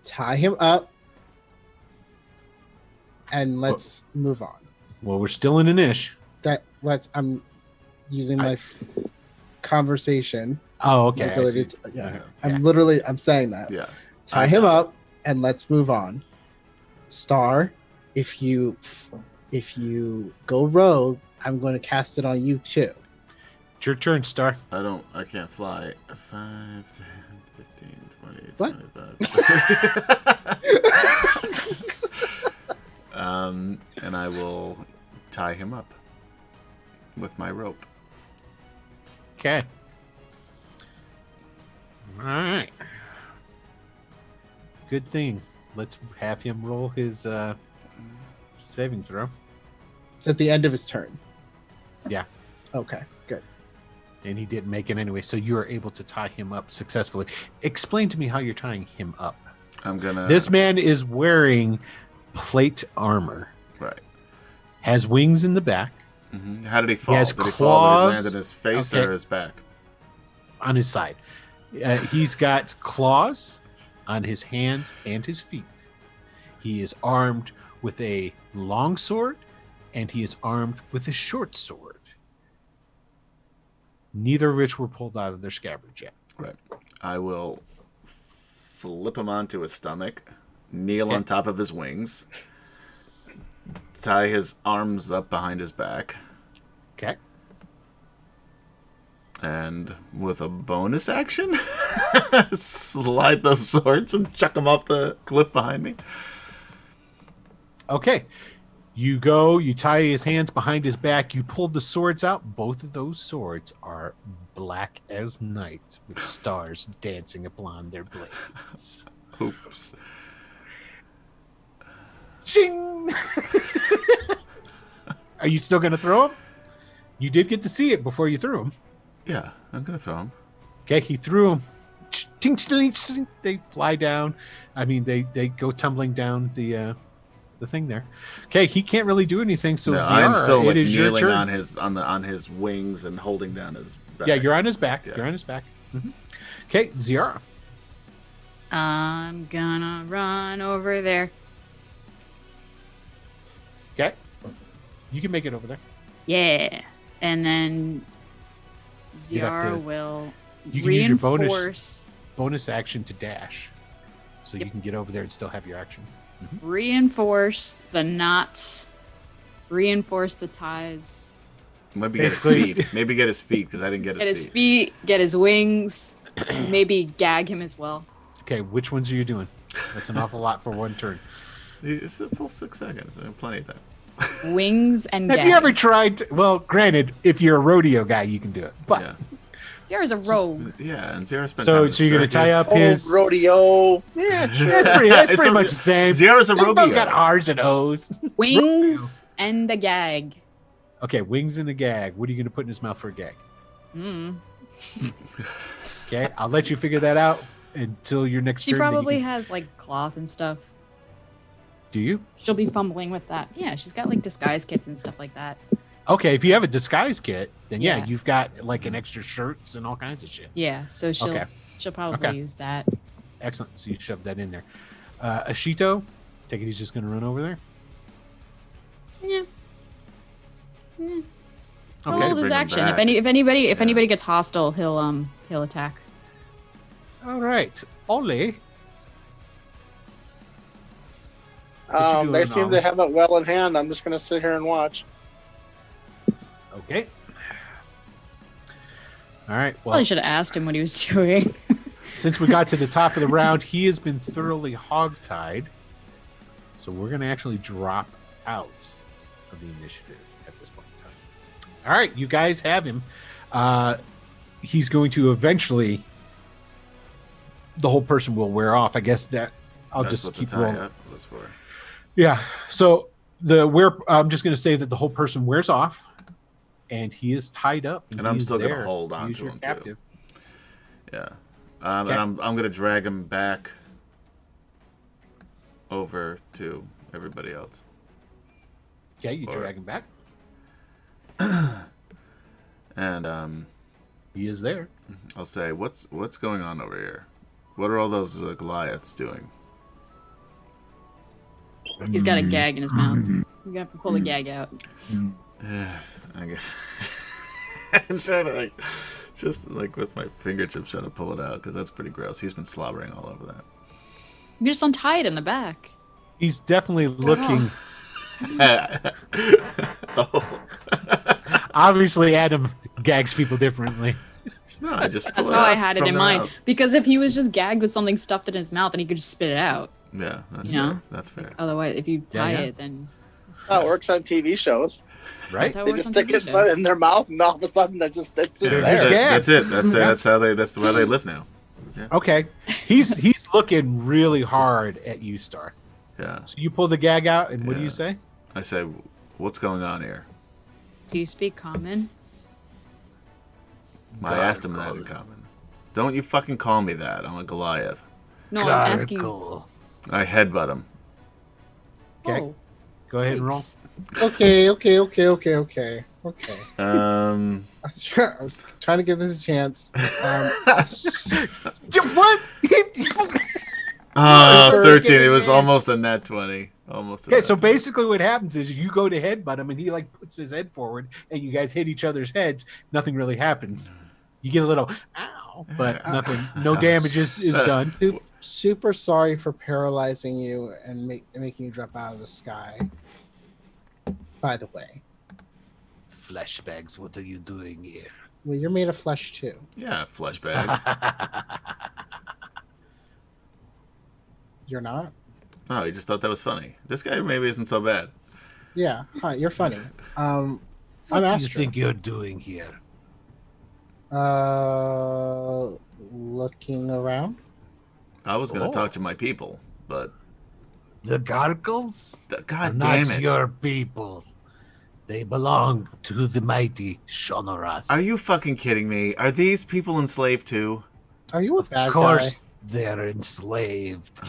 Tie him up and let's move on. Well, we're still in an ish. I'm using my conversation Oh, okay. I ability see. to, Yeah. I'm saying that. Yeah. Tie him up and let's move on. Star, if you go rogue, I'm going to cast it on you too. It's your turn, Star. I can't fly. 5, 10, 15, 20, What? 25. And I will tie him up with my rope. Okay. All right. Good thing. Let's have him roll his saving throw. It's at the end of his turn. Yeah. Okay, good. And he didn't make it anyway, so you are able to tie him up successfully. Explain to me how you're tying him up. I'm gonna. This man is wearing plate armor, Right. has wings in the back, Mm-hmm. How did he fall? has Did he fall? Did he claws. land in his face Okay. or his back? on his side. He's got claws on his hands and his feet. He is armed with a long sword, and he is armed with a short sword. Neither of which were pulled out of their scabbards yet. Right. I will flip him onto his stomach, kneel on top of his wings, tie his arms up behind his back, Okay. and with a bonus action, slide those swords and chuck them off the cliff behind me. Okay. You go, you tie his hands behind his back, you pull the swords out. Both of those swords are black as night with stars dancing upon their blades. Oops. Ching! Are you still going to throw him? You did get to see it before you threw him. Yeah, I'm going to throw him. Okay, he threw them. Ting, ting, ting, they fly down. I mean, they go tumbling down the thing there. Okay, he can't really do anything. So No, Ziara, I'm still it is your kneeling turn. on his wings and holding down his back. Yeah, you're on his back. Yeah. You're on his back. Okay, Ziara. I'm gonna run over there. Okay, you can make it over there. Yeah. And then You'd have Ziara to- will You can use your reinforce bonus action to dash, so Yep. you can get over there and still have your action. reinforce the knots, reinforce the ties, Maybe get his Basically- feet. Maybe get his feet because I didn't get get his his feet. feet, get his wings, maybe gag him as well. Okay, which ones are you doing? That's an awful lot for one turn. It's a full 6 seconds. I have plenty of time. Wings and Have gag. you ever tried? Well, granted, if you're a rodeo guy, you can do it. But Yeah. Ziara's a rogue. Yeah, and Zara spent So- time in so you're gonna tie circus. up his- Old rodeo. yeah, that's It's pretty a- much the same. Zara's a They both rodeo. got R's and O's. Wings and a gag. Okay, wings and a gag. What are you going to put in his mouth for a gag? Mm. Okay, I'll let you figure that out until your next She turn. then you probably can- has like cloth and stuff. Do you? She'll be fumbling with that. Yeah, she's got like disguise kits and stuff like that. Okay, if you have a disguise kit, then yeah, Yeah. you've got like an extra shirts and all kinds of shit. Yeah, so she'll Okay. she'll probably Okay. use that. Excellent. So you shove that in there. Ashito, take it he's just going to run over there. Yeah. Okay. He'll hold his bring him action. back. If anybody gets hostile, he'll attack. All right. Ole. What you They doing, seem Ollie? to have it well in hand. I'm just going to sit here and watch. Okay. All right. Well, Probably should have asked him what he was doing. since we got to the top of the round, he has been thoroughly hogtied. So we're going to actually drop out of the initiative at this point in time. All right, you guys have him. He's going to eventually. The whole person will wear off. I guess that I'll That's just what the keep tie rolling. up was for. Yeah. So I'm just going to say that the whole person wears off, and he is tied up. And I'm he is still gonna there. hold on He's to your him, too. captive. Yeah. Okay. And I'm gonna drag him back over to everybody else. Okay, you Or- drag him back. And He is there. I'll say, what's going on over here? What are all those Goliaths doing? He's got a gag in his mouth. You're gonna have to pull the gag out. I guess. Instead of like, just like with my fingertips trying to pull it out because that's pretty gross. He's been slobbering all over that. You just untie it in the back. He's definitely looking. Oh. Obviously, Adam gags people differently. No, I just pull That's it how I out had it from in the mind. mouth. Because if he was just gagged with something stuffed in his mouth, then he could just spit it out. Yeah, that's You know? fair. That's fair. Otherwise, if you tie yeah. it, then How it works on TV shows. Right? that's how it They works just on stick TV it shows. in their mouth, and all of a sudden they're just it's just Yeah, They're there. just gagged. that's it. That's Yeah. that's where they live now. Yeah. Okay. He's looking really hard at you, Star. Yeah. So you pull the gag out, and what do Yeah. you say? I say, what's going on here? Do you speak common? I asked him that in common. Don't you fucking call me that. I'm a Goliath. No, I'm asking. I headbutt him. Okay. Oh, Go ahead and roll. thanks. Okay. Um, I was trying to give this a chance. What? 13. It was almost a nat 20. Almost. A Okay, nat so 20. basically what happens is you go to headbutt him, and he like puts his head forward, and you guys hit each other's heads. Nothing really happens. You get a little ow, but nothing. No damage is done. Super sorry for paralyzing you and making you drop out of the sky. By the way, Flesh bags, what are you doing here? well, you're made of flesh too. Yeah, flesh bag. You're not. Oh, you just thought that was funny. This guy maybe isn't so bad. Yeah, hi, you're funny. I'm What do you Astro. think you're doing here? Looking around. I was gonna Oh. talk to my people, but The Gargles? God Not damn it! your people. They belong to the mighty Shonorath. Are you fucking kidding me? Are these people enslaved too? Are you a bad Of course, guy? they're enslaved.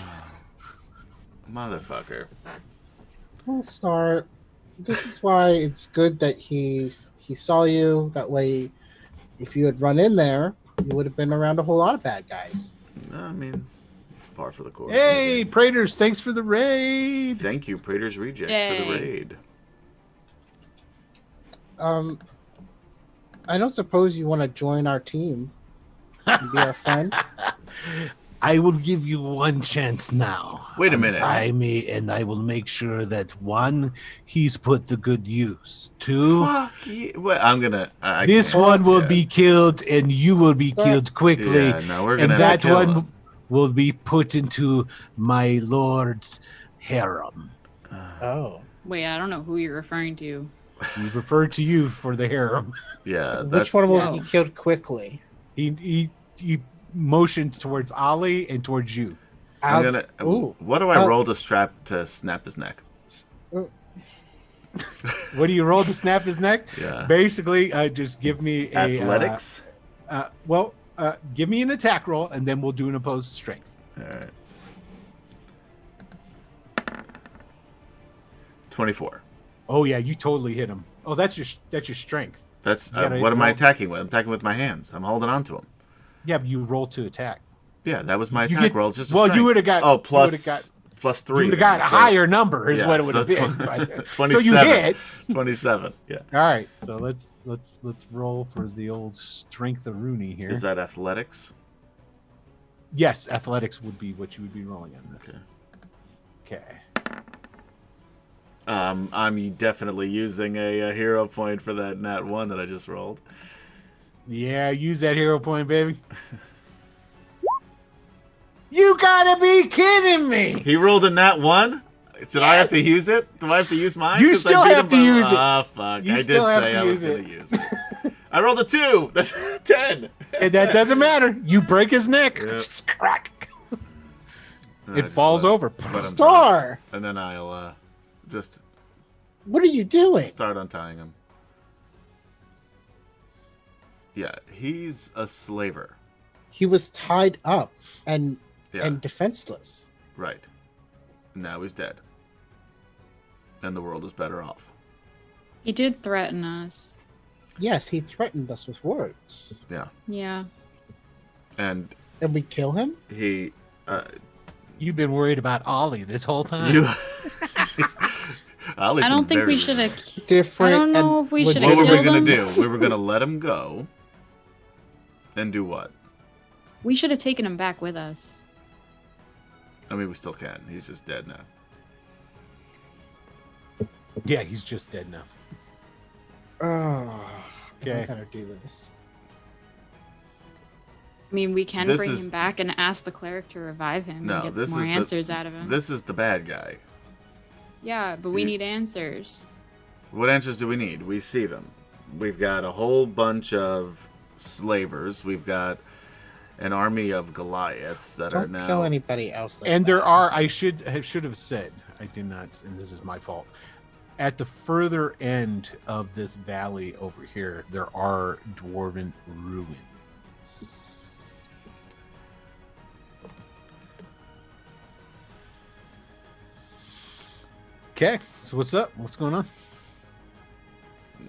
Motherfucker. Well, Star, this is why it's good that he saw you. That way, if you had run in there, you would have been around a whole lot of bad guys. I mean, par for the course. Hey, Praetors, thanks for the raid. Thank you, Praetor's Reject, for the Yay. raid. I don't suppose you want to join our team and be our friend. I will give you one chance now. Wait a minute. Untie me, and I will make sure that one, he's put to good use. Two, Fuck you. Well, I'm gonna. I this can't. one will Yeah. be killed, and you will be Stop. killed quickly. Yeah, no, we're And gonna have that to kill one him. will be put into my lord's harem. Oh, Wait, I don't know who you're referring to. He referred to you for the harem. Yeah, that's which one will Yeah. be killed quickly? He motioned towards Ollie and towards you. I'm gonna. Ooh. What do I roll to strap to snap his neck? What do you roll to snap his neck? Yeah. Basically, just give me a Athletics. Give me an attack roll, and then we'll do an opposed strength. All right. 24. Oh yeah, you totally hit him. Oh, that's your strength. That's You gotta what am I roll. attacking with? I'm attacking with my hands. I'm holding on to him. Yeah, but you roll to attack. Yeah, that was my You attack get- roll. It's just a well, you strength. would've got- oh you plus would've got- plus You 3. would have got a so higher number, is yeah, what it would so have been. So 27. you hit. 27. Yeah. All right, so let's roll for the old strength of Rooney here. Is that athletics? Yes, athletics would be what you would be rolling in this. Okay. Okay. I'm definitely using a hero point for that nat 1 that I just rolled. Yeah, use that hero point, baby. You gotta be kidding me! He rolled a nat 1? Did I have to use it? Do I have to use mine? You 'Cause I still beat have him to by- use it. Ah, fuck. You I did still have say to I was use going it. to use it. I rolled a 2. That's 10. And that doesn't matter. You break his neck. Yeah. Just crack. And I It just falls let- over. let him Star, And then I'll just what are you doing? start untying him. Yeah, he's a slaver. He was tied up and Yeah, and defenseless. right. Now he's dead. And the world is better off. He did threaten us. Yes, he threatened us with words. Yeah. Yeah. And And we kill him? he... You've been worried about Ollie this whole time. you... I don't think we should have. Different. I don't know and if we should have What were killed we going him. to do? We were going to let him go. And do what? We should have taken him back with us. I mean, we still can. He's just dead now. Yeah, he's just dead now. Oh, Okay. I gotta do this. I mean, we can This bring is- him back and ask the cleric to revive him No, and get this some more is the- answers out of him. This is the bad guy. Yeah, but we You- need answers. What answers do we need? We see them. We've got a whole bunch of slavers. We've got an army of Goliaths that are Don't now... kill anybody else. Like And that. there are, I should have said, I did not, and this is my fault. At the further end of this valley over here, there are dwarven ruins. Okay, so what's up? What's going on?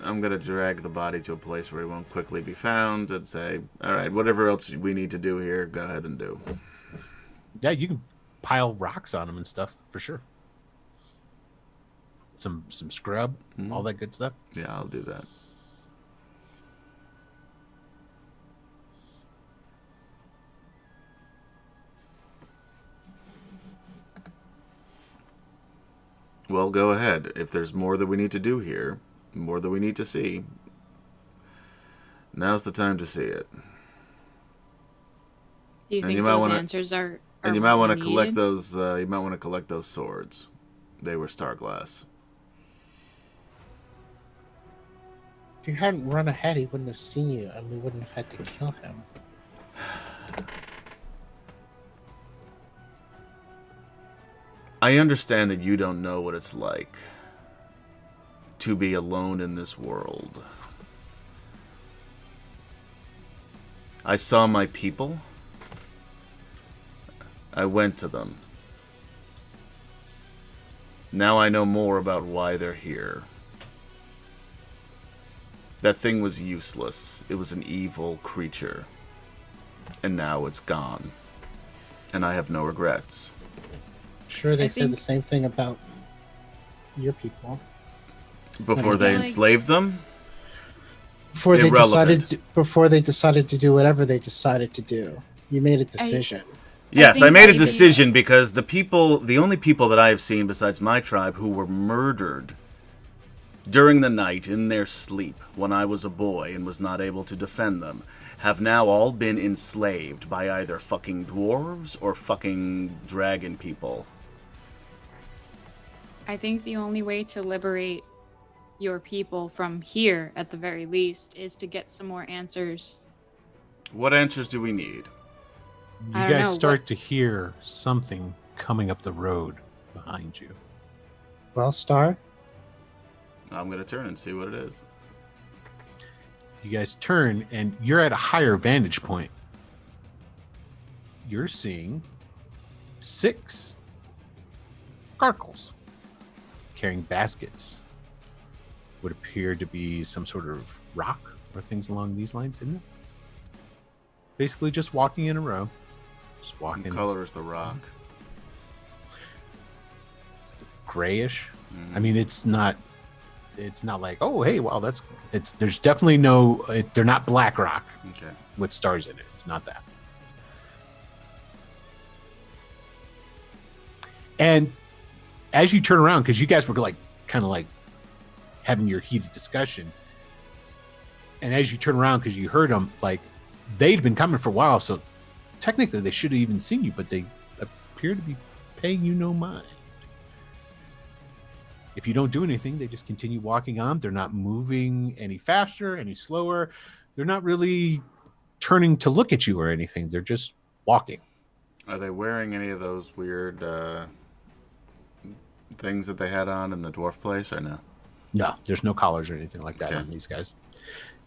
I'm going to drag the body to a place where he won't quickly be found and say, all right, whatever else we need to do here, go ahead and do. Yeah, you can pile rocks on them and stuff for sure. Some scrub, all that good stuff. Yeah, I'll do that. Well, go ahead. If there's more that we need to do here, more that we need to see, now's the time to see it. Do you And think you might those wanna- answers are And you might want to really collect needed? those. You might want to collect those swords. They were star glass. If you hadn't run ahead, he wouldn't have seen you, and we wouldn't have had to kill him. I understand that you don't know what it's like to be alone in this world. I saw my people. I went to them. Now I know more about why they're here. That thing was useless. It was an evil creature. And now it's gone. And I have no regrets. Sure, they I said think- the same thing about your people. Before they Like- enslaved them? Before they Irrelevant. decided to do whatever they decided to do. You made a decision. Yes, I think made a maybe- decision because the only people that I have seen besides my tribe who were murdered during the night in their sleep when I was a boy and was not able to defend them have now all been enslaved by either fucking dwarves or fucking dragon people. I think the only way to liberate your people from here, at the very least, is to get some more answers. What answers do we need? You I don't guys know, start what- to hear something coming up the road behind you. Well, Star, I'm going to turn and see what it is. You guys turn, and you're at a higher vantage point. You're seeing 6 gargles carrying baskets. Would appear to be some sort of rock or things along these lines in there. Basically, just walking in a row. Just What walking color is the rock? grayish. I mean, it's not like, oh, hey, wow, there's definitely no, they're not black rock Okay. with stars in it. It's not that. And as you turn around, because you guys were like kind of like having your heated discussion, and as you turn around, because you heard them, like they'd been coming for a while, so technically they should have even seen you, but they appear to be paying you no mind. If you don't do anything, they just continue walking on. They're not moving any faster, any slower. They're not really turning to look at you or anything. They're just walking. Are they wearing any of those weird things that they had on in the dwarf place or no? No, there's no collars or anything like that Okay. on these guys.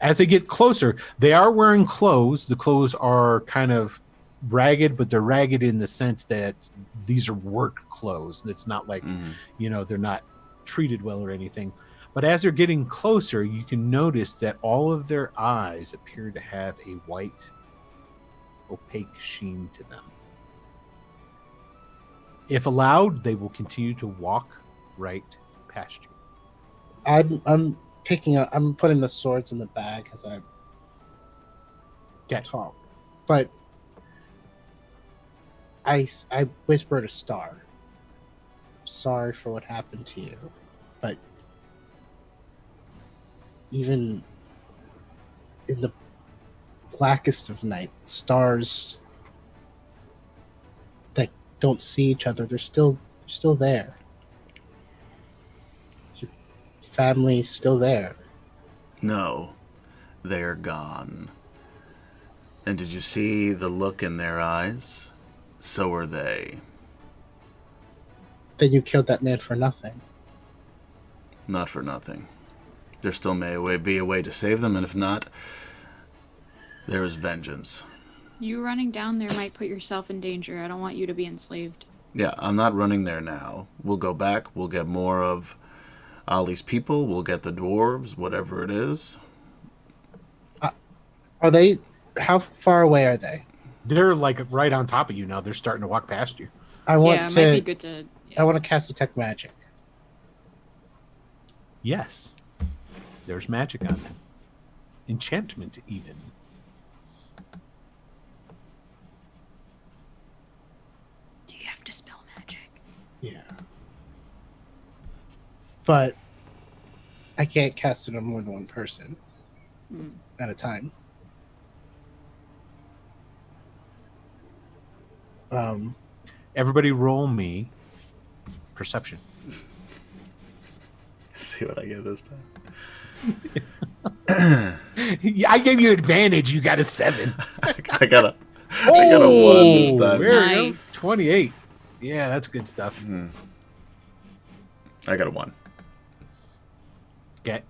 As they get closer, they are wearing clothes. The clothes are kind of ragged, but they're ragged in the sense that these are work clothes. It's not like, they're not treated well or anything. But as they're getting closer, you can notice that all of their eyes appear to have a white, opaque sheen to them. If allowed, they will continue to walk right past you. I'm picking up. I'm putting the swords in the bag as I talk. But I whisper to Star. Sorry for what happened to you, but even in the blackest of night, stars that don't see each other, they're still there. Your family's still there. No, they're gone. And did you see the look in their eyes? So are they. That you killed that man for nothing. Not for nothing. There still may be a way to save them, and if not, there is vengeance. You running down there might put yourself in danger. I don't want you to be enslaved. Yeah, I'm not running there now. We'll go back. We'll get more of Ollie's people. We'll get the dwarves, whatever it is. Are they? How far away are they? They're like right on top of you now. They're starting to walk past you. I want it to. might be good to. I want to cast detect magic. Yes. There's magic on them. Enchantment, even. Do you have to spell magic? Yeah. But I can't cast it on more than one person at a time. Everybody roll me perception. See what I get this time. I gave you advantage. You got a 7. I got a 1 this time. There you go. 28. Yeah, that's good stuff. I got a 1. Okay.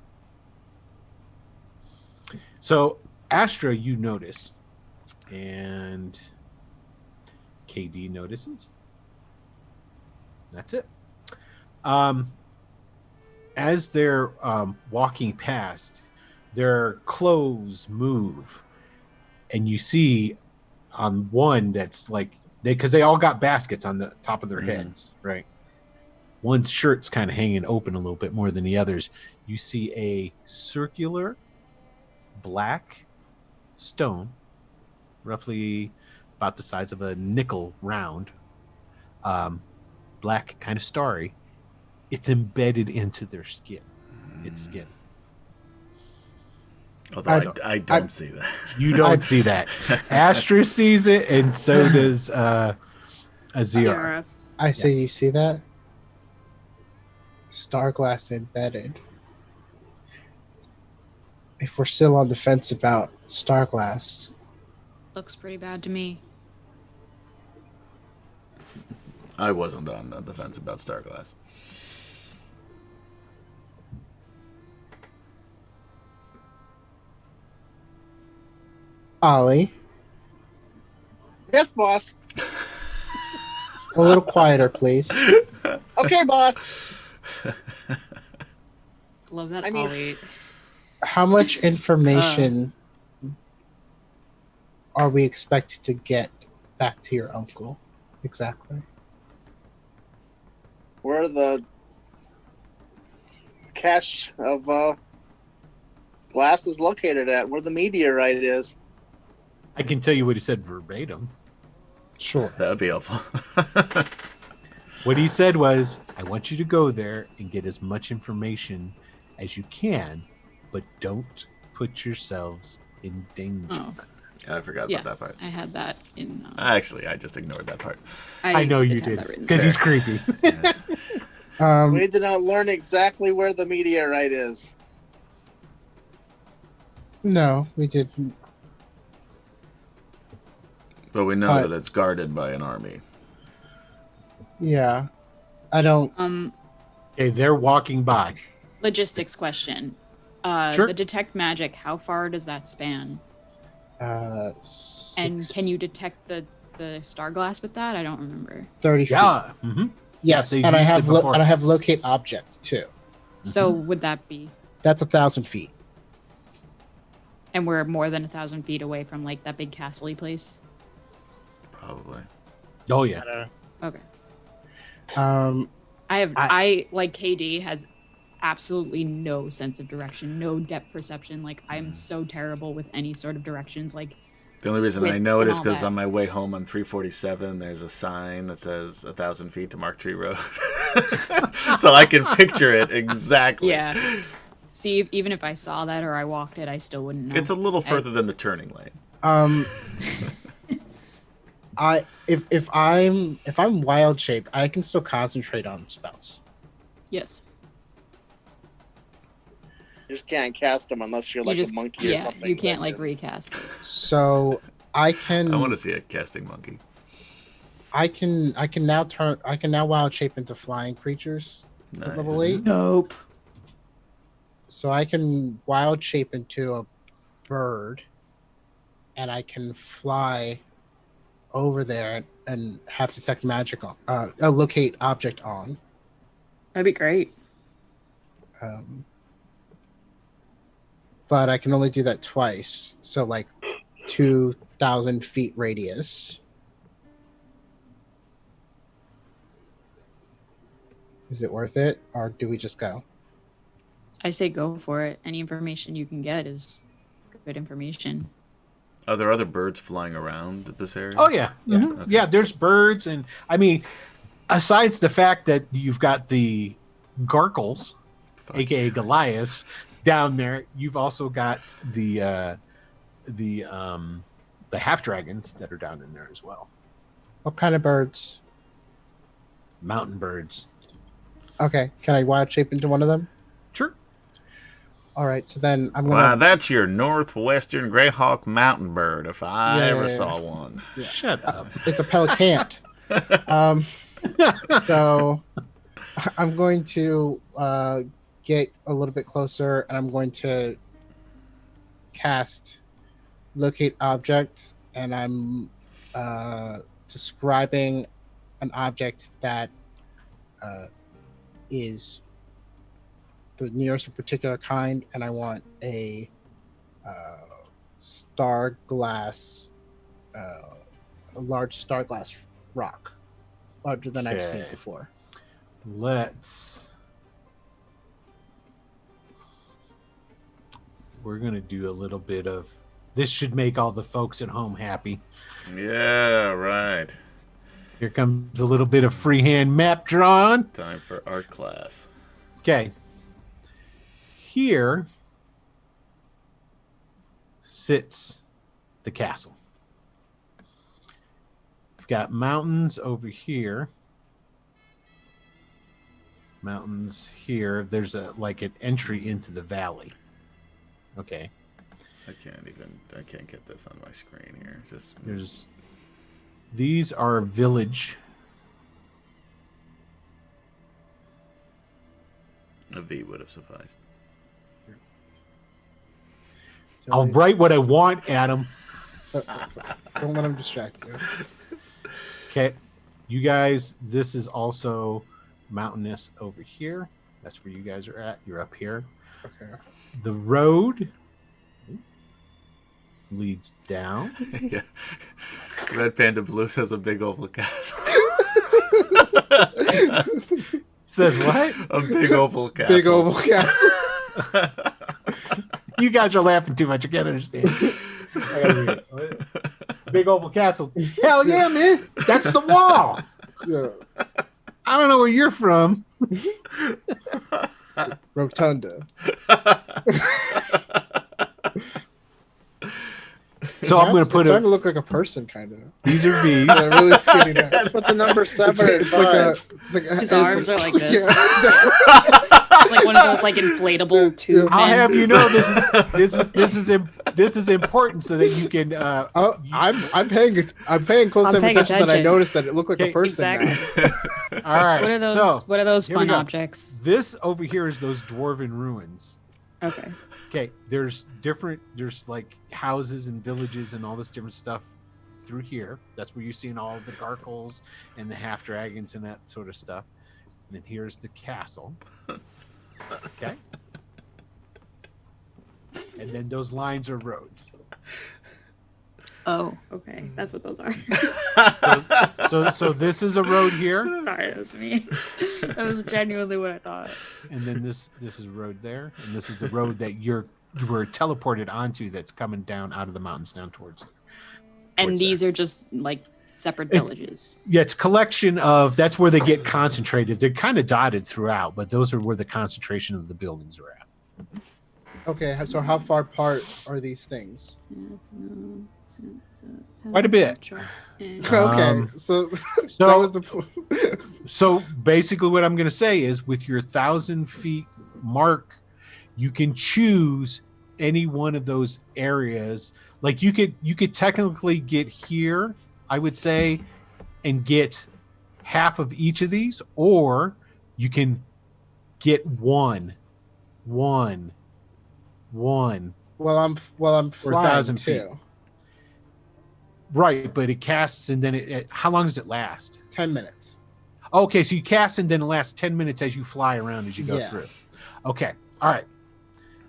So, Astra, you notice. And KD notices. That's it. As they're walking past, their clothes move, and you see on one that's like because they all got baskets on the top of their heads, right? One's shirt's kind of hanging open a little bit more than the others. You see a circular black stone, roughly about the size of a nickel round, black, kind of starry. It's embedded into their skin. Its skin. Although I don't see that. You don't see that. Astra sees it, and so does Azir. I say, you see that? Starglass embedded. If we're still on the fence about Starglass, Looks pretty bad to me. I wasn't on the fence about Starglass. Ollie, Yes, boss. a little quieter, please. Okay, boss. Love that, I mean- Ollie. How much information are we expected to get back to your uncle? Exactly. Where the cache of glass is located at, where the meteorite is. I can tell you what he said verbatim. Sure. That would be helpful. What he said was, I want you to go there and get as much information as you can, but don't put yourselves in danger. Oh, I forgot yeah. about that part. I had that in. Actually, I just ignored that part. I know you have that did, written because down. he's creepy. We need to now learn exactly where the meteorite is. No, we didn't. But we know that it's guarded by an army. Yeah. I don't. Okay, they're walking by. Logistics question. Sure. The detect magic, how far does that span? And can you detect the star glass with that? I don't remember. 30 feet. Yeah. Mm-hmm. Yes, they've and I used have it before. and I have locate object too. So would that be? That's 1,000 feet. And we're more than 1,000 feet away from like that big castle-y place. Probably. Oh yeah. Okay. I like KD has absolutely no sense of direction, no depth perception. Like I'm so terrible with any sort of directions. Like The only reason I Wits know it and is all because that. on my way home on 347, there's a sign that says 1,000 feet to Mark Tree Road. So I can picture it exactly. yeah. See, even if I saw that or I walked it, I still wouldn't know. It's a little further than the turning lane. if I'm wild shaped, I can still concentrate on spells. Yes. You just can't cast them unless you're like a monkey or something. You can't like recast it. So I can. I want to see a casting monkey. I can now wild shape into flying creatures at Nice. level 8. Nope. So I can wild shape into a bird, and I can fly over there and have detect magic on, locate object on. That'd be great. But I can only do that twice. So like 2,000 feet radius. Is it worth it, or do we just go? I say go for it. Any information you can get is good information. Are there other birds flying around this area? Oh yeah. Mhm. Okay. Yeah. There's birds, and I mean, aside the fact that you've got the Garkles, Fuck. aka Goliaths, down there, you've also got the half dragons that are down in there as well. What kind of birds? Mountain birds. Okay, can I wild shape into one of them? Sure. All right, so then I'm gonna. Wow, that's your northwestern Greyhawk mountain bird, if I Yeah, ever yeah, saw one. Yeah. Shut up. It's a pelicant. So I'm going to get a little bit closer, and I'm going to cast locate object, and I'm describing an object that is the nearest particular kind, and I want a star glass, a large star glass rock, larger than I've seen Okay. before. We're going to do a little bit of this. Should make all the folks at home happy. Yeah, right. Here comes a little bit of freehand map drawn. Time for art class. Okay. Here sits the castle. We've got mountains over here. Mountains here. There's an entry into the valley. Okay. I can't get this on my screen here. These are village. A V would have sufficed. I'll write what I want, Adam. Don't let him distract you. Okay. You guys, this is also mountainous over here. That's where you guys are at. You're up here. Okay. The road leads down. Yeah. Red Panda Blue says a big oval castle. Says what? A big oval castle. Big oval castle. You guys are laughing too much. I can't understand. I gotta read it. Big oval castle. Hell yeah, man. That's the wall. Yeah. I don't know where you're from. Rotunda. So I'm going to It's put starting to it. look like a person, kind of. These are V's. Yeah, really skinny now. Put the number 7 It's like His arms are like this. Yeah. It's like one of those like inflatable tube. I'll men. have you know this is important so that you can. Oh, I'm paying close I'm paying attention that I attention. noticed that it looked like Okay, a person. exactly. Now. All right. What are those? So what are those here we fun go. objects? This over here is those dwarven ruins. Okay. Okay, there's like houses and villages and all this different stuff through here. That's where you're seeing all of the gargoyles and the half dragons and that sort of stuff. And then here's the castle. Okay. And then those lines are roads. Oh, okay. That's what those are. So this is a road here, Sorry, that was me. That was genuinely what I thought. and then this is a road there, and this is the road that you were teleported onto that's coming down out of the mountains down towards. And Towards these are just like separate It's- villages. Yeah, it's a collection of. That's where they get concentrated. They're kind of dotted throughout, but those are where the concentration of the buildings are at. Okay, so how far apart are these things? Quite a bit. Okay, so So that was the point. So basically, what I'm going to say is, with your 1,000 feet mark, you can choose any one of those areas. Like you could technically get here, I would say, and get half of each of these, or you can get one. Well, I'm Or flying 1,000 feet. too. Right, but it casts and then it how long does it last? 10 minutes. Okay, so you cast and then it lasts 10 minutes as you fly around as you go Yeah. through. Okay, all right.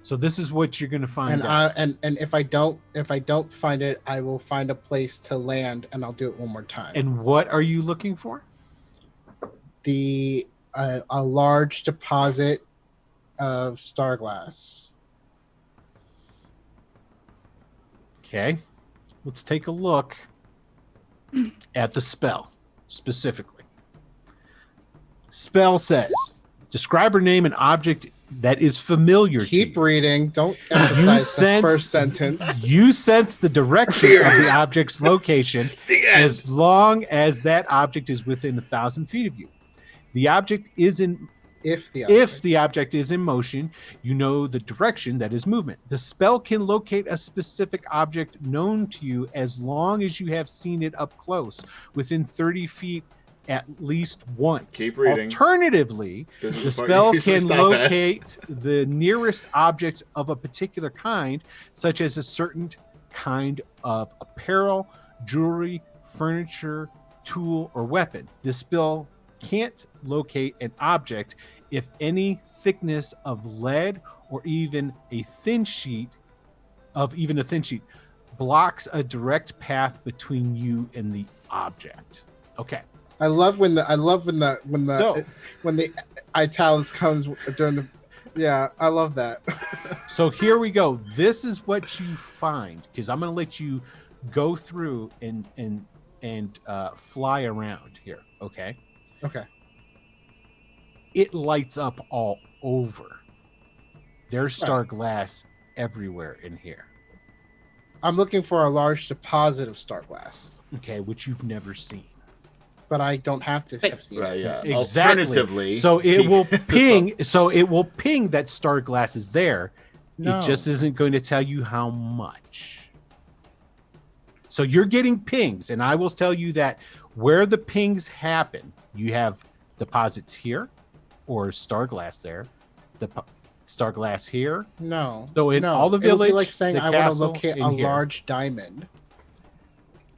So this is what you're going to find And out. and if I don't find it, I will find a place to land and I'll do it one more time. And what are you looking for? The a large deposit of star glass. Okay, let's take a look at the spell specifically. Spell says, describe or name an object that is familiar to Keep you. reading. Don't emphasize the sense- first sentence. You sense the direction of the object's location as long as that object is within 1,000 feet of you. The object is in If the object is in motion, you know the direction that is movement. The spell can locate a specific object known to you as long as you have seen it up close, within 30 feet at least once. Keep reading. Alternatively, This is the the part spell you usually can stop at. locate the nearest object of a particular kind, such as a certain kind of apparel, jewelry, furniture, tool, or weapon. This spell can't locate an object if any thickness of lead or even a thin sheet blocks a direct path between you and the object. Okay. I love when the So- when the italics comes during the. Yeah, I love that. So here we go. This is what you find, because I'm going to let you go through and fly around here. Okay. Okay. It lights up all over. There's star glass everywhere in here. I'm looking for a large deposit of star glass, Okay, which you've never seen. but I don't have to have seen Right, it. yeah. Exactly. Alternatively, So it will ping. So it will ping that star glass is there. No. It just isn't going to tell you how much. So you're getting pings, and I will tell you that where the pings happen, you have deposits here, or star glass there, star glass here. No. So in no. all the It would be village, like saying the I want to castle, locate in a here. large diamond,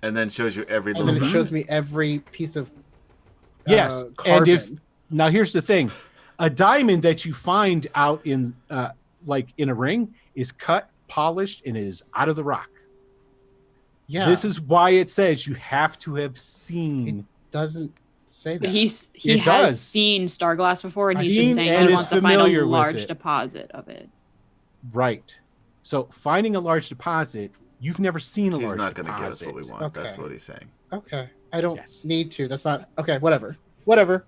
and then shows you every and little. then it shows me every piece of Yes, and carbon. if now here's the thing, a diamond that you find out in like in a ring is cut, polished, and it is out of the rock. Yeah, This is why it says you have to have seen. doesn't say that. But he It has does. seen Starglass before, and I've he's seen just saying and he is wants to find a familiar with large it. deposit of it. Right. So finding a large deposit, you've never seen a He's large not going deposit. to get us what we want. Okay. That's what he's saying. Okay, I don't Yes. need to. That's not okay. Whatever.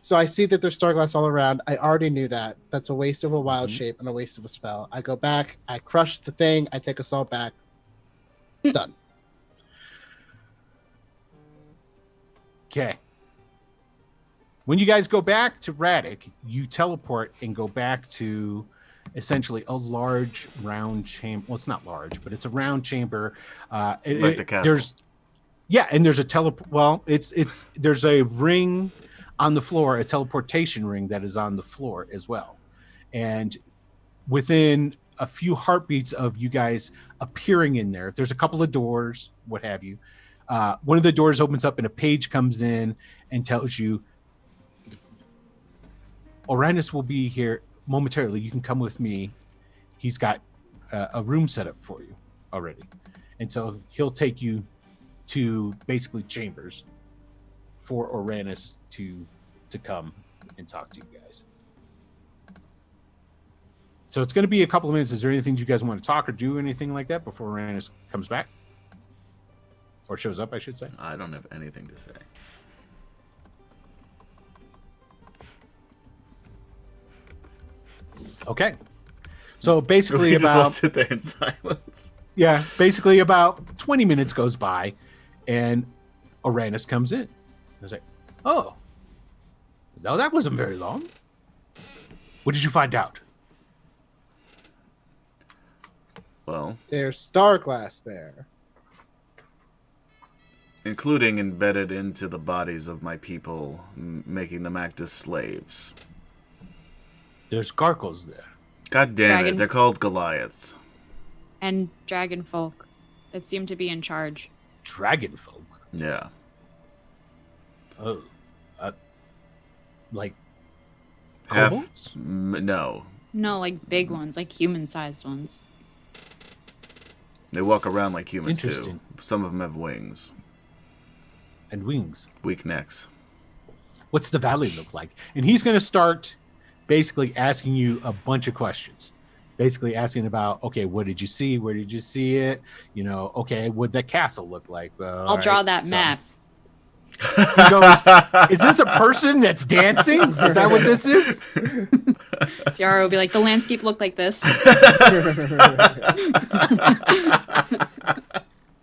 So I see that there's star glass all around. I already knew that. That's a waste of a wild Mhm. shape and a waste of a spell. I go back. I crush the thing. I take us all back. Done. Okay. When you guys go back to Radek, you teleport and go back to essentially a large round chamber. Well, it's not large, but it's a round chamber. Like the castle. There's a there's a ring on the floor, a teleportation ring that is on the floor as well. And within a few heartbeats of you guys appearing in there. There's a couple of doors, what have you. One of the doors opens up and a page comes in and tells you, Uranus will be here momentarily. You can come with me. He's got a room set up for you already. And so he'll take you to basically chambers for Uranus to come and talk to you guys. So it's going to be a couple of minutes. Is there anything you guys want to talk or do anything like that before Uranus comes back? Or shows up, I should say. I don't have anything to say. Okay. So basically We just all about sit there in silence. basically about 20 minutes goes by and Uranus comes in. I was like, oh, no, that wasn't very long. What did you find out? Well, There's star glass there. including embedded into the bodies of my people, making them act as slaves. There's gargles there. God damn Dragon. it, they're called Goliaths. And dragon folk that seem to be in charge. Dragon folk. Yeah. Oh. Like Half, kobolds? no. No, like big ones, like human-sized ones. They walk around like humans, too. Interesting. Some of them have wings. And wings. Weak necks. What's the valley look like? And he's going to start basically asking you a bunch of questions. Basically asking about, okay, what did you see? Where did you see it? You know, okay, what the castle look like? I'll draw that map. He goes, is this a person that's dancing? Is that what this is? Ciara will be like, the landscape looked like this.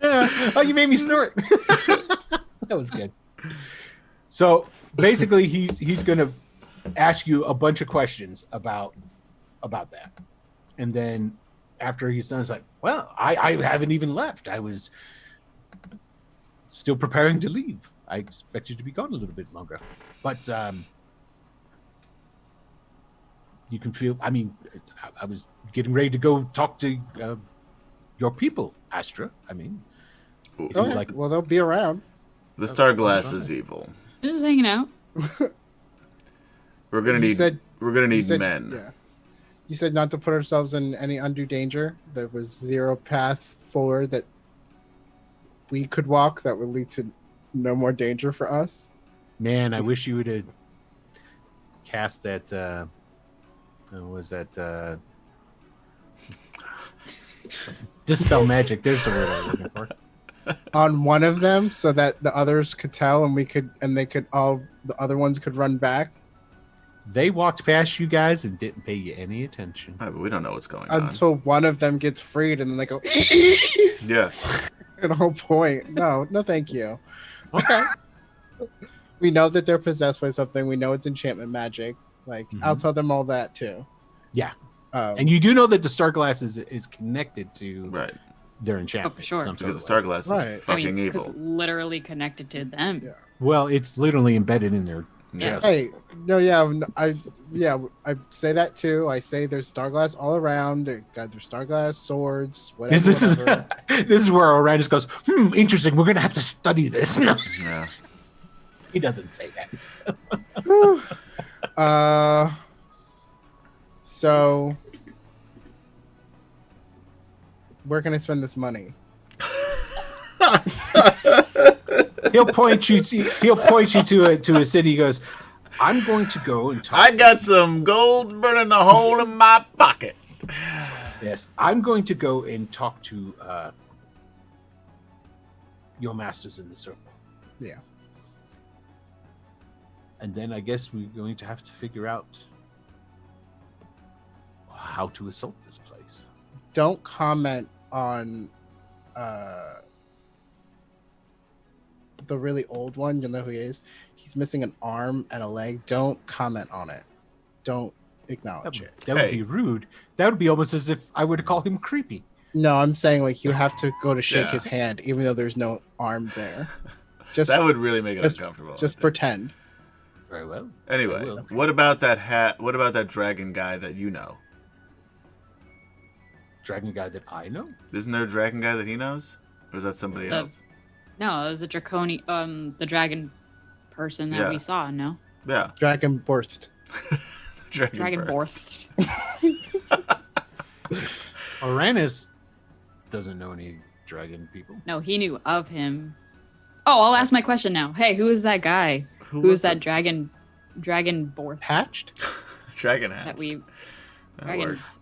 Yeah. Oh, you made me snort. That was good. So basically, he's going to ask you a bunch of questions about that, and then after he's done, it's like, well, I haven't even left. I was still preparing to leave. I expected to be gone a little bit longer, but you can feel. I mean, I was getting ready to go talk to your people, Astra. I mean, Ooh. Oh, like- well, they'll be around. The star glass is evil. Just hanging out. We're gonna You need. said- we're gonna You need said- men. Yeah. You said not to put ourselves in any undue danger. There was zero path forward that we could walk that would lead to no more danger for us. man, I wish you would have cast that. What was that? Dispel magic. There's the word I was looking for. On one of them so that the others could tell and the other ones could run back They walked past you guys and didn't pay you any attention. But we don't know what's going on. until one of them gets freed and then they go Yeah. and the whole point. No, thank you. Okay. We know that they're possessed by something. We know it's enchantment magic. Like I'll tell them all that too. Yeah. Um, And you do know that the star glass is connected to Right. their enchantment. Oh, for sure. some Because the sort star of way. glass is Right. I fucking mean, 'cause evil. literally connected to them. Yeah. Well, it's literally embedded in their Yeah. chest. Hey, no, I say that too. I say there's star glass all around. They got their star glass swords. Whatever. This is whatever. this is where Orion goes. Interesting. We're gonna have to study this. No, Yeah. he doesn't say that. So where can I spend this money? He'll point you to a city. He goes, I'm going to go and talk. I got some gold burning a hole in my pocket. Yes, I'm going to go and talk to your masters in the circle. Yeah. And then I guess we're going to have to figure out how to assault this place. Don't comment on the really old one. You'll know who he is. He's missing an arm and a leg. Don't comment on it. Don't acknowledge it. That would Hey. be rude. That would be almost as if I were to call him creepy. No, I'm saying like you have to go to shake Yeah. his hand, even though there's no arm there. Just That would really make it just- uncomfortable. just I think. pretend. Very well. Anyway, I will. what about that hat? What about that dragon guy that you know? dragon guy that I know. Isn't there a dragon guy that he knows? Or is that somebody else? No, it was a draconian, the dragon person that Yeah. we saw. No, Yeah. Dragon birthed. dragon birth. borthed. Uranus doesn't know any dragon people. No, he knew of him. Oh, I'll ask my question now. Hey, who is that guy? Who was is that the- dragon borth Hatched? Dragon hat. that we That dragon works.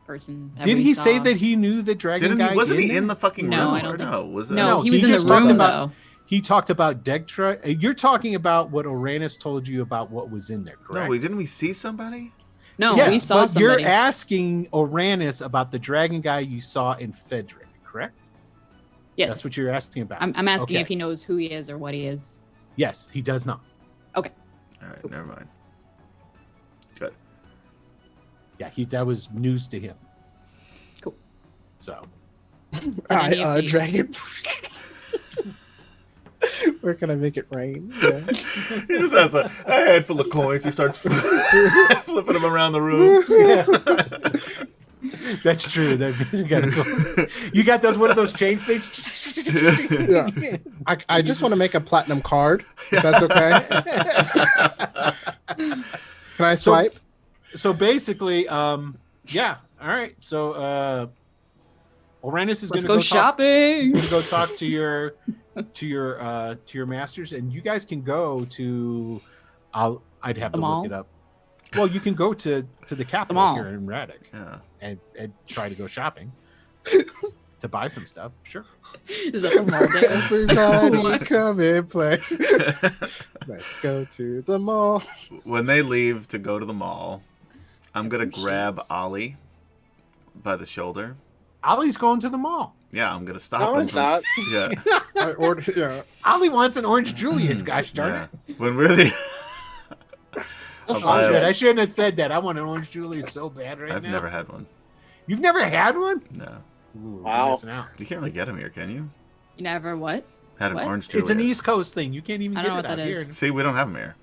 person? That Did we he say saw? that he knew the dragon Didn't guy? he? Wasn't he there? in the fucking No, room? I don't or think- no, was it? No, No, he was he in the just talked room about- though. He talked about Degtra. You're talking about what Uranus told you about what was in there, correct? No, didn't we see somebody? No, yes, we saw but somebody. you're asking Uranus about the dragon guy you saw in Fedric, correct? Yeah, That's what you're asking about. I'm asking Okay. if he knows who he is or what he is. Yes, he does not. All right, never mind. Good. Yeah, that was news to him. Cool. So any of the- Dragon. Where can I make it rain? Yeah. He just has a handful of coins. He starts flipping them around the room. that's true. That means you gotta go. You got those one of those chain things. Yeah. I just want to make a platinum card. If that's okay. Can I swipe? So basically, yeah. All right. So Uranus is Let's going go to shopping. He's going to go talk to your masters, and you guys can go to. I'd have The to mall? look it up. Well, you can go to the capital mall. here in Radek Yeah. and try to go shopping to buy some stuff. Sure. Is that the mall dance? Everybody come and play. Let's go to the mall. When they leave to go to the mall, I'm gonna some grab shoes. Ollie by the shoulder. Ollie's going to the mall. Yeah, I'm gonna stop No, him. it's From, not. yeah. I ordered. Yeah. Ollie wants an orange Julius. Gosh darn Yeah. it! When we're the. I'll Oh, buy shit, a- I shouldn't have said that. I want an orange Julius so bad right I've now. never had one. You've never had one? No, Ooh, Wow. You're missing out. you can't really get them here, can you? You never what? Had an What? orange Julius. It's an East Coast thing. You can't even I get don't it know out what that here. is. See, we don't have them here.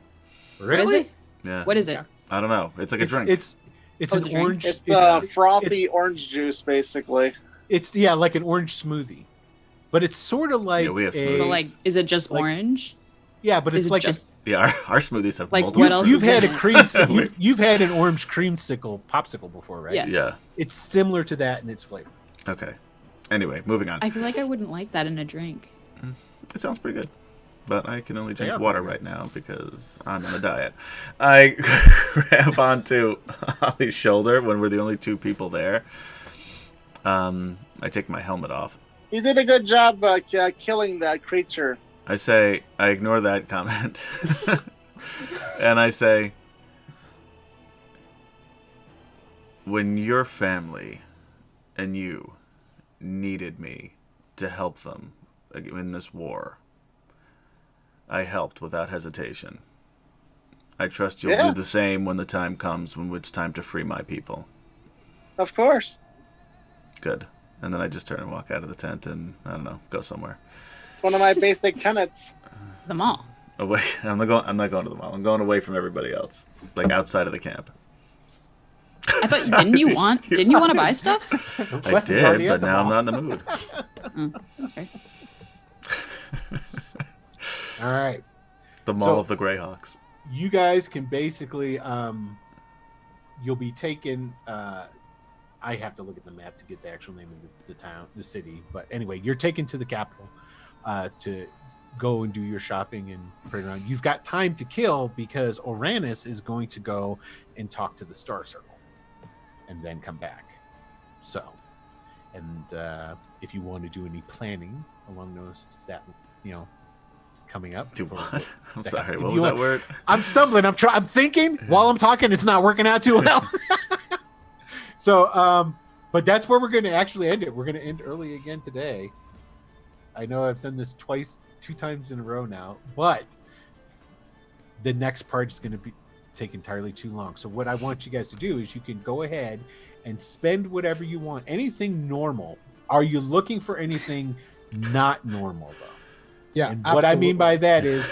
Really? What is it? Yeah. What is it? I don't know. It's like a drink. It's Oh, an it's a drink? orange. It's frothy orange juice, basically. It's yeah, like an orange smoothie, but it's sort of like Yeah, we have a smoothies. But like, is it just Like- orange? yeah, but Is it's it like just Yeah, our smoothies have Like, multiple. what else you've is had a in it? cream. You've had an orange creamsicle popsicle before, right? Yes. Yeah. It's similar to that in its flavor. Okay. Anyway, moving on. I feel like I wouldn't like that in a drink. It sounds pretty good. But I can only They drink are water pretty right now because I'm on a diet. I grab onto Ollie's shoulder when we're the only two people there. I take my helmet off. You did a good job killing that creature. I say, I ignore that comment. And I say, when your family and you needed me to help them in this war, I helped without hesitation. I trust you'll Yeah. do the same when the time comes when it's time to free my people. Of course. Good. And then I just turn and walk out of the tent and, I don't know, go somewhere. It's one of my basic tenets. The mall. Away. I'm not going to the mall. I'm going away from everybody else. Like outside of the camp. I thought didn't you want to buy stuff? I Wes is did, already at but the now I'm mall. not in the mood. Oh, that's fair. All right. The Mall So- of the Greyhawks. You guys can basically you'll be taken I have to look at the map to get the actual name of the town, the city, but anyway, you're taken to the capital to go and do your shopping and play around. You've got time to kill because Uranus is going to go and talk to the Star Circle and then come back. So, and if you want to do any planning along those coming up. Do for what? I'm that- sorry. if What you was want- that word? I'm stumbling. I'm thinking while I'm talking. It's not working out too well. So, but that's where we're going to actually end it. We're going to end early again today. I know I've done this two times in a row now, but the next part is going to take entirely too long. So what I want you guys to do is you can go ahead and spend whatever you want. Anything normal. Are you looking for anything not normal though? Yeah. And what I mean by that is,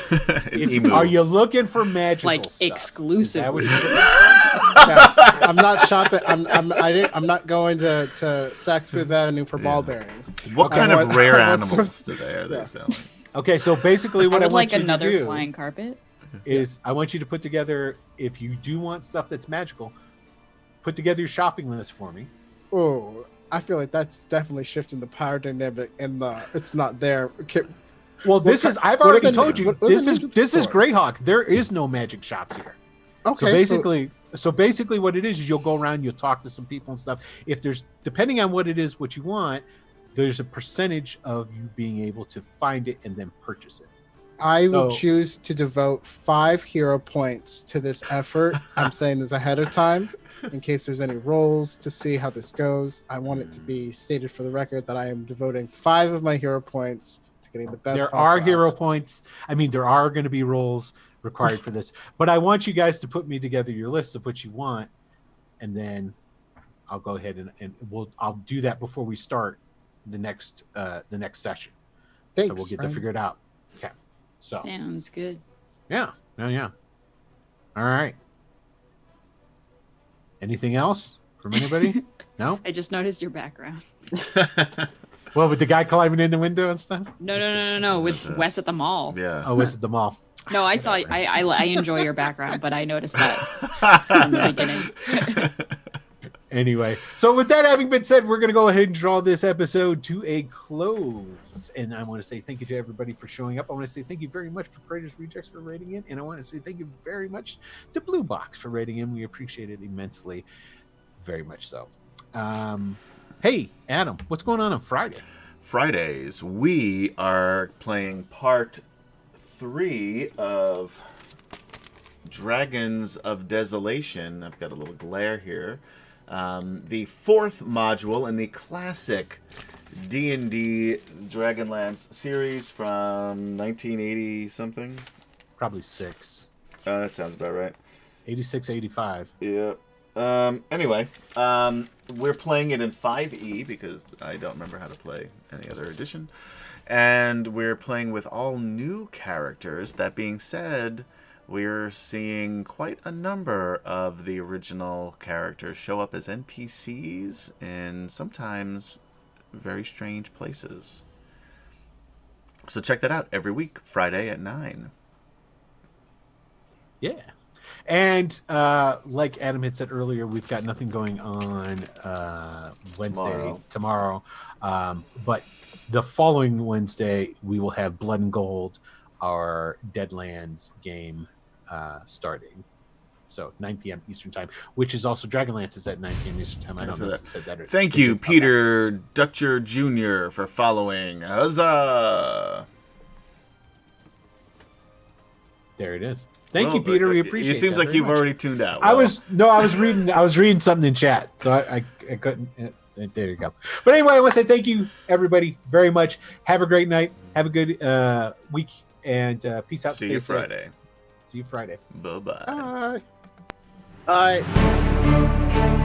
Emu. are you looking for magical Like stuff? Is exclusively. that what you're looking Yeah, I'm not shopping. I'm not going to Saks Fifth Avenue for ball bearings. What I kind of want- rare I want some- animals today are they selling? Okay, so basically I what I, would want like you another to do flying carpet. is I want you to put together, if you do want stuff that's magical, put together your shopping list for me. Oh, I feel like that's definitely shifting the power dynamic, and it's not there. Well, this ki- is I've what are already the- told you. what are the This is names of the this is stores? Greyhawk. There is no magic shops here. Okay, So basically what it is you'll go around, you'll talk to some people and stuff. If there's, depending on what it is, what you want, there's a percentage of you being able to find it and then purchase it. I will So- choose to devote 5 hero points to this effort. I'm saying this ahead of time, in case there's any rolls to see how this goes. I want it to be stated for the record that I am devoting 5 of my hero points to getting the best. There possible are hero outcome. points. I mean, there are going to be rolls required for this, but I want you guys to put me together your list of what you want, and then I'll go ahead and I'll do that before we start the next session. Thanks, so we'll get friend. to figure it out. Okay. So Sounds good. yeah. All right. Anything else from anybody? No. I just noticed your background. Well, with the guy climbing in the window and stuff. No. With Wes at the mall. Yeah. Oh, it's at the mall. No, I saw. I enjoy your background, but I noticed that from the beginning. Anyway, so with that having been said, we're going to go ahead and draw this episode to a close. And I want to say thank you to everybody for showing up. I want to say thank you very much for Praetors Rejects for rating in. And I want to say thank you very much to Blue Box for rating in. We appreciate it immensely. Very much so. Hey, Adam, what's going on Friday? Fridays, we are playing part 3 of Dragons of Desolation. I've got a little glare here. The 4th module in the classic D&D Dragonlance series from 1980 something. Probably 6. That sounds about right. 86, 85. Yeah. Anyway, we're playing it in 5e because I don't remember how to play any other edition. And we're playing with all new characters. That being said, we're seeing quite a number of the original characters show up as NPCs in sometimes very strange places. So check that out every week, Friday at 9. Yeah. And like Adam had said earlier, we've got nothing going on Wednesday, tomorrow. But the following Wednesday, we will have Blood and Gold, our Deadlands game starting. So 9 p.m. Eastern Time, which is also Dragonlance is at 9 p.m. Eastern Time. I don't know if you said that. Thank you, Peter Dutcher Jr. for following. Huzzah! There it is. Thank you, Peter. We appreciate it. It seems like you've already tuned out. I was reading something in chat, so I couldn't. There you go. But anyway, I want to say thank you, everybody, very much. Have a great night. Have a good week, and peace out. See you Friday. See you Friday. Bye-bye. Bye. All right.